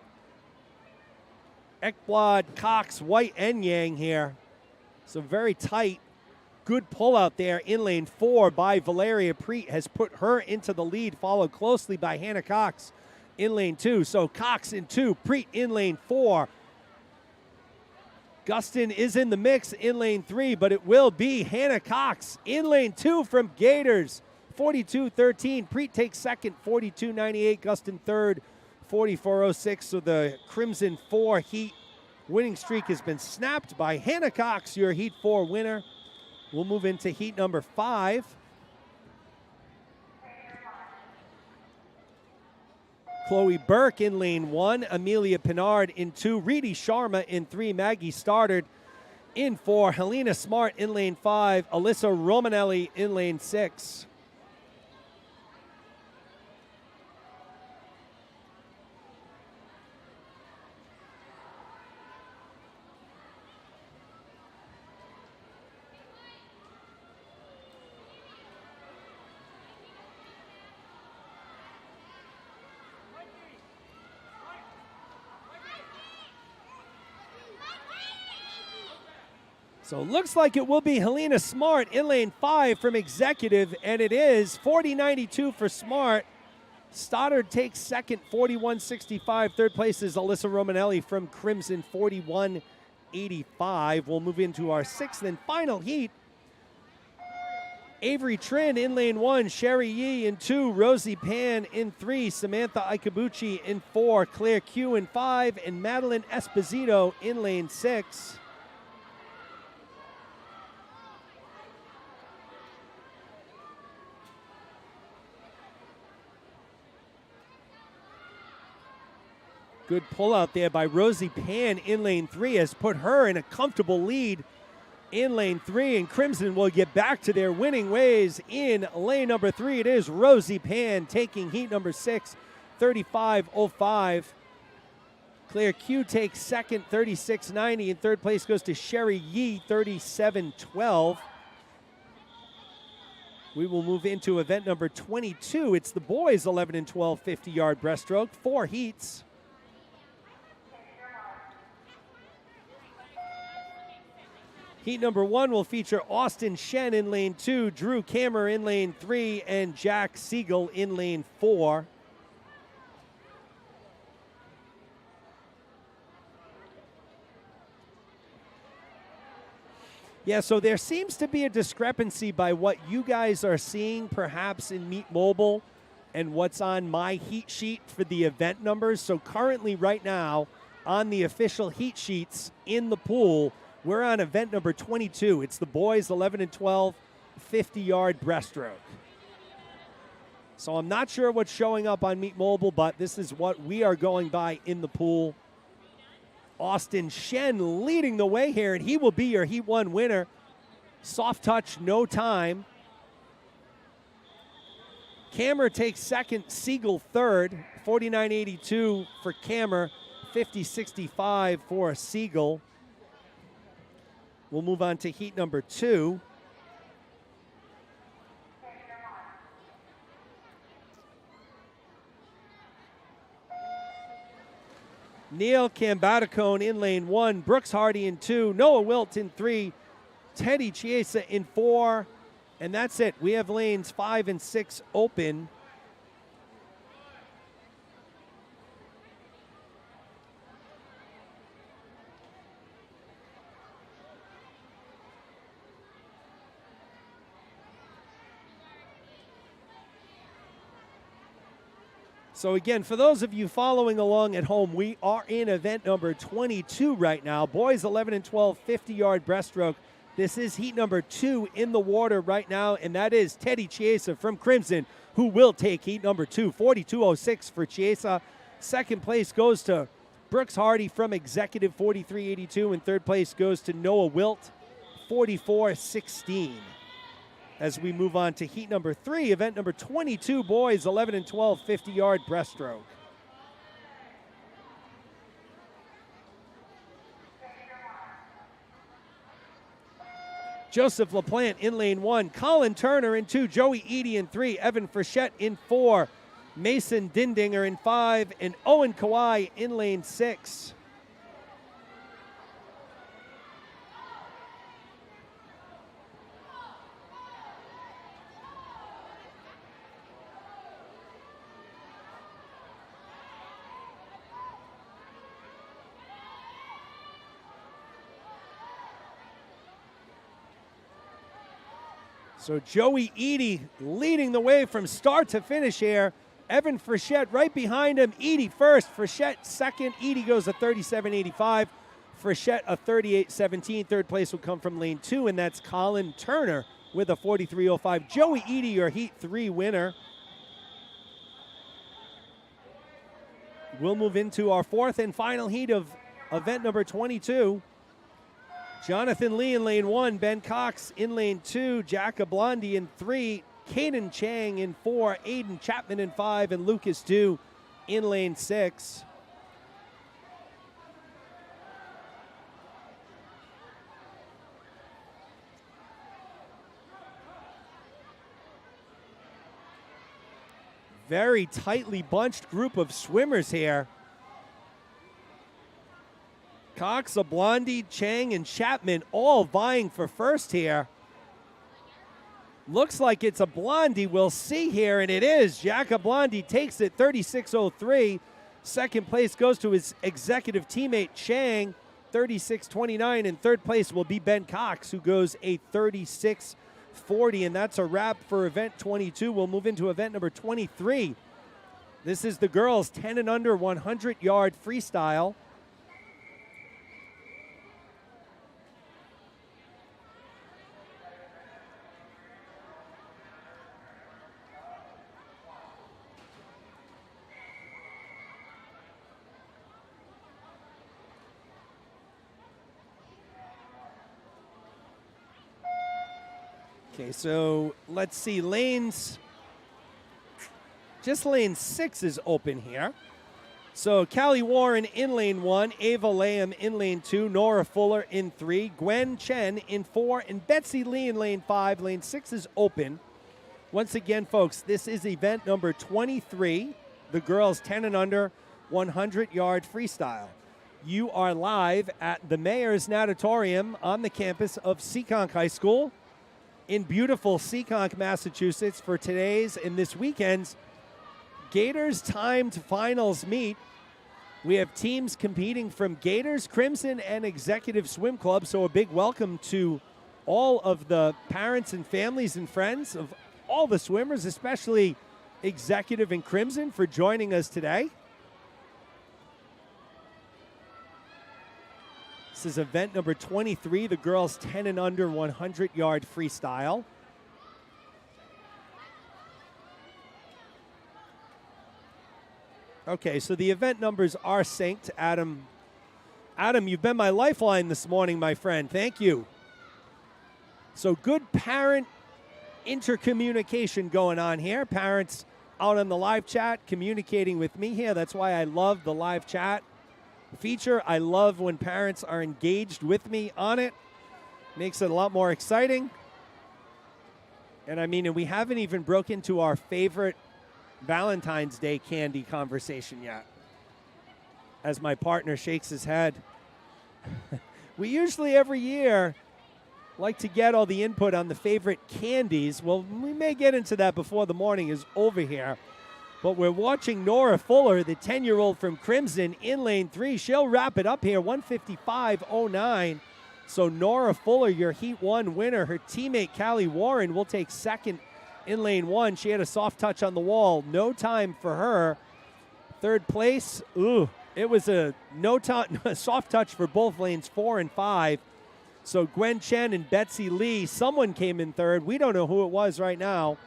Ekblad, Cox, White, and Yang here. So very tight. Good pull out there in lane 4 by Valeria Preet has put her into the lead, followed closely by Hannah Cox in lane 2. So Cox in 2, Preet in lane 4. Gustin is in the mix in lane 3, but it will be Hannah Cox in lane 2 from Gators, 42.13. Preet takes second, 42.98. Gustin third, 44.06. So the Crimson 4 heat winning streak has been snapped by Hannah Cox, your heat 4 winner. We'll move into heat number 5. Chloe Burke in lane 1, Amelia Pinard in 2, Reedy Sharma in 3, Maggie Stoddard in 4, Helena Smart in lane 5, Alyssa Romanelli in lane 6. So it looks like it will be Helena Smart in lane 5 from Executive, and it is 40.92 for Smart. Stoddard takes second, 41.65. Third place is Alyssa Romanelli from Crimson, 41.85. We'll move into our 6th and final heat. Avery Trin in lane 1, Sherry Yee in 2, Rosie Pan in 3, Samantha Ikabuchi in 4, Claire Q in 5, and Madeline Esposito in lane 6. Good pull out there by Rosie Pan in lane 3 has put her in a comfortable lead in lane 3, and Crimson will get back to their winning ways in lane number 3. It is Rosie Pan taking heat number 6, 35.05. Claire Q takes second, 36.90, and third place goes to Sherry Yee, 37.12. We will move into event number 22. It's the boys 11 and 12 50-yard breaststroke, 4 heats. Heat number 1 will feature Austin Shen in lane 2, Drew Kammer in lane 3, and Jack Siegel in lane 4. Yeah, so there seems to be a discrepancy by what you guys are seeing perhaps in Meet Mobile and what's on my heat sheet for the event numbers. So currently right now on the official heat sheets in the pool, we're on event number 22. It's the boys 11 and 12 50-yard breaststroke. So I'm not sure what's showing up on Meet Mobile, but this is what we are going by in the pool. Austin Shen leading the way here, and he will be your Heat 1 winner. Soft touch, no time. Kammer takes second, Siegel third, 49.82 for Kammer, 50.65 for Siegel. We'll move on to heat number 2. Neil Cambaticone in lane 1, Brooks Hardy in 2, Noah Wilt in 3, Teddy Chiesa in 4, and that's it. We have lanes 5 and 6 open. So again, for those of you following along at home, we are in event number 22 right now. Boys 11 and 12, 50-yard breaststroke. This is heat number 2 in the water right now, and that is Teddy Chiesa from Crimson, who will take heat number 2, 42.06 for Chiesa. Second place goes to Brooks Hardy from Executive, 43.82, and third place goes to Noah Wilt, 44.16. As we move on to heat number 3, event number 22, boys 11 and 12, 50-yard breaststroke. Joseph LaPlante in lane 1, Colin Turner in 2, Joey Eady in 3, Evan Frechette in 4, Mason Dindinger in 5, and Owen Kawhi in lane 6. So Joey Eady leading the way from start to finish here. Evan Frechette right behind him. Eady first, Frechette second. Eady goes a 37.85. Frechette a 38.17. Third place will come from lane 2, and that's Colin Turner with a 43.05. Joey Eady, your heat 3 winner. We'll move into our 4th and final heat of event number 22. Jonathan Lee in lane 1, Ben Cox in lane 2, Jacka Blondie in 3, Caden Chang in 4, Aiden Chapman in 5, and Lucas Dew in lane 6. Very tightly bunched group of swimmers here. Cox, Blondie, Chang, and Chapman all vying for first here. Looks like it's a Blondie. We'll see here, and it is. Jacka Blondie takes it, 36.03. Second place goes to his executive teammate, Chang, 36.29. And third place will be Ben Cox, who goes a 36.40. And that's a wrap for event 22. We'll move into event number 23. This is the girls' 10 and under 100-yard freestyle. Okay, so let's see, lanes, just lane 6 is open here. So Callie Warren in lane 1, Ava Lamb in lane 2, Nora Fuller in 3, Gwen Chen in 4, and Betsy Lee in lane 5. Lane 6 is open. Once again, folks, this is event number 23, the girls 10 and under 100-yard freestyle. You are live at the Mayor's Natatorium on the campus of Seekonk High School in beautiful Seekonk, Massachusetts for today's and this weekend's Gators timed finals meet. We have teams competing from Gators, Crimson, and Executive Swim Club, so a big welcome to all of the parents and families and friends of all the swimmers, especially Executive and Crimson, for joining us today. This is event number 23, the girls 10 and under 100-yard freestyle. Okay, so the event numbers are synced. Adam, you've been my lifeline this morning, my friend. Thank you. So good parent intercommunication going on here. Parents out on the live chat communicating with me here. That's why I love the live chat feature. I love when parents are engaged with me on it. Makes it a lot more exciting. And I mean, and we haven't even broke into our favorite Valentine's Day candy conversation yet. As my partner shakes his head. We usually every year like to get all the input on the favorite candies. Well, we may get into that before the morning is over here. But we're watching Nora Fuller, the 10-year-old from Crimson, in lane 3. She'll wrap it up here, 155.09. So Nora Fuller, your Heat 1 winner. Her teammate, Callie Warren, will take second in lane 1. She had a soft touch on the wall. No time for her. Third place, it was a soft touch for both lanes 4 and 5. So Gwen Chen and Betsy Lee, someone came in third. We don't know who it was right now.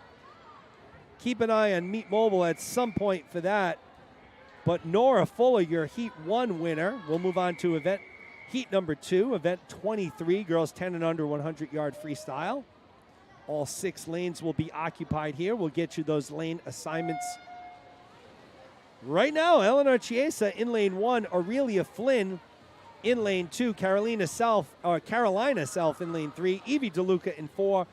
Keep an eye on Meet Mobile at some point for that. But Nora Fuller, your Heat 1 winner. We'll move on to event Heat number 2, event 23, girls 10 and under 100-yard freestyle. All 6 lanes will be occupied here. We'll get you those lane assignments right now. Eleanor Chiesa in lane 1, Aurelia Flynn in lane 2, Carolina Self in lane 3, Evie DeLuca in 4,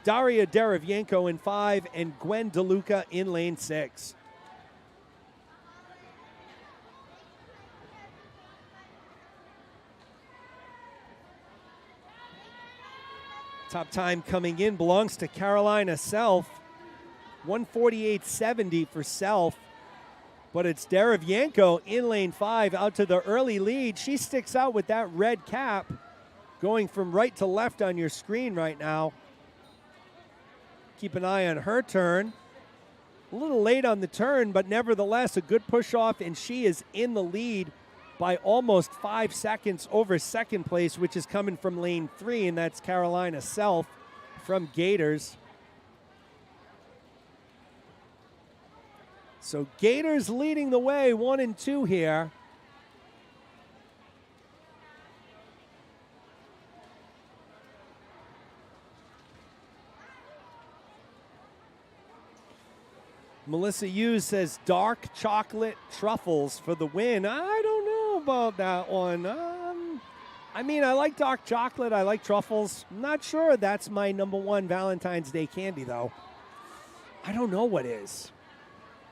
Daria Derevyenko in 5, and Gwen DeLuca in lane 6. Top time coming in belongs to Carolina Self, 148.70 for Self. But it's Derevyenko in lane 5 out to the early lead. She sticks out with that red cap going from right to left on your screen right now. Keep an eye on her turn. A little late on the turn, but nevertheless a good push off, and she is in the lead by almost 5 seconds over second place, which is coming from lane 3, and that's Carolina Self from Gators. So Gators leading the way, 1 and 2 here. Melissa Hughes says dark chocolate truffles for the win. I don't know about that one. I mean, I like dark chocolate. I like truffles. I'm not sure that's my number 1 Valentine's Day candy, though. I don't know what is.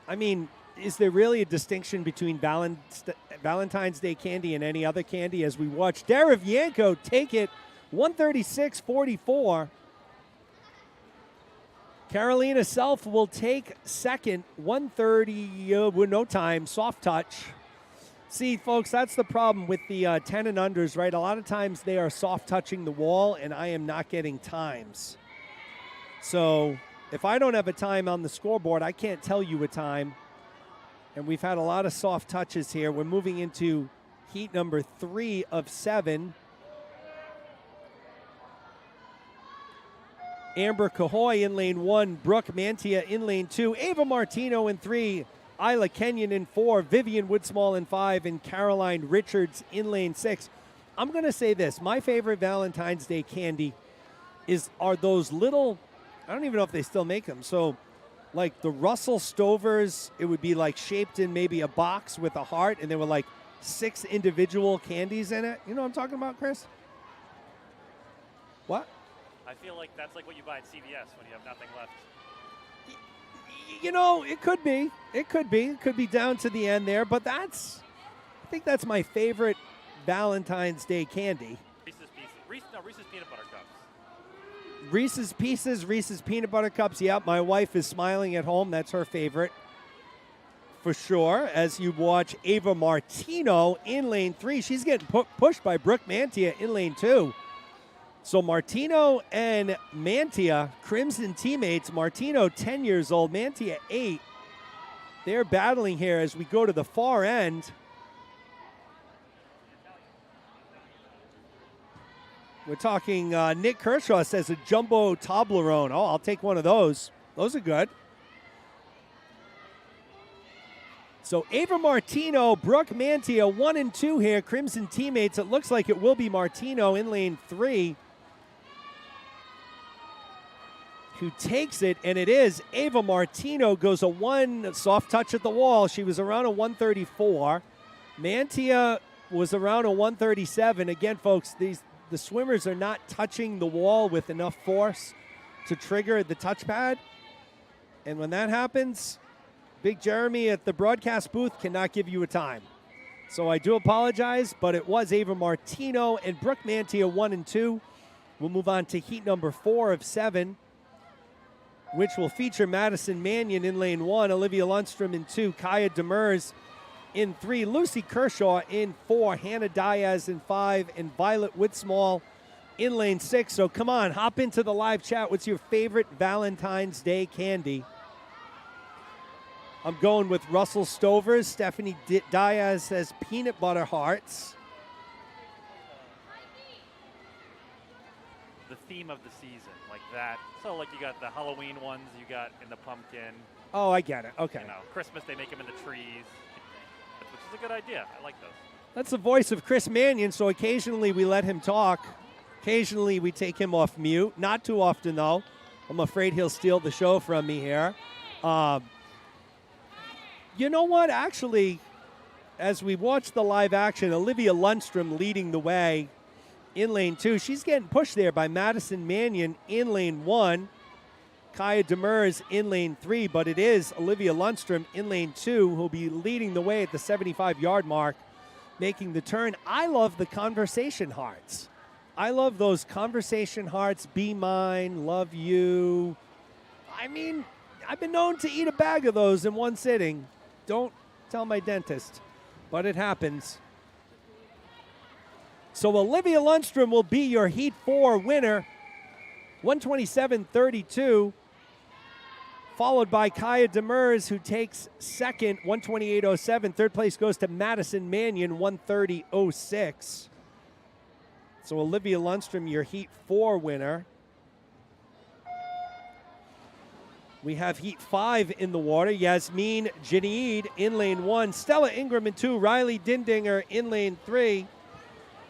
I mean, is there really a distinction between Valentine's Day candy and any other candy as we watch Derevyenko take it 136.44. Carolina Self will take second, 130 with no time, soft touch. See, folks, that's the problem with the 10 and unders, right? A lot of times they are soft touching the wall, and I am not getting times. So if I don't have a time on the scoreboard, I can't tell you a time. And we've had a lot of soft touches here. We're moving into heat number 3 of 7. Amber Cahoy in lane 1, Brooke Mantia in lane 2, Ava Martino in 3, Isla Kenyon in 4, Vivian Woodsmall in 5, and Caroline Richards in lane 6. I'm going to say this. My favorite Valentine's Day candy are those little, I don't even know if they still make them. So like the Russell Stovers, it would be like shaped in maybe a box with a heart, and there were like 6 individual candies in it. You know what I'm talking about, Chris? What? I feel like that's like what you buy at CVS when you have nothing left. You know, it could be. It could be. It could be down to the end there, but I think that's my favorite Valentine's Day candy. Reese's Peanut Butter Cups. Reese's Pieces, Reese's Peanut Butter Cups. Yep, my wife is smiling at home. That's her favorite for sure. As you watch Ava Martino in lane 3. She's getting pushed by Brooke Mantia in lane 2. So Martino and Mantia, Crimson teammates. Martino, 10 years old. Mantia, 8. They're battling here as we go to the far end. We're talking, Nick Kershaw says a jumbo Toblerone. Oh, I'll take one of those. Those are good. So Ava Martino, Brooke Mantia, 1 and 2 here. Crimson teammates. It looks like it will be Martino in lane 3. who takes it, and it is Ava Martino. Goes a one soft touch at the wall. She was around a 134. Mantia was around a 137. Again, folks, the swimmers are not touching the wall with enough force to trigger the touchpad. And when that happens, Big Jeremy at the broadcast booth cannot give you a time. So I do apologize, but it was Ava Martino and Brooke Mantia 1 and 2. We'll move on to heat number 4 of 7, which will feature Madison Mannion in lane 1, Olivia Lundstrom in 2, Kaya Demers in 3, Lucy Kershaw in 4, Hannah Diaz in 5, and Violet Whitsmall in lane 6. So come on, hop into the live chat. What's your favorite Valentine's Day candy? I'm going with Russell Stover's. Stephanie Diaz says peanut butter hearts. The theme of the season, like that. So like you got the Halloween ones you got in the pumpkin. Oh, I get it. Okay. You know, Christmas they make them in the trees, which is a good idea. I like those. That's the voice of Chris Mannion, so occasionally we let him talk. Occasionally we take him off mute. Not too often, though. I'm afraid he'll steal the show from me here. You know what? Actually, as we watch the live action, Olivia Lundstrom leading the way in lane 2. She's getting pushed there by Madison Mannion in lane 1. Kaya Demers in lane 3, but it is Olivia Lundstrom in lane 2 who'll be leading the way at the 75-yard mark, making the turn. I love the conversation hearts. I love those conversation hearts. Be mine, love you. I mean, I've been known to eat a bag of those in one sitting. Don't tell my dentist, but it happens. So Olivia Lundstrom will be your Heat 4 winner, 127.32, followed by Kaya Demers, who takes second, 128.07. Third place goes to Madison Mannion, 130.06. So Olivia Lundstrom, your Heat 4 winner. We have Heat 5 in the water. Yasmin Janaid in lane 1. Stella Ingram in 2. Riley Dindinger in lane 3.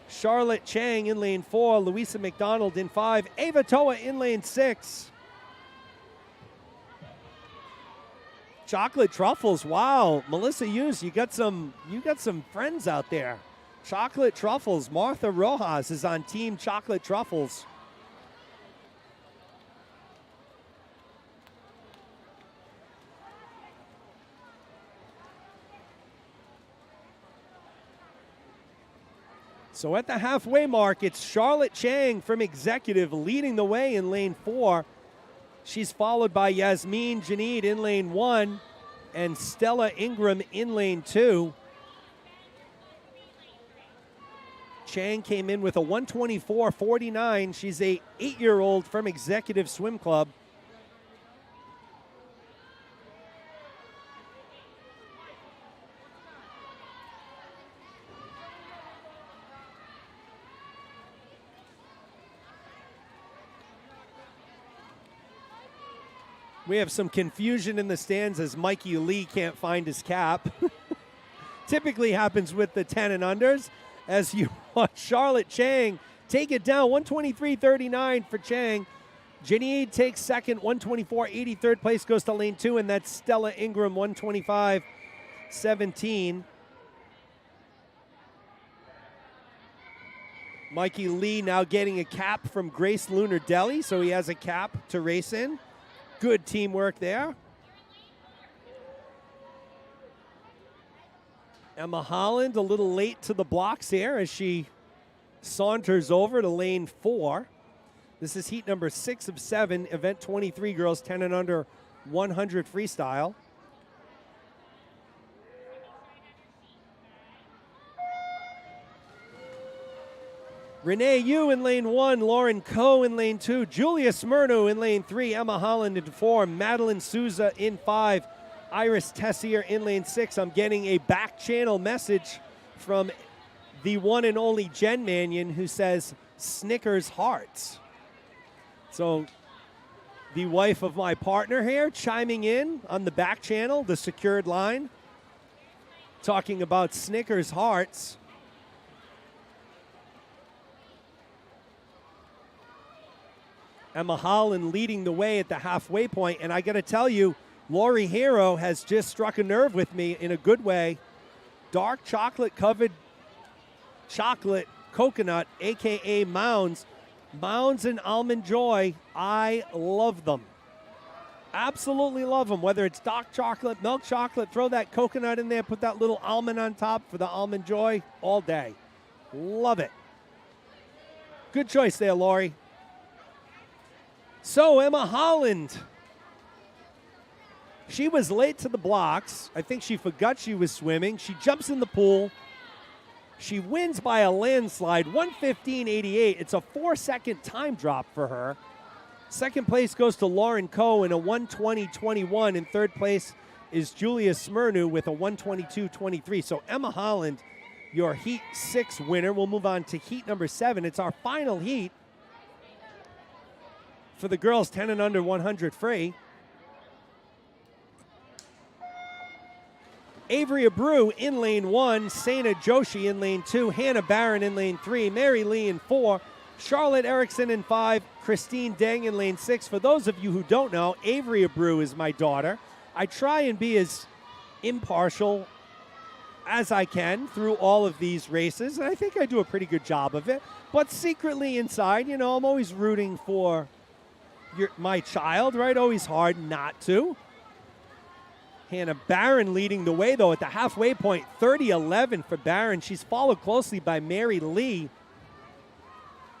Charlotte Chang in lane 4. Louisa McDonald in 5. Ava Toa in lane 6. Chocolate truffles. Wow, Melissa Hughes, you got some friends out there. Chocolate truffles. Martha Rojas is on Team Chocolate Truffles. So at the halfway mark, it's Charlotte Chang from Executive leading the way in lane 4. She's followed by Yasmin Janaid in lane 1 and Stella Ingram in lane 2. Chang came in with a 124.49. She's a 8-year-old from Executive Swim Club. We have some confusion in the stands as Mikey Lee can't find his cap. Typically happens with the 10 and unders as you watch Charlotte Chang take it down, 123.39 for Chang. Janaid takes second, 124.80. Third place goes to lane 2, and that's Stella Ingram, 125.17. Mikey Lee now getting a cap from Grace Lunar Deli, so he has a cap to race in. Good teamwork there. Emma Holland a little late to the blocks here as she saunters over to lane 4. This is heat number 6 of 7, event 23, girls 10 and under 100 freestyle. Renee Yu in lane 1, Lauren Coe in lane 2, Julia Smyrno in lane 3, Emma Holland in 4, Madeline Souza in 5, Iris Tessier in lane 6. I'm getting a back channel message from the one and only Jen Mannion who says Snickers hearts. So the wife of my partner here chiming in on the back channel, the secured line, talking about Snickers hearts. Emma Holland leading the way at the halfway point. And I got to tell you, Lori Hero has just struck a nerve with me in a good way. Dark chocolate covered chocolate coconut, a.k.a. Mounds. Mounds and Almond Joy, I love them. Absolutely love them. Whether it's dark chocolate, milk chocolate, throw that coconut in there, put that little almond on top for the Almond Joy all day. Love it. Good choice there, Lori. So, Emma Holland. She was late to the blocks. I think she forgot she was swimming. She jumps in the pool. She wins by a landslide, 1:15.88. It's a 4-second time drop for her. Second place goes to Lauren Coe in a 1:20.21. In third place is Julia Smirnu with a 1:22.23. So Emma Holland, your Heat 6 winner. We'll move on to Heat number 7. It's our final heat for the girls 10 and under 100 free. Avery Abreu in lane 1, Sana Joshi in lane 2, Hannah Barron in lane 3, Mary Lee in 4, Charlotte Erickson in 5, Christine Deng in lane 6. For those of you who don't know, Avery Abreu is my daughter. I try and be as impartial as I can through all of these races, and I think I do a pretty good job of it. But secretly inside, you know, I'm always rooting for my child, right? Always hard not to. Hannah Barron leading the way, though, at the halfway point, 30-11 for Barron. She's followed closely by Mary Lee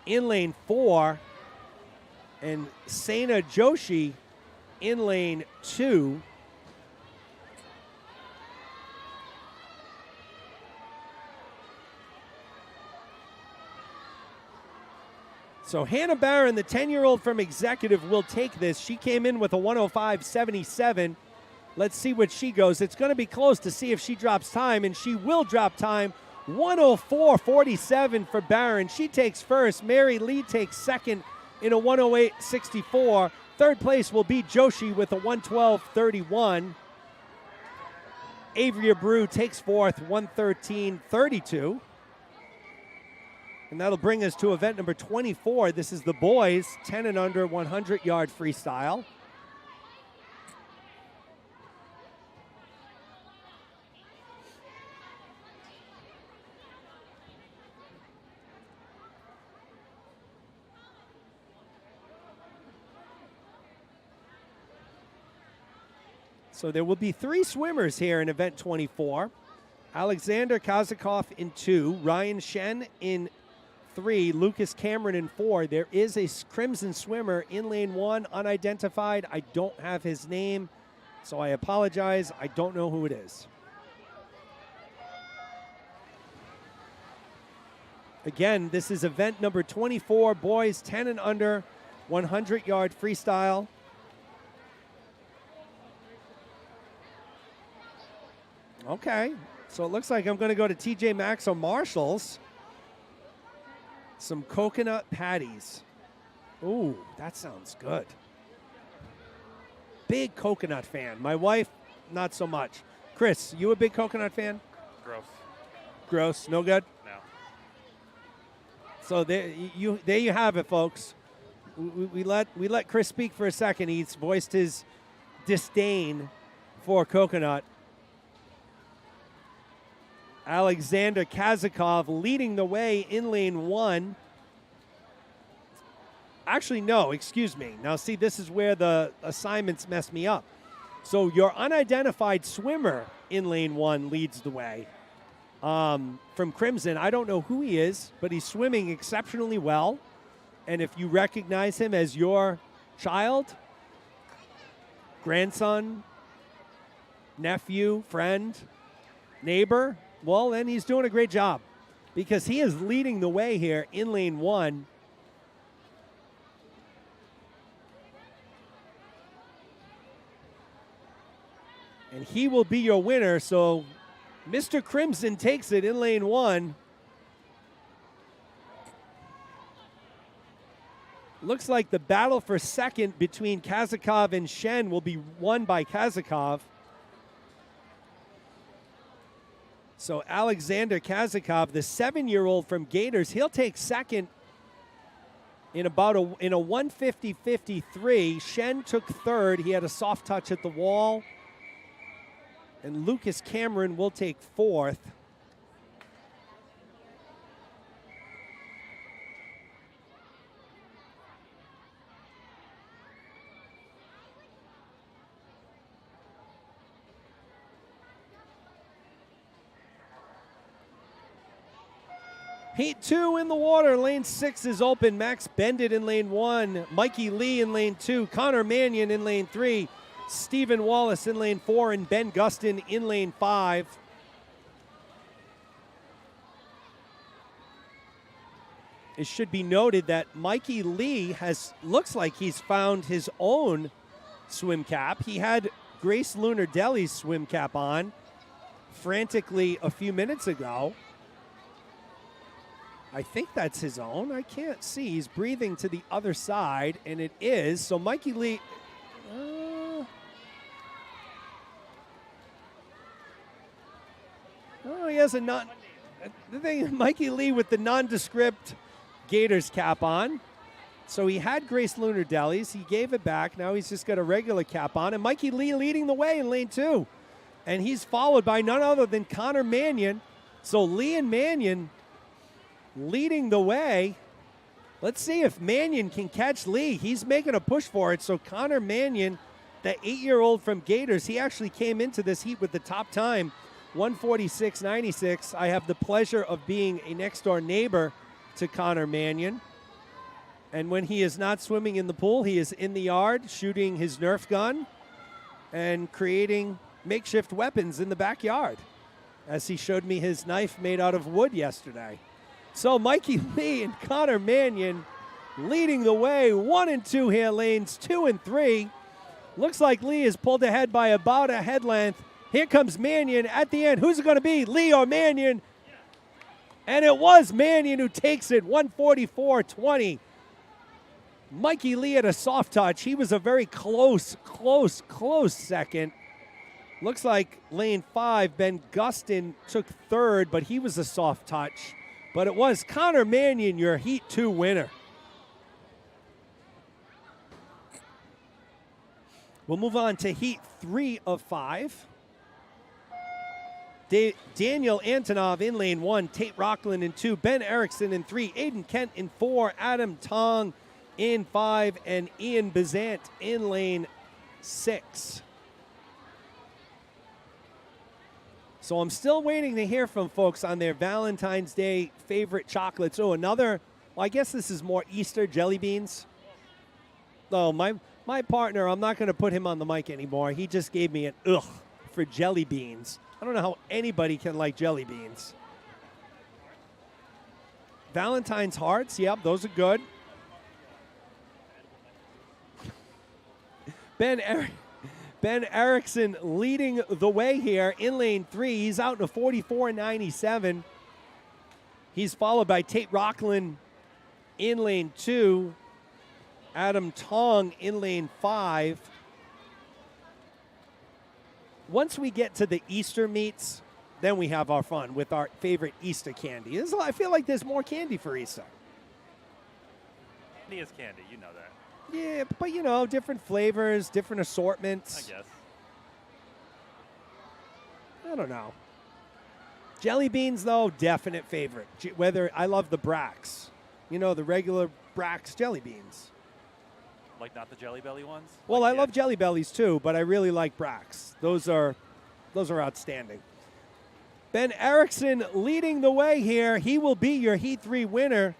in lane 4, and Sana Joshi in lane 2. So Hannah Barron, the 10-year-old from Executive, will take this. She came in with a 105.77. Let's see what she goes. It's going to be close to see if she drops time, and she will drop time. 104.47 for Barron. She takes first. Mary Lee takes second in a 108.64. Third place will be Joshi with a 112.31. Avery Abreu takes fourth, 113.32. And that'll bring us to event number 24. This is the boys 10 and under 100-yard freestyle. So there will be 3 swimmers here in event 24. Alexander Kazakov in 2, Ryan Shen in 3, Lucas Cameron in 4. There is a crimson swimmer in lane 1, unidentified. I don't have his name, so I apologize. I don't know who it is. Again, this is event number 24, boys 10 and under 100-yard freestyle. Okay, so it looks like I'm going to go to TJ Maxx or Marshall's. Some coconut patties. Ooh, that sounds good. Big coconut fan. My wife, not so much. Chris, you a big coconut fan? Gross. Gross, no good? No. So there you have it, folks. We let Chris speak for a second. He's voiced his disdain for coconut. Alexander Kazakov leading the way in lane 1. Actually, no, excuse me. Now, see, this is where the assignments mess me up. So your unidentified swimmer in lane 1 leads the way. From Crimson, I don't know who he is, but he's swimming exceptionally well. And if you recognize him as your child, grandson, nephew, friend, neighbor, well, then he's doing a great job because he is leading the way here in lane 1. And he will be your winner. So Mr. Crimson takes it in lane 1. Looks like the battle for second between Kazakov and Shen will be won by Kazakov. So Alexander Kazakov, the 7-year-old from Gators, he'll take second in a 150-53. Shen took third. He had a soft touch at the wall. And Lucas Cameron will take fourth. Heat 2 in the water. Lane 6 is open. Max Bendit in lane 1. Mikey Lee in lane 2. Connor Mannion in lane 3. Stephen Wallace in lane 4. And Ben Gustin in lane 5. It should be noted that Mikey Lee looks like he's found his own swim cap. He had Grace Lunardelli's swim cap on frantically a few minutes ago. I think that's his own. I can't see. He's breathing to the other side, and it is. So Mikey Lee. He has a Mikey Lee with the nondescript Gators cap on. So he had Grace Lunardelli's. He gave it back. Now he's just got a regular cap on. And Mikey Lee leading the way in lane 2. And he's followed by none other than Connor Mannion. So Lee and Mannion leading the way. Let's see if Mannion can catch Lee. He's making a push for it. So Connor Mannion, the 8-year-old from Gators, he actually came into this heat with the top time, 146.96. I have the pleasure of being a next-door neighbor to Connor Mannion. And when he is not swimming in the pool, he is in the yard shooting his Nerf gun and creating makeshift weapons in the backyard, as he showed me his knife made out of wood yesterday. So Mikey Lee and Connor Mannion leading the way, 1 and 2 here, lanes 2 and 3. Looks like Lee is pulled ahead by about a head length. Here comes Mannion at the end. Who's it going to be, Lee or Mannion? And it was Mannion who takes it, 144.20. Mikey Lee had a soft touch. He was a very close second. Looks like lane 5, Ben Gustin took third, but he was a soft touch. But it was Connor Mannion, your Heat 2 winner. We'll move on to Heat 3 of 5. Daniel Antonov in lane 1, Tate Rockland in 2, Ben Erickson in 3, Aiden Kent in 4, Adam Tong in 5, and Ian Bazant in lane 6. So I'm still waiting to hear from folks on their Valentine's Day favorite chocolates. Oh, well, I guess this is more Easter jelly beans. Oh, my partner, I'm not going to put him on the mic anymore. He just gave me an ugh for jelly beans. I don't know how anybody can like jelly beans. Valentine's hearts, yep, those are good. Ben Erickson leading the way here in lane 3. He's out in a 44.97. He's followed by Tate Rockland in lane 2. Adam Tong in lane 5. Once we get to the Easter meets, then we have our fun with our favorite Easter candy. I feel like there's more candy for Easter. Candy is candy, you know that. Yeah, but different flavors, different assortments. I guess. I don't know. Jelly beans, though, definite favorite. Whether I love the Brax. The regular Brax jelly beans. Like not the Jelly Belly ones? Well, I love Jelly Bellies, too, but I really like Brax. Those are outstanding. Ben Erickson leading the way here. He will be your Heat 3 winner.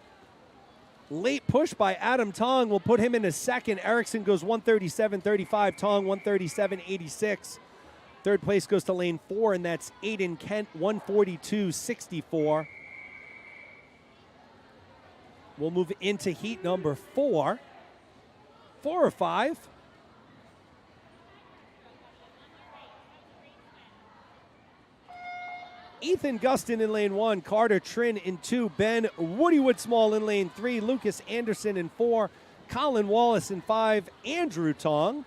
Late push by Adam Tong will put him in a second. Erickson goes 137.35. Tong 137.86. Third place goes to lane 4, and that's Aiden Kent 142.64. We'll move into heat number 4. 4 or 5. Ethan Gustin in lane 1, Carter Trin in 2, Ben Woody Woodsmall in lane 3, Lucas Anderson in 4, Colin Wallace in 5, Andrew Tong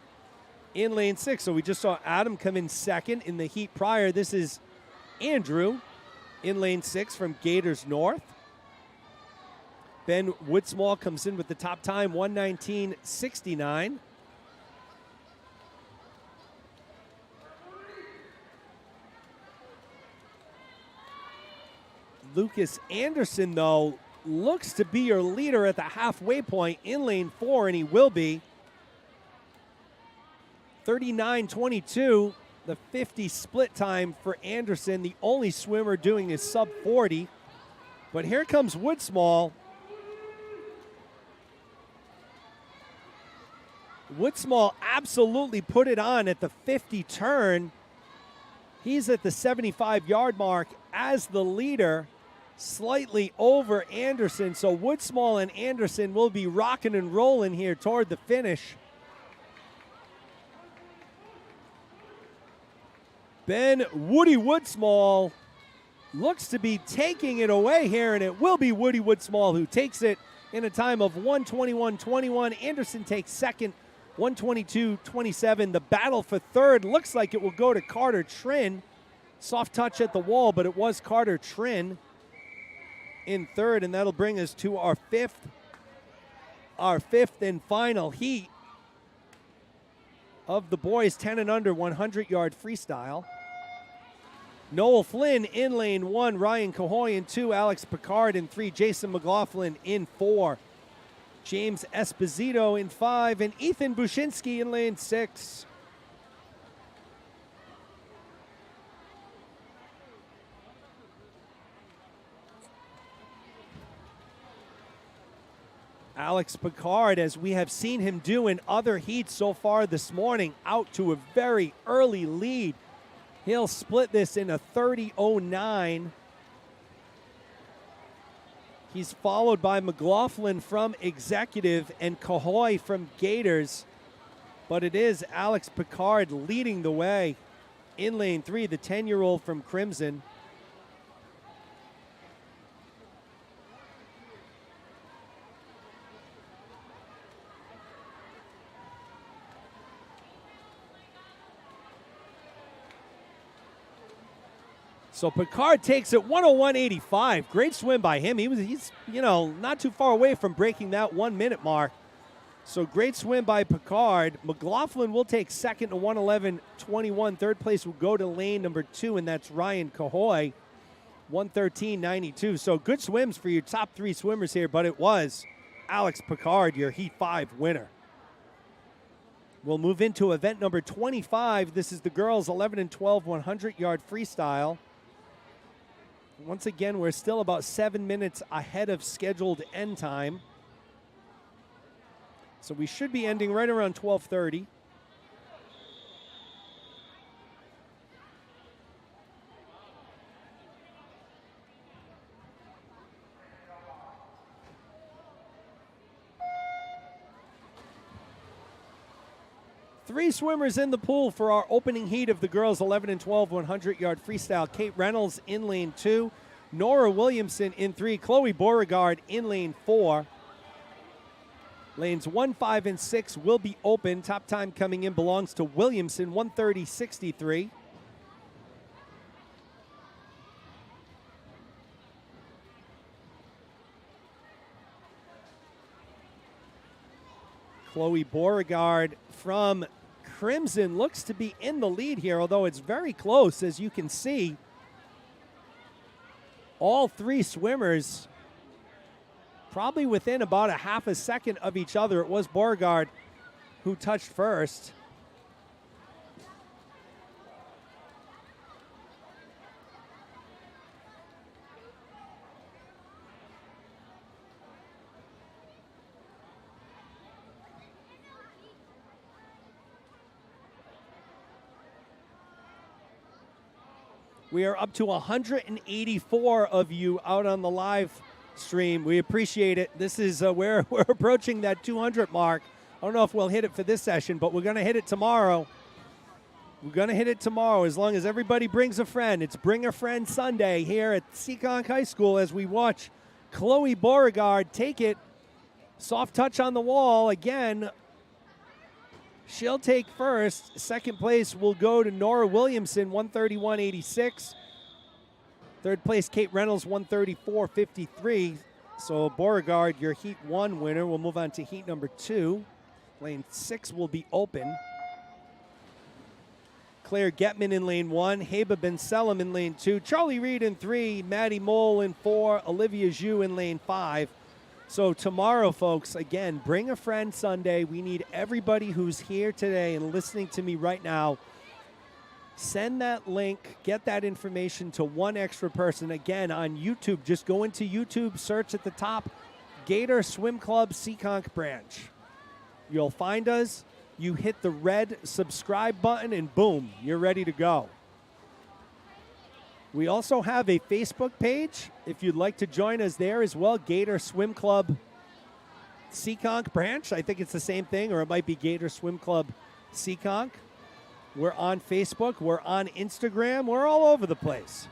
in lane 6. So we just saw Adam come in second in the heat prior. This is Andrew in lane 6 from Gators North. Ben Woodsmall comes in with the top time, 1:19.69. Lucas Anderson, though, looks to be your leader at the halfway point in lane 4, and he will be. 39.22, the 50 split time for Anderson, the only swimmer doing his sub 40. But here comes Woodsmall. Woodsmall absolutely put it on at the 50 turn. He's at the 75-yard mark as the leader, slightly over Anderson. So Woodsmall and Anderson will be rocking and rolling here toward the finish. Ben Woody Woodsmall looks to be taking it away here, and it will be Woody Woodsmall who takes it in a time of 1:21.21. Anderson takes second, 1:22.27. The battle for third looks like it will go to Carter Trin. Soft touch at the wall, but it was Carter Trin in third, and that'll bring us to our fifth and final heat of the boys 10 and under 100-yard freestyle. Noel Flynn in lane 1, Ryan Cahoy in 2, Alex Picard in 3, Jason McLaughlin in 4, James Esposito in 5, and Ethan Bushinsky in lane 6. Alex Picard, as we have seen him do in other heats so far this morning, out to a very early lead. He'll split this in a 30.09. He's followed by McLaughlin from Executive and Cahoy from Gators. But it is Alex Picard leading the way in lane 3, the 10-year-old from Crimson. So Picard takes it 1:01.85. Great swim by him. He's not too far away from breaking that 1 minute mark. So great swim by Picard. McLaughlin will take second to 1:11.21. Third place will go to lane number 2, and that's Ryan Cahoy, 1:13.92. So good swims for your top 3 swimmers here, but it was Alex Picard, your Heat 5 winner. We'll move into event number 25. This is the girls 11 and 12 100-yard freestyle. Once again, we're still about 7 minutes ahead of scheduled end time. So we should be ending right around 12:30. Three swimmers in the pool for our opening heat of the girls 11 and 12 100-yard freestyle. Kate Reynolds in lane 2, Nora Williamson in 3, Chloe Beauregard in lane 4. Lanes 1, 5, and 6 will be open. Top time coming in belongs to Williamson, 1:30.63. Chloe Beauregard from Crimson looks to be in the lead here, although it's very close, as you can see. All 3 swimmers probably within about a half a second of each other. It was Beauregard who touched first. We are up to 184 of you out on the live stream. We appreciate it. This is where we're approaching that 200 mark. I don't know if we'll hit it for this session, but we're going to hit it tomorrow. We're going to hit it tomorrow as long as everybody brings a friend. It's Bring a Friend Sunday here at Seekonk High School as we watch Chloe Beauregard take it. Soft touch on the wall again. She'll take first. Second place will go to Nora Williamson, 1:31.86. Third place, Kate Reynolds, 1:34.53. So Beauregard, your Heat 1 winner. We'll move on to Heat number 2. Lane 6 will be open. Claire Getman in lane 1. Heba Ben Selim in lane 2. Charlie Reed in 3. Maddie Mole in 4. Olivia Zhu in lane 5. So tomorrow, folks, again, bring a friend Sunday. We need everybody who's here today and listening to me right now. Send that link, get that information to one extra person. Again, on YouTube, just go into YouTube, search at the top, Gator Swim Club Seekonk Branch. You'll find us. You hit the red subscribe button, and boom, you're ready to go. We also have a Facebook page. If you'd like to join us there as well, Gator Swim Club Seekonk Branch. I think it's the same thing, or it might be Gator Swim Club Seekonk. We're on Facebook. We're on Instagram. We're all over the place.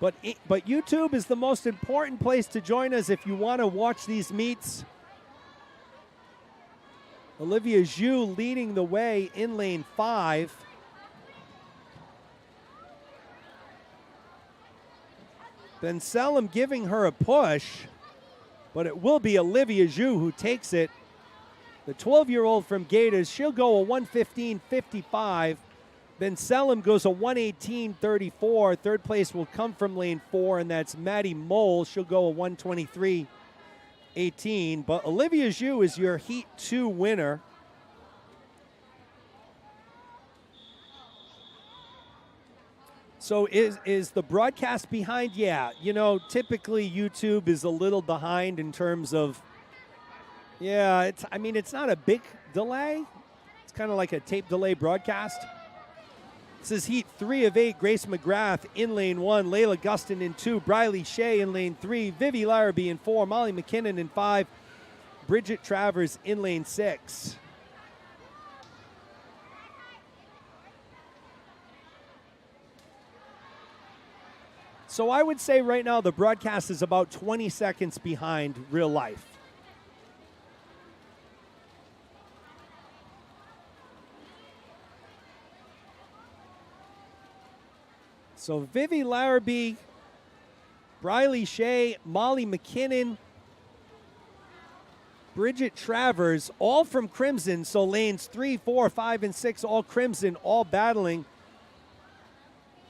But YouTube is the most important place to join us if you want to watch these meets. Olivia Zhu leading the way in lane 5. Ben Selim giving her a push, but it will be Olivia Zhu who takes it. The 12-year-old from Gators, she'll go a 1:15.55. Ben Selim goes a 1:18.34. Third place will come from lane 4, and that's Maddie Mole. She'll go a 1:23.18. But Olivia Zhu is your Heat 2 winner. So is the broadcast behind? Yeah, you know, typically YouTube is a little behind in terms of, yeah, it's not a big delay. It's kind of like a tape delay broadcast. This is Heat 3 of 8. Grace McGrath in lane 1. Layla Gustin in 2. Briley Shea in lane 3. Vivi Larrabee in 4. Molly McKinnon in 5. Bridget Travers in lane 6. So I would say right now the broadcast is about 20 seconds behind real life. So Vivi Larrabee, Briley Shea, Molly McKinnon, Bridget Travers, all from Crimson. So lanes 3, 4, 5, and 6, all Crimson, all battling.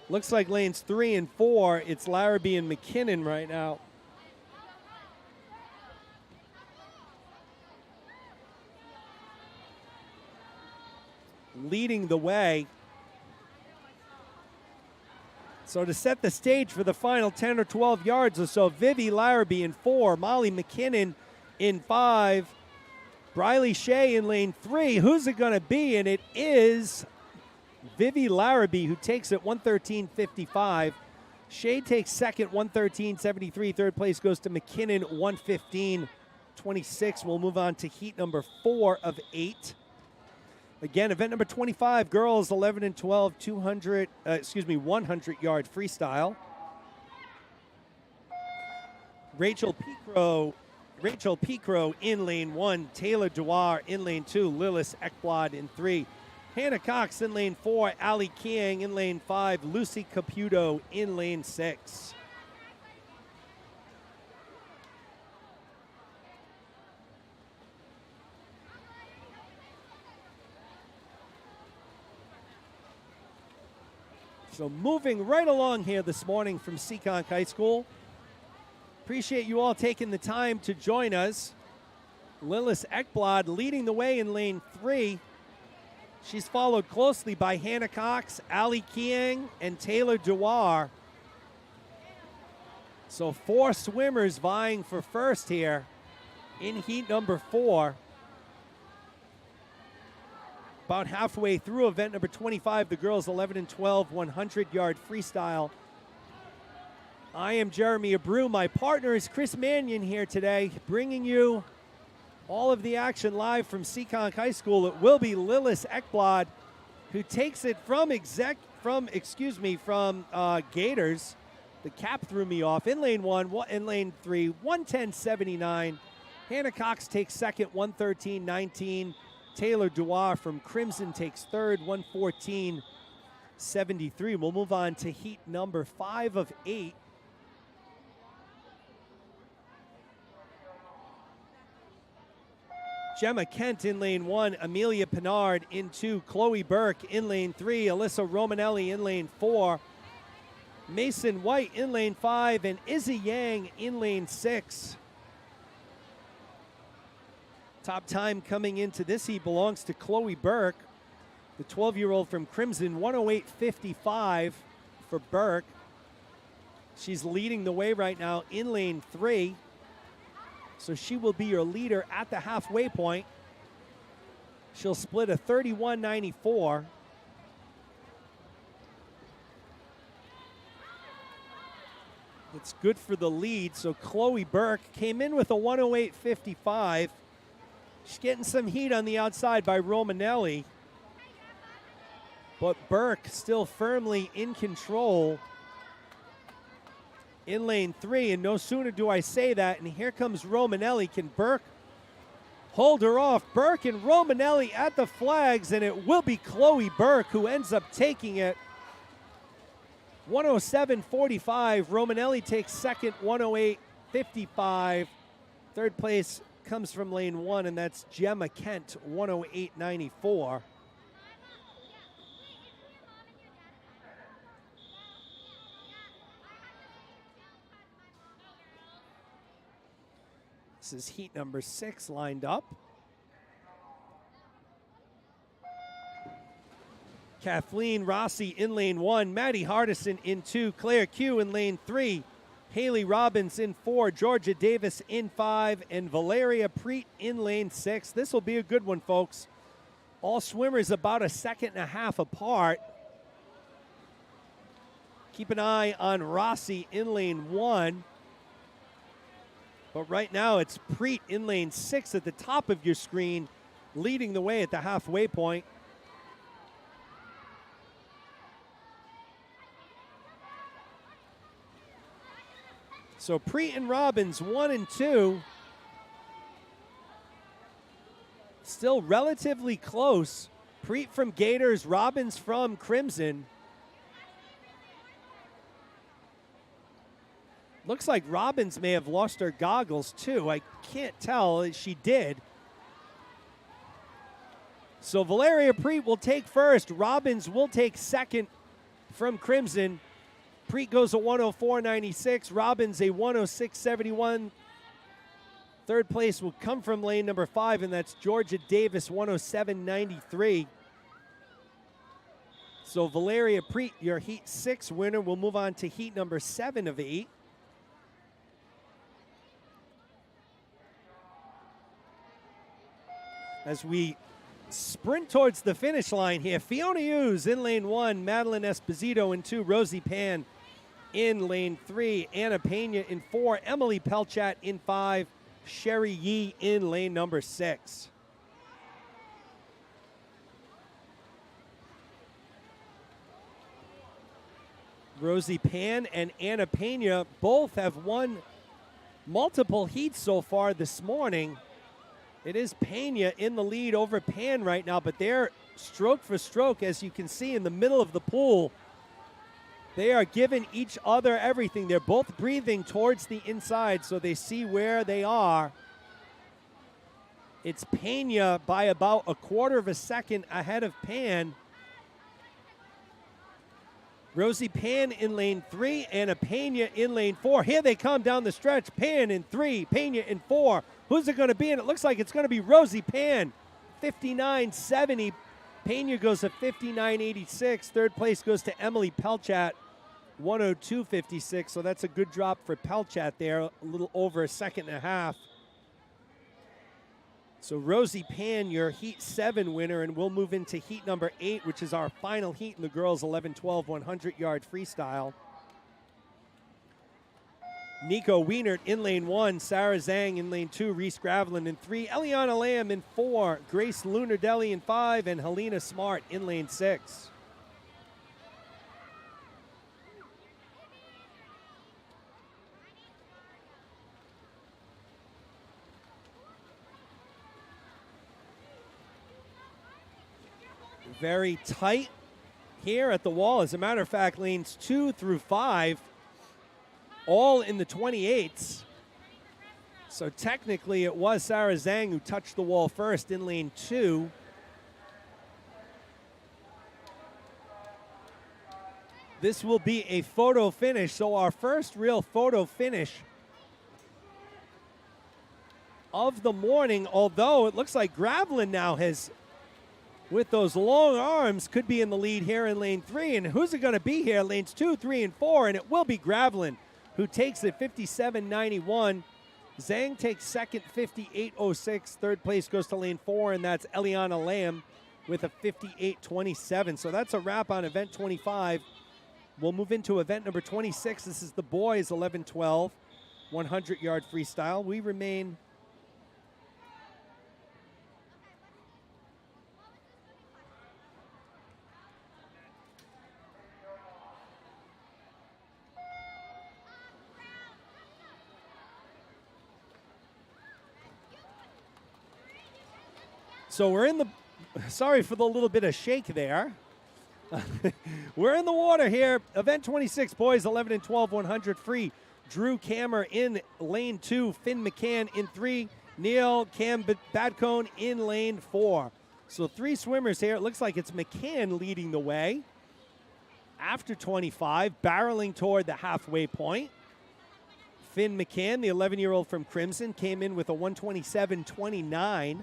Looks like lanes 3 and 4, it's Larrabee and McKinnon right now. Leading the way. So to set the stage for the final 10 or 12 yards or so, Vivi Larrabee in 4, Molly McKinnon in 5, Briley Shea in lane 3. Who's it going to be? And it is Vivi Larrabee, who takes it 1:13.55. Shea takes second, 1:13.73. Third place goes to McKinnon, 1:15.26. We'll move on to heat number 4 of 8. Again, event number 25, girls 11 and 12, 100-yard freestyle. Rachel Picro in lane 1, Taylor Dewar in lane 2, Lillis Ekblad in 3, Hannah Cox in lane 4, Ali Kiang in lane 5, Lucy Caputo in lane 6. So moving right along here this morning from Seekonk High School. Appreciate you all taking the time to join us. Lillis Ekblad leading the way in lane 3. She's followed closely by Hannah Cox, Ali Kiang, and Taylor Dewar. So 4 swimmers vying for first here in heat number 4. About halfway through event number 25, the girls 11 and 12, 100-yard freestyle. I am Jeremy Abreu. My partner is Chris Mannion here today, bringing you all of the action live from Seekonk High School. It will be Lillis Ekblad who takes it from Gators. The cap threw me off. In lane 1, in lane 3, 1:10.79. Hannah Cox takes second, 1:13.19. Taylor Dewar from Crimson takes third, 1:14.73. We'll move on to heat number 5 of 8. Gemma Kent in lane 1, Amelia Pinard in 2, Chloe Burke in lane 3, Alyssa Romanelli in lane 4, Mason White in lane 5, and Izzy Yang in lane 6. Top time coming into this heat belongs to Chloe Burke, the 12-year-old from Crimson, 108.55 for Burke. She's leading the way right now in lane 3. So she will be your leader at the halfway point. She'll split a 31.94. It's good for the lead. So Chloe Burke came in with a 108.55. She's getting some heat on the outside by Romanelli. But Burke still firmly in control in lane 3, and no sooner do I say that, and here comes Romanelli. Can Burke hold her off? Burke and Romanelli at the flags, and it will be Chloe Burke who ends up taking it. 107.45. Romanelli takes second, 108.55. Third place comes from lane 1, and that's Gemma Kent, 108.94. This is heat number 6 lined up. Kathleen Rossi in lane 1, Maddie Hardison in 2, Claire Q in lane 3, Haley Robbins in 4, Georgia Davis in 5, and Valeria Preet in lane 6. This will be a good one, folks. All swimmers about a second and a half apart. Keep an eye on Rossi in lane 1. But right now it's Preet in lane 6 at the top of your screen, leading the way at the halfway point. So Preet and Robbins, 1 and 2. Still relatively close. Preet from Gators, Robbins from Crimson. Looks like Robbins may have lost her goggles too. I can't tell. She did. So Valeria Preet will take first. Robbins will take second from Crimson. Preet goes a 104.96. Robbins a 106.71. Third place will come from lane number 5, and that's Georgia Davis, 107.93. So Valeria Preet, your heat 6 winner, will move on to heat number 7 of 8. As we sprint towards the finish line here, Fiona Hughes in lane 1, Madeline Esposito in 2, Rosie Pan in lane 3, Anna Pena in 4, Emily Pelchat in 5, Sherry Yee in lane number 6. Rosie Pan and Anna Pena both have won multiple heats so far this morning. It is Pena in the lead over Pan right now, but they're stroke for stroke, as you can see in the middle of the pool. They are giving each other everything. They're both breathing towards the inside, so they see where they are. It's Pena by about a quarter of a second ahead of Pan. Rosie Pan in lane 3, Anna Pena in lane 4. Here they come down the stretch. Pan in 3, Pena in 4. Who's it going to be? And it looks like it's going to be Rosie Pan, 59.70. Pena goes to 59.86. Third place goes to Emily Pelchat, 102.56. So that's a good drop for Pelchat there, a little over a second and a half. So Rosie Pan, your Heat 7 winner, and we'll move into Heat number 8, which is our final heat in the girls' 11-12 100-yard freestyle. Nico Wienert in lane 1, Sarah Zhang in lane 2, Reese Gravelin in 3, Eliana Lamb in 4, Grace Lunardelli in 5, and Helena Smart in lane 6. Very tight here at the wall. As a matter of fact, lanes 2 through 5, all in the 28s. So technically it was Sarah Zhang who touched the wall first in lane 2. This will be a photo finish, so our first real photo finish of the morning, although it looks like Gravelin now has, with those long arms, could be in the lead here in lane 3. And who's it going to be here? Lanes 2, 3, and 4, and it will be Gravelin who takes it 57.91. Zhang takes second, 58.06. Third place goes to lane 4, and that's Eliana Lamb with a 58.27. So that's a wrap on event 25. We'll move into event number 26. This is the boys 11-12 100-yard freestyle. We remain so we're in the, sorry for the little bit of shake there. We're in the water here. Event 26, boys 11-12 100 free. Drew Kammer in lane 2. Finn McCann in 3. Neil Badcone in lane 4. So 3 swimmers here. It looks like it's McCann leading the way. After 25, barreling toward the halfway point. Finn McCann, the 11-year-old from Crimson, came in with a 127.29.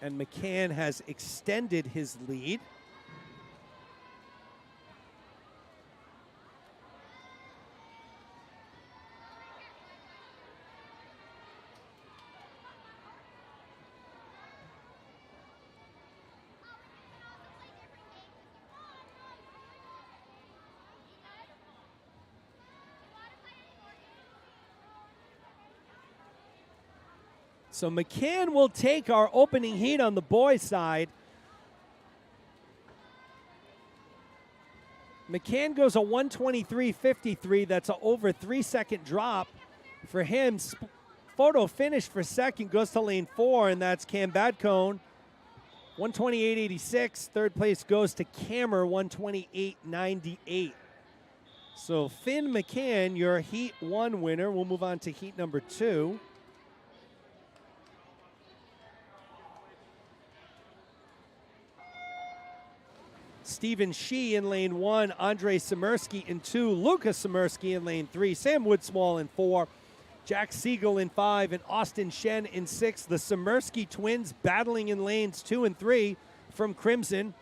And McCann has extended his lead. So McCann will take our opening heat on the boys' side. McCann goes a 123.53. That's an over 3-second drop for him. Photo finish for second goes to lane 4, and that's Cam Badcone. 128.86. Third place goes to Kammer, 128.98. So Finn McCann, your Heat 1 winner. We'll move on to Heat number 2. Stephen Shee in lane 1, Andre Simirsky in 2, Lucas Simirsky in lane 3, Sam Woodsmall in 4, Jack Siegel in 5, and Austin Shen in 6. The Simirsky twins battling in lanes 2 and 3 from Crimson.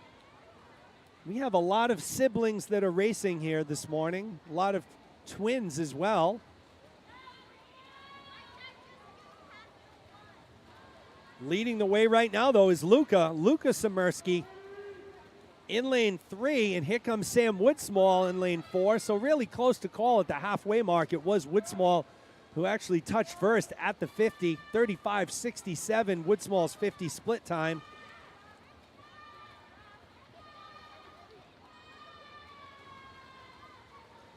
We have a lot of siblings that are racing here this morning, a lot of twins as well. Leading the way right now, though, is Luca Simirsky in lane 3, and here comes Sam Woodsmall in lane 4. So really close to call at the halfway mark. It was Woodsmall who actually touched first at the 50, 35.67, Woodsmall's 50 split time.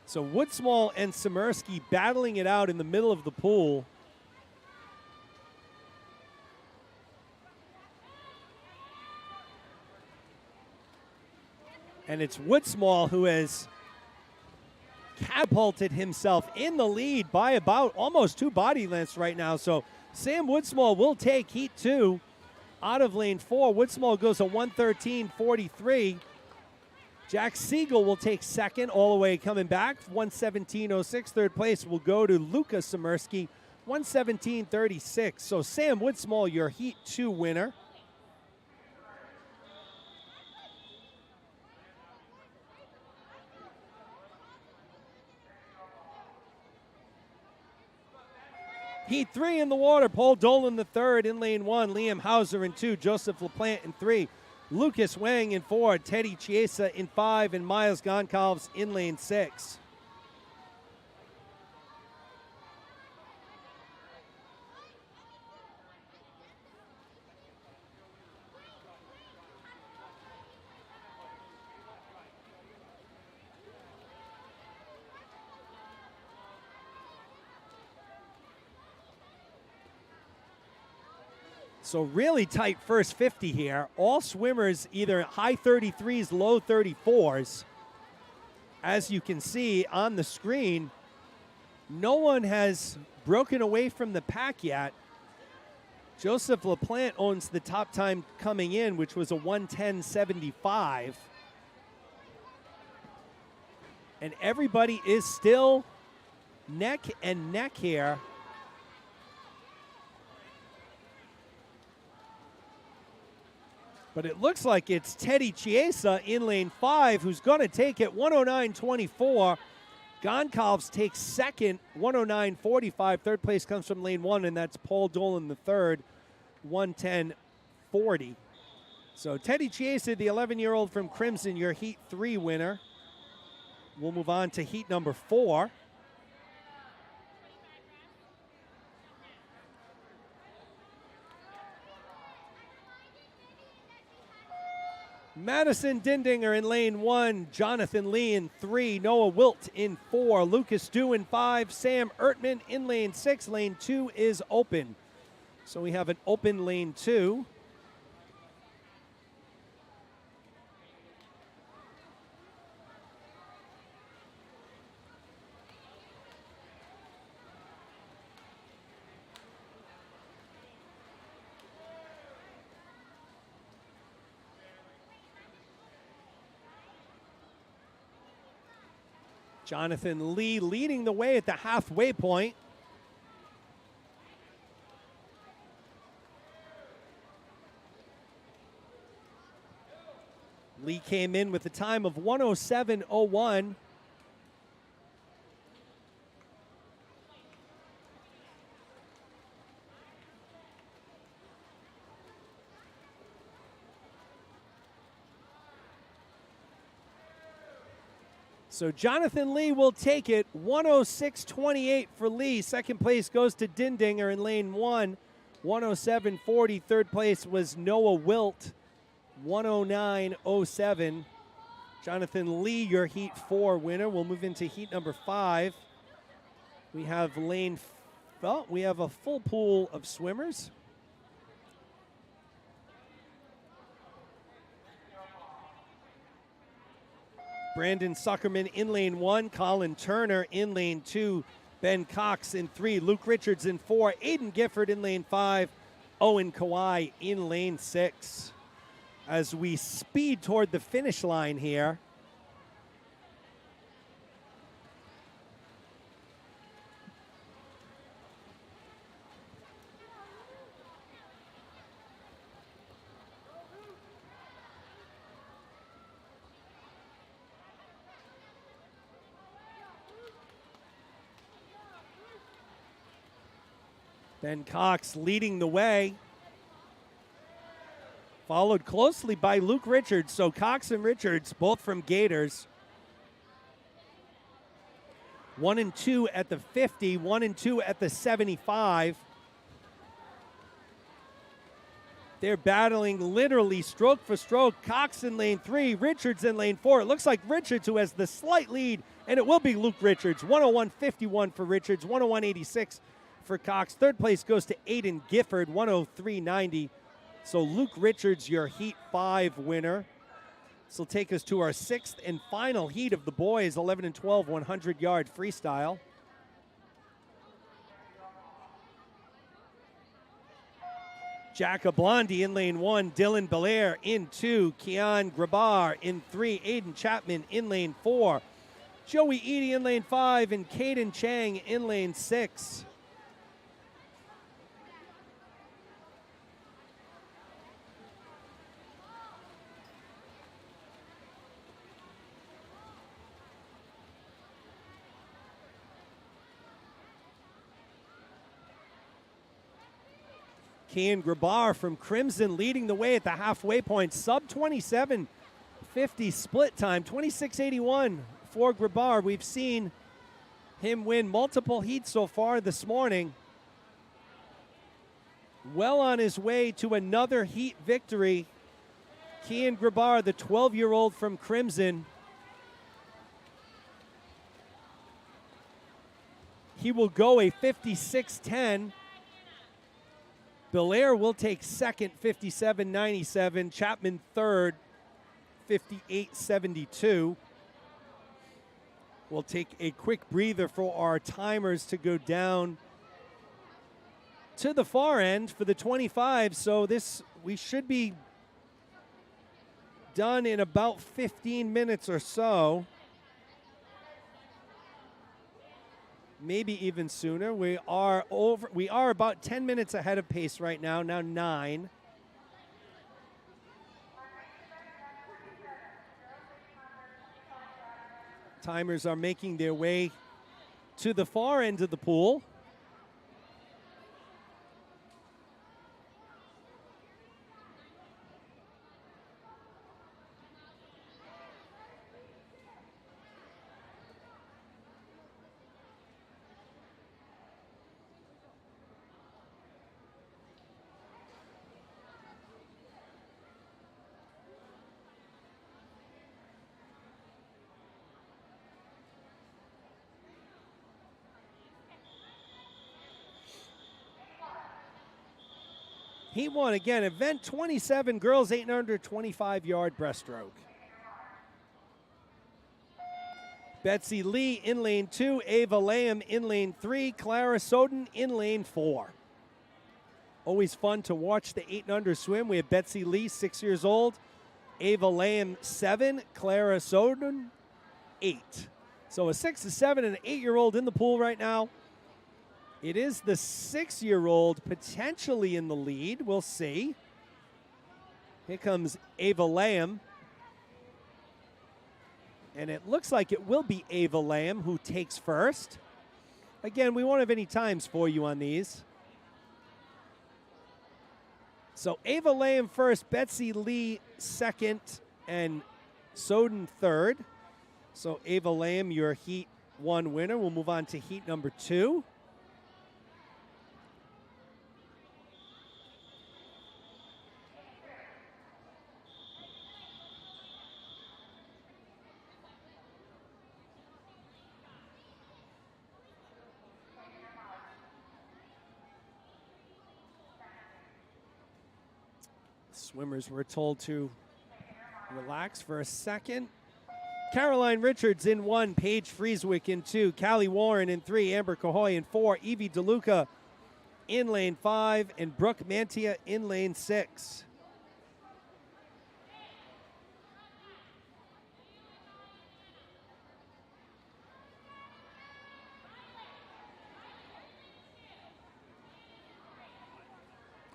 So Woodsmall and Simirsky battling it out in the middle of the pool. And it's Woodsmall who has catapulted himself in the lead by about almost 2 body lengths right now. So Sam Woodsmall will take Heat 2 out of lane 4. Woodsmall goes a 113.43. Jack Siegel will take second all the way coming back, 117.06. Third place will go to Luca Simirsky, 117.36. So Sam Woodsmall, your Heat 2 winner. Heat 3 in the water. Paul Dolan the third in lane 1. Liam Hauser in 2. Joseph LaPlante in 3. Lucas Wang in 4. Teddy Chiesa in 5. And Miles Goncalves in lane 6. So really tight first 50 here. All swimmers either high 33s, low 34s. As you can see on the screen, no one has broken away from the pack yet. Joseph LaPlante owns the top time coming in, which was a 1:10.75. And everybody is still neck and neck here. But it looks like it's Teddy Chiesa in lane 5 who's going to take it 109.24. Goncalves takes second, 109.45. Third place comes from lane 1, and that's Paul Dolan the third, 110.40. So Teddy Chiesa, the 11-year-old from Crimson, your Heat 3 winner. We'll move on to Heat number 4. Madison Dindinger in lane 1, Jonathan Lee in 3, Noah Wilt in 4, Lucas Dew in 5, Sam Ertman in lane 6. Lane 2 is open. So we have an open lane 2. Jonathan Lee leading the way at the halfway point. Lee came in with a time of 107.01. So Jonathan Lee will take it, 106.28 for Lee. Second place goes to Dindinger in lane 1, 107.40. Third place was Noah Wilt, 109.07. Jonathan Lee, your Heat 4 winner. We'll move into Heat number 5. We have we have a full pool of swimmers. Brandon Suckerman in lane 1, Colin Turner in lane 2, Ben Cox in 3, Luke Richards in 4, Aiden Gifford in lane 5, Owen Kawhi in lane 6. As we speed toward the finish line here, Ben Cox leading the way, followed closely by Luke Richards. So Cox and Richards, both from Gators. 1 and 2 at the 50, 1 and 2 at the 75. They're battling literally stroke for stroke. Cox in lane 3, Richards in lane 4. It looks like Richards who has the slight lead, and it will be Luke Richards. 101.51 for Richards, 101.86 for Cox. Third place goes to Aiden Gifford, 103.90. So Luke Richards, your Heat 5 winner. This will take us to our 6th and final heat of the boys, 11 and 12, 100-yard freestyle. Jacka Blondie in lane 1, Dylan Belair in 2, Keon Grabar in 3, Aiden Chapman in lane 4, Joey Eady in lane 5, and Caden Chang in lane 6. Kean Grabar from Crimson leading the way at the halfway point. Sub 27.50 split time, 26.81 for Grabar. We've seen him win multiple heats so far this morning. Well on his way to another heat victory. Kean Grabar, the 12-year-old from Crimson. He will go a 56.10. Belair will take second, 57.97. Chapman third, 58.72. We'll take a quick breather for our timers to go down to the far end for the 25. So we should be done in about 15 minutes or so. Maybe even sooner. We are about 10 minutes ahead of pace right now 9. Timers are making their way to the far end of the pool. Heat 1 again, event 27, girls 8 and under, 25-yard breaststroke. Betsy Lee in lane 2, Ava Lamb in lane 3, Clara Soden in lane 4. Always fun to watch the 8 and under swim. We have Betsy Lee, 6 years old, Ava Lamb, 7, Clara Soden, 8. So a 6, a 7, and an 8-year-old in the pool right now. It is the 6-year-old potentially in the lead. We'll see. Here comes Ava Lamb. And it looks like it will be Ava Lamb who takes first. Again, we won't have any times for you on these. So Ava Lamb first, Betsy Lee second, and Soden third. So Ava Lamb, your Heat 1 winner. We'll move on to Heat number 2. Swimmers were told to relax for a second. Caroline Richards in 1, Paige Frieswick in 2, Callie Warren in 3, Amber Cahoy in 4, Evie DeLuca in lane 5, and Brooke Mantia in lane 6.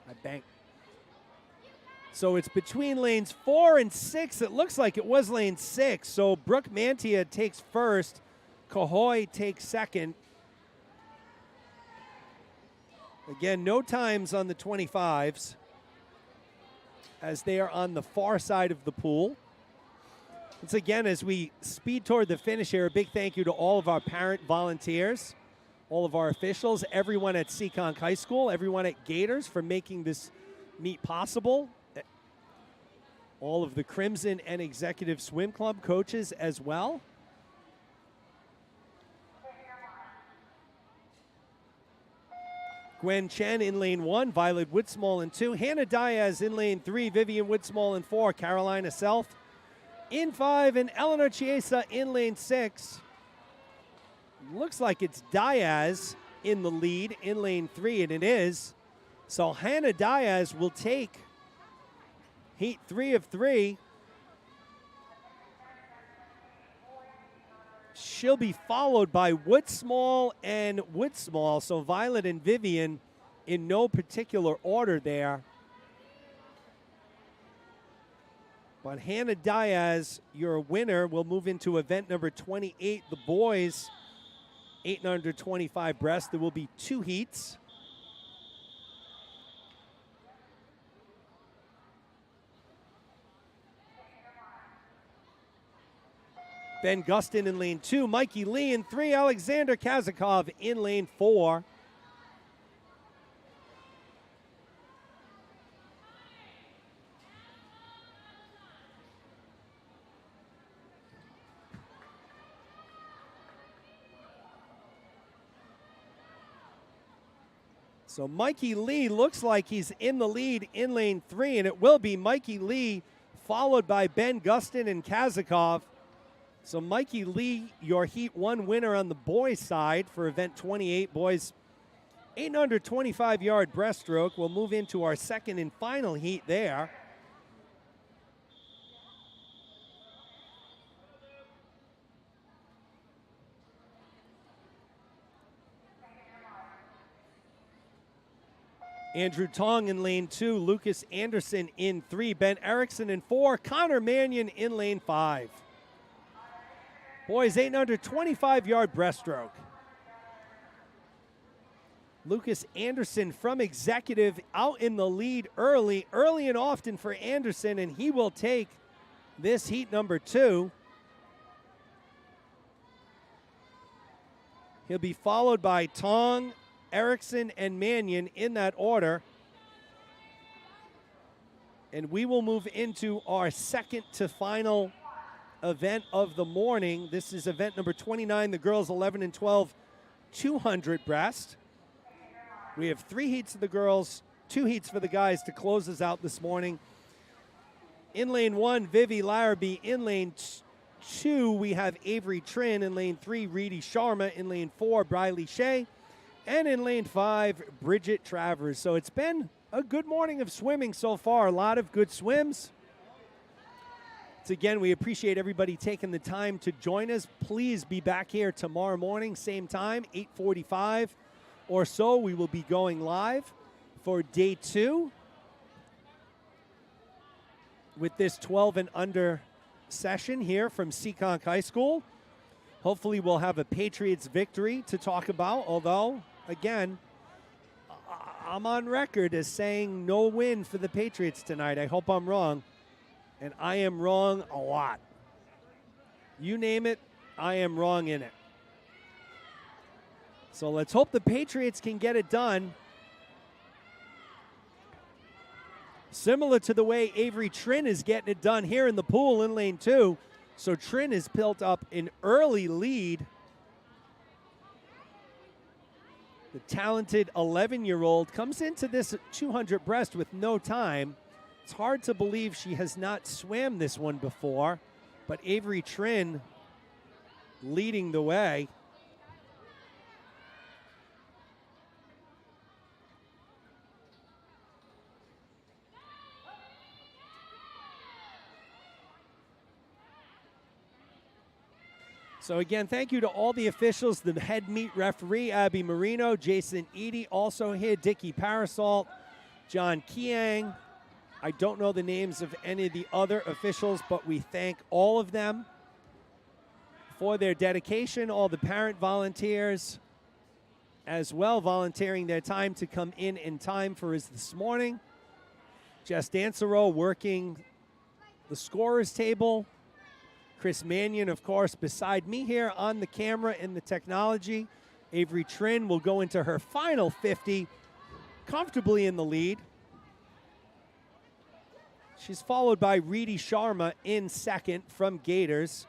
I banked. So it's between lanes 4 and 6. It looks like it was lane 6. So Brooke Mantia takes first. Cahoy takes second. Again, no times on the 25s as they are on the far side of the pool. Once again, as we speed toward the finish here, a big thank you to all of our parent volunteers, all of our officials, everyone at Seekonk High School, everyone at Gators for making this meet possible. All of the Crimson and Executive Swim Club coaches as well. Gwen Chen in lane 1, Violet Woodsmall in 2, Hannah Diaz in lane 3, Vivian Woodsmall in 4, Carolina Self in 5, and Eleanor Chiesa in lane 6. Looks like it's Diaz in the lead in lane 3, and it is. So Hannah Diaz will take Heat 3 of 3. She'll be followed by Woodsmall and Woodsmall. So Violet and Vivian in no particular order there. But Hannah Diaz, your winner, will move into event number 28. The boys, 8 and under 25 breast. There will be 2 heats. Ben Gustin in lane 2, Mikey Lee in 3, Alexander Kazakov in lane 4. So Mikey Lee looks like he's in the lead in lane 3, and it will be Mikey Lee followed by Ben Gustin and Kazakov. So Mikey Lee, your Heat 1 winner on the boys' side for event 28. Boys, 8 under 25-yard breaststroke. We'll move into our second and final heat there. Andrew Tong in lane 2, Lucas Anderson in 3, Ben Erickson in 4, Connor Mannion in lane 5. Boys, 8 under 25-yard breaststroke. Lucas Anderson from Executive out in the lead early and often for Anderson, and he will take this heat number 2. He'll be followed by Tong, Erickson, and Mannion in that order. And we will move into our second to final event of the morning. This is event number 29, the girls 11 and 12, 200 breast. We have 3 heats of the girls, 2 heats for the guys to close us out this morning. In lane 1, Vivi Larrabee. In lane 2, we have Avery Trin. In lane 3, Reedy Sharma. In lane 4, Briley Shea. And in lane 5, Bridget Travers. So it's been a good morning of swimming so far. A lot of good swims. So again, we appreciate everybody taking the time to join us. Please be back here tomorrow morning, same time, 8:45 or so. We will be going live for day 2 with this 12 and under session here from Seekonk High School. Hopefully we'll have a Patriots victory to talk about, although, again, I'm on record as saying no win for the Patriots tonight. I hope I'm wrong, and I am wrong a lot. You name it, I am wrong in it. So let's hope the Patriots can get it done. Similar to the way Avery Trin is getting it done here in the pool in lane 2. So Trin has built up an early lead. The talented 11-year-old comes into this 200 breast with no time. It's hard to believe she has not swam this one before, but Avery Trin leading the way. So again, thank you to all the officials, the head meet referee, Abby Marino, Jason Eady, also here, Dickie Parasol, John Kiang. I don't know the names of any of the other officials, but we thank all of them for their dedication, all the parent volunteers as well, volunteering their time to come in time for us this morning. Jess Dansereau working the scorer's table. Chris Mannion, of course, beside me here on the camera and the technology. Avery Trin will go into her final 50, comfortably in the lead. She's followed by Reedy Sharma in second from Gators.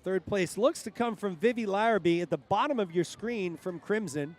Third place looks to come from Vivi Larrabee at the bottom of your screen from Crimson.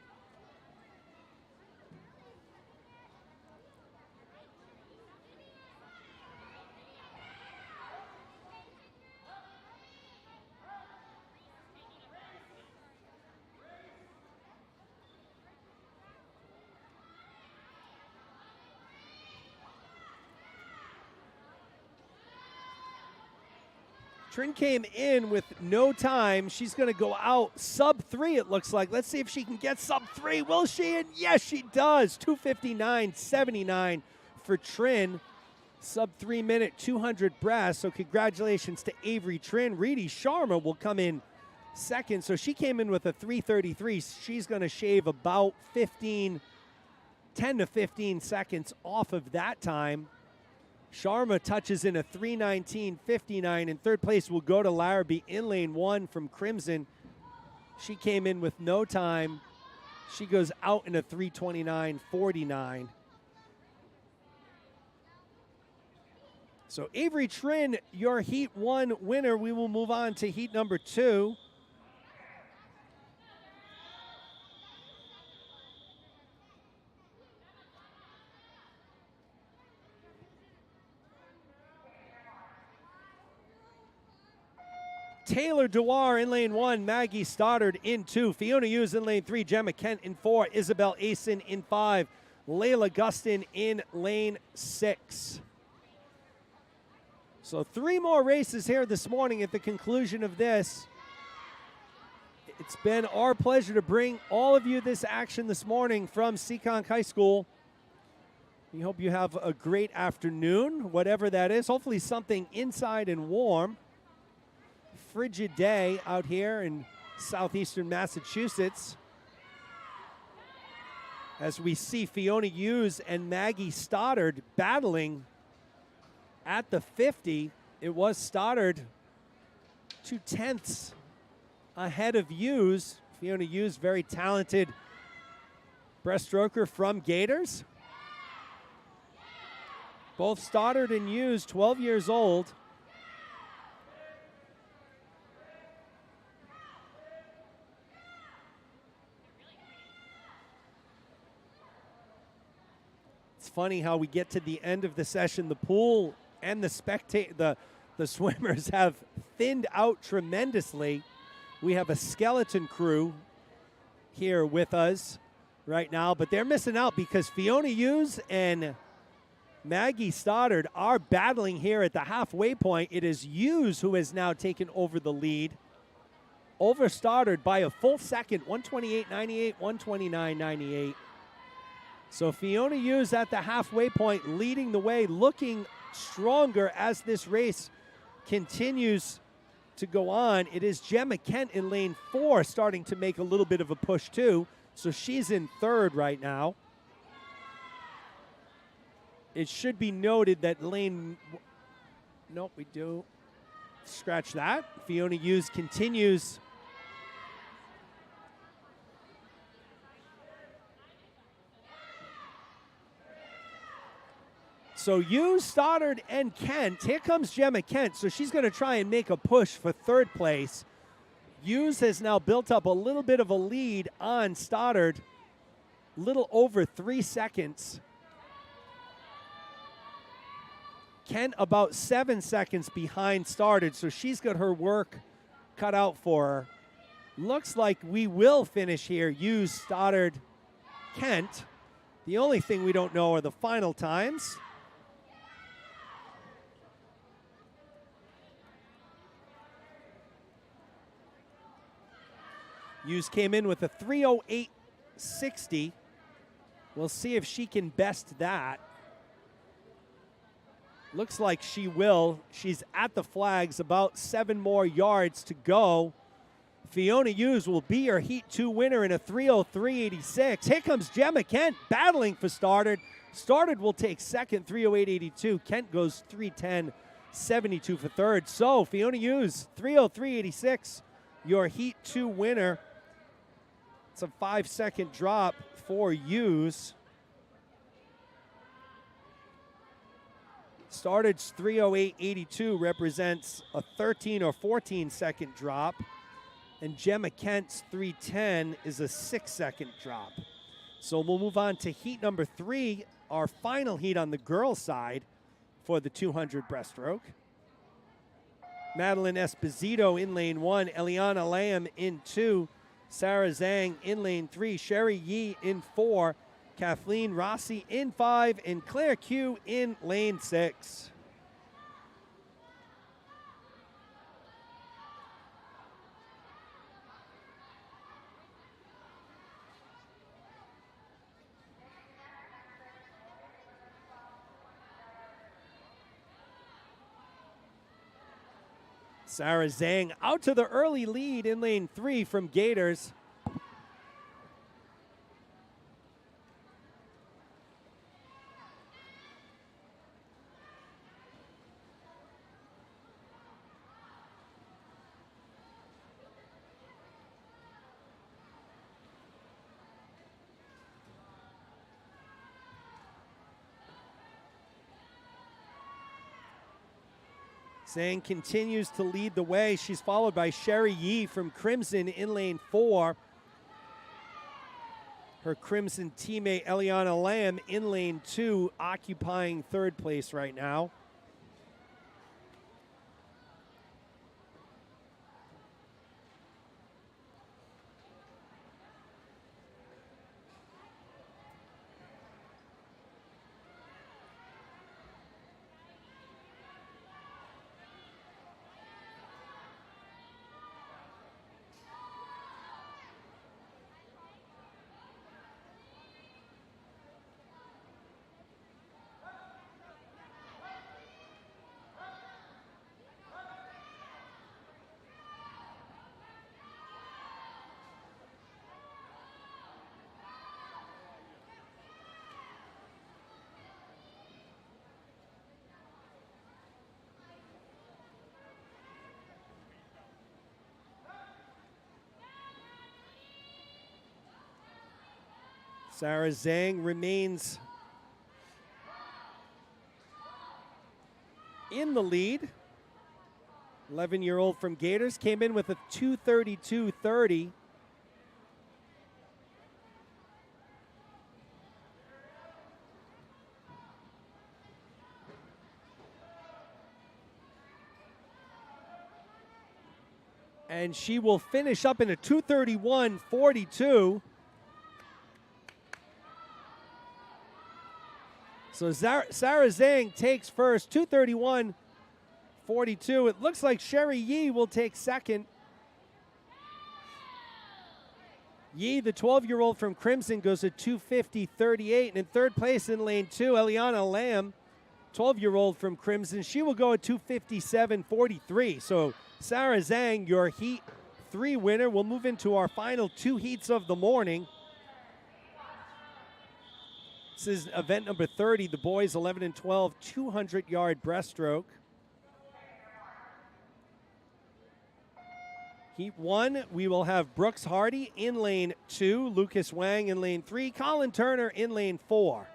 Trin came in with no time. She's going to go out sub-3, it looks like. Let's see if she can get sub-3. Will she? And yes, she does. 2:59.79 for Trin. Sub-3 minute, 200 breast. So congratulations to Avery Trin. Reedy Sharma will come in second. So she came in with a 3:33. She's going to shave about 10 to 15 seconds off of that time. Sharma touches in a 3:19.59, and third place will go to Larrabee in lane 1 from Crimson. She came in with no time. She goes out in a 3:29.49. So Avery Trin, your Heat 1 winner. We will move on to Heat number 2. Taylor Dewar in lane 1, Maggie Stoddard in 2, Fiona Hughes in lane 3, Gemma Kent in 4, Isabel Asen in 5, Layla Gustin in lane 6. So 3 more races here this morning at the conclusion of this. It's been our pleasure to bring all of you this action this morning from Seekonk High School. We hope you have a great afternoon, whatever that is. Hopefully something inside and warm. Frigid day out here in southeastern Massachusetts. As we see Fiona Hughes and Maggie Stoddard battling at the 50. It was Stoddard 0.2 ahead of Hughes. Fiona Hughes, very talented breaststroker from Gators. Both Stoddard and Hughes, 12 years old. It's funny how we get to the end of the session, the pool and the swimmers have thinned out tremendously. We have a skeleton crew here with us right now, but they're missing out because Fiona Hughes and Maggie Stoddard are battling here at the halfway point. It is Hughes who has now taken over the lead over Stoddard by a full second, 128.98, 129.98. So Fiona Hughes at the halfway point leading the way, looking stronger as this race continues to go on. It is Gemma Kent in lane 4 starting to make a little bit of a push too. So she's in 3rd right now. It should be noted that nope, we do scratch that. Fiona Hughes continues So Hughes, Stoddard, and Kent. Here comes Gemma Kent, so she's going to try and make a push for 3rd place. Hughes has now built up a little bit of a lead on Stoddard, little over 3 seconds. Kent about 7 seconds behind Stoddard, so she's got her work cut out for her. Looks like we will finish here, Hughes, Stoddard, Kent. The only thing we don't know are the final times. Hughes came in with a 3:08.60. We'll see if she can best that. Looks like she will. She's at the flags, about 7 more yards to go. Fiona Hughes will be her Heat 2 winner in a 3:03.86. Here comes Gemma Kent battling for Stoddard. Stoddard will take 2nd, 3:08.82. Kent goes 3:10.72 for 3rd. So Fiona Hughes, 3:03.86, your Heat 2 winner. It's a 5-second drop for Hughes. Stoddard's 3:08.82 represents a 13 or 14-second drop. And Gemma Kent's 3:10 is a 6-second drop. So we'll move on to heat number 3, our final heat on the girls' side for the 200 breaststroke. Madeline Esposito in lane 1, Eliana Lamb in 2, Sarah Zhang in lane 3, Sherry Yee in 4, Kathleen Rossi in 5, and Claire Q in lane 6. Sarah Zhang out to the early lead in lane 3 from Gators. Zhang continues to lead the way. She's followed by Sherry Yee from Crimson in lane 4. Her Crimson teammate Eliana Lamb in lane 2, occupying 3rd place right now. Sarah Zhang remains in the lead. 11-year-old from Gators came in with a 2:32.30. And she will finish up in a 2:31.42. So Sarah Zhang takes first, 2:31.42. It looks like Sherry Yi will take second. Yi, the 12-year-old from Crimson, goes at 2:50.38. And in third place in lane 2, Eliana Lamb, 12-year-old from Crimson, she will go at 2:57.43. So Sarah Zhang, your Heat 3 winner. We'll move into our final 2 heats of the morning. This is event number 30, the boys 11 and 12, 200-yard breaststroke. Heat 1, we will have Brooks Hardy in lane 2, Lucas Wang in lane 3, Colin Turner in lane 4.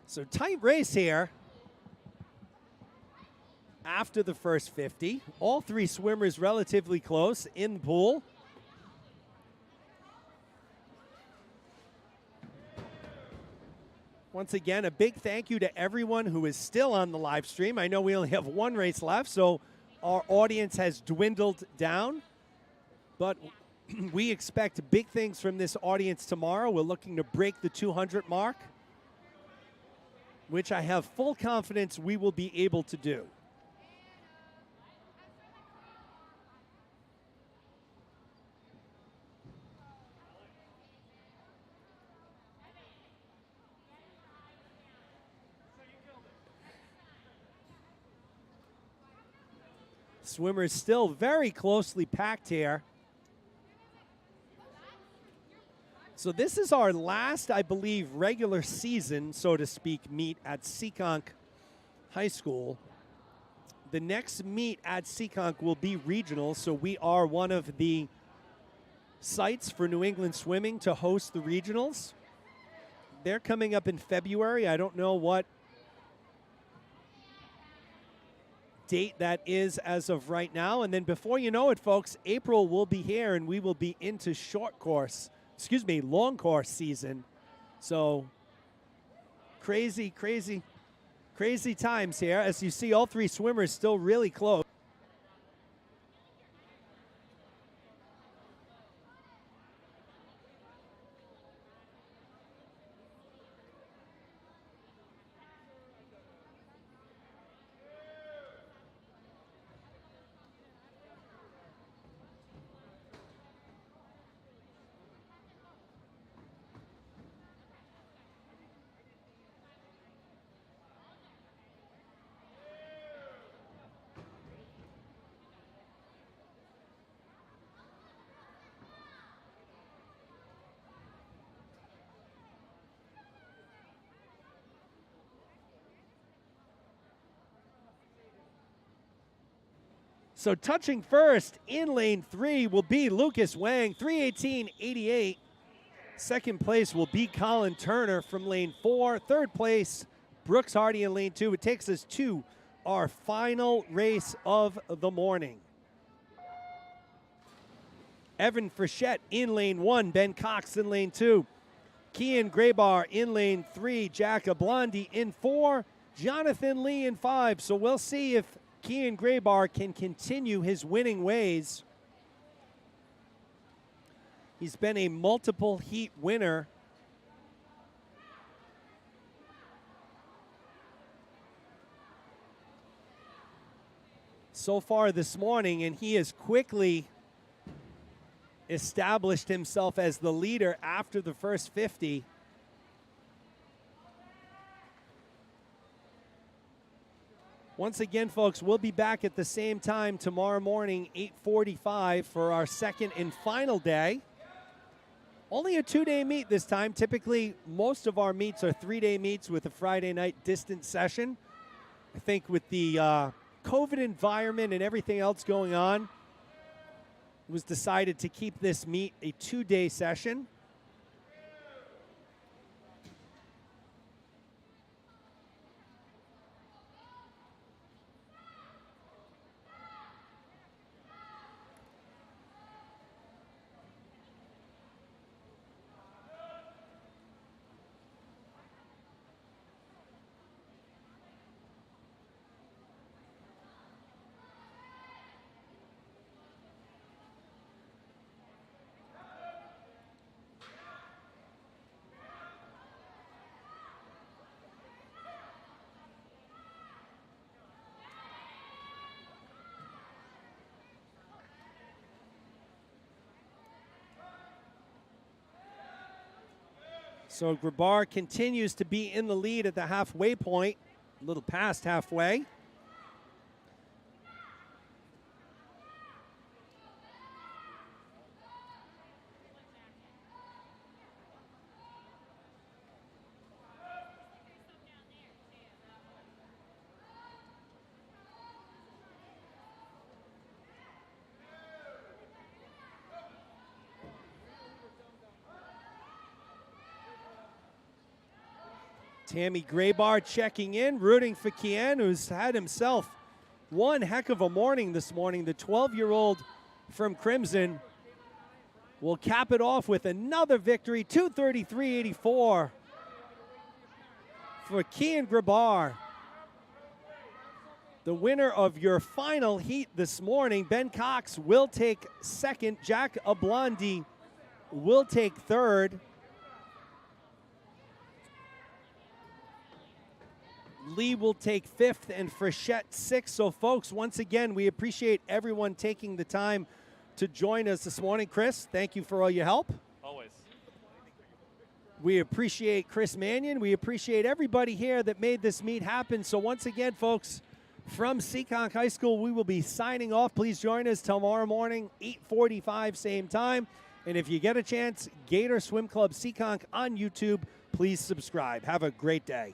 So tight race here after the first 50. All 3 swimmers relatively close in the pool. Once again, a big thank you to everyone who is still on the live stream. I know we only have 1 race left, so our audience has dwindled down. But we expect big things from this audience tomorrow. We're looking to break the 200 mark, which I have full confidence we will be able to do. Swimmers still very closely packed here. So this is our last, I believe, regular season, so to speak, meet at Seekonk High School. The next meet at Seekonk will be regional, so we are one of the sites for New England Swimming to host the regionals. They're coming up in February. I don't know what date that is as of right now. And then before you know it, folks, April will be here and we will be into long course season. So crazy times here. As you see, all 3 swimmers still really close. So touching first in lane 3 will be Lucas Wang, 3:18.88. Second place will be Colin Turner from lane 4. Third place, Brooks Hardy in lane 2. It takes us to our final race of the morning. Evan Frechette in lane 1, Ben Cox in lane 2. Kian Graybar in lane 3, Jack Blondie in 4, Jonathan Lee in 5. So we'll see if Kian Graybar can continue his winning ways. He's been a multiple heat winner. So far this morning, and he has quickly established himself as the leader after the first 50. Once again, folks, we'll be back at the same time tomorrow morning, 8:45, for our second and final day. Only a 2-day meet this time. Typically, most of our meets are 3-day meets with a Friday night distance session. I think with the COVID environment and everything else going on, it was decided to keep this meet a 2-day session. So Graybar continues to be in the lead at the halfway point, a little past halfway. Tammy Graybar checking in, rooting for Kian, who's had himself one heck of a morning this morning. The 12-year-old from Crimson will cap it off with another victory, 233.84 for Kian Graybar. The winner of your final heat this morning. Ben Cox will take second. Jack Ablandi will take third. Lee will take fifth and Frechette sixth. So, folks, once again, we appreciate everyone taking the time to join us this morning. Chris, thank you for all your help. Always. We appreciate Chris Mannion. We appreciate everybody here that made this meet happen. So, once again, folks, from Seekonk High School, we will be signing off. Please join us tomorrow morning, 8:45, same time. And if you get a chance, Gator Swim Club Seekonk on YouTube, please subscribe. Have a great day.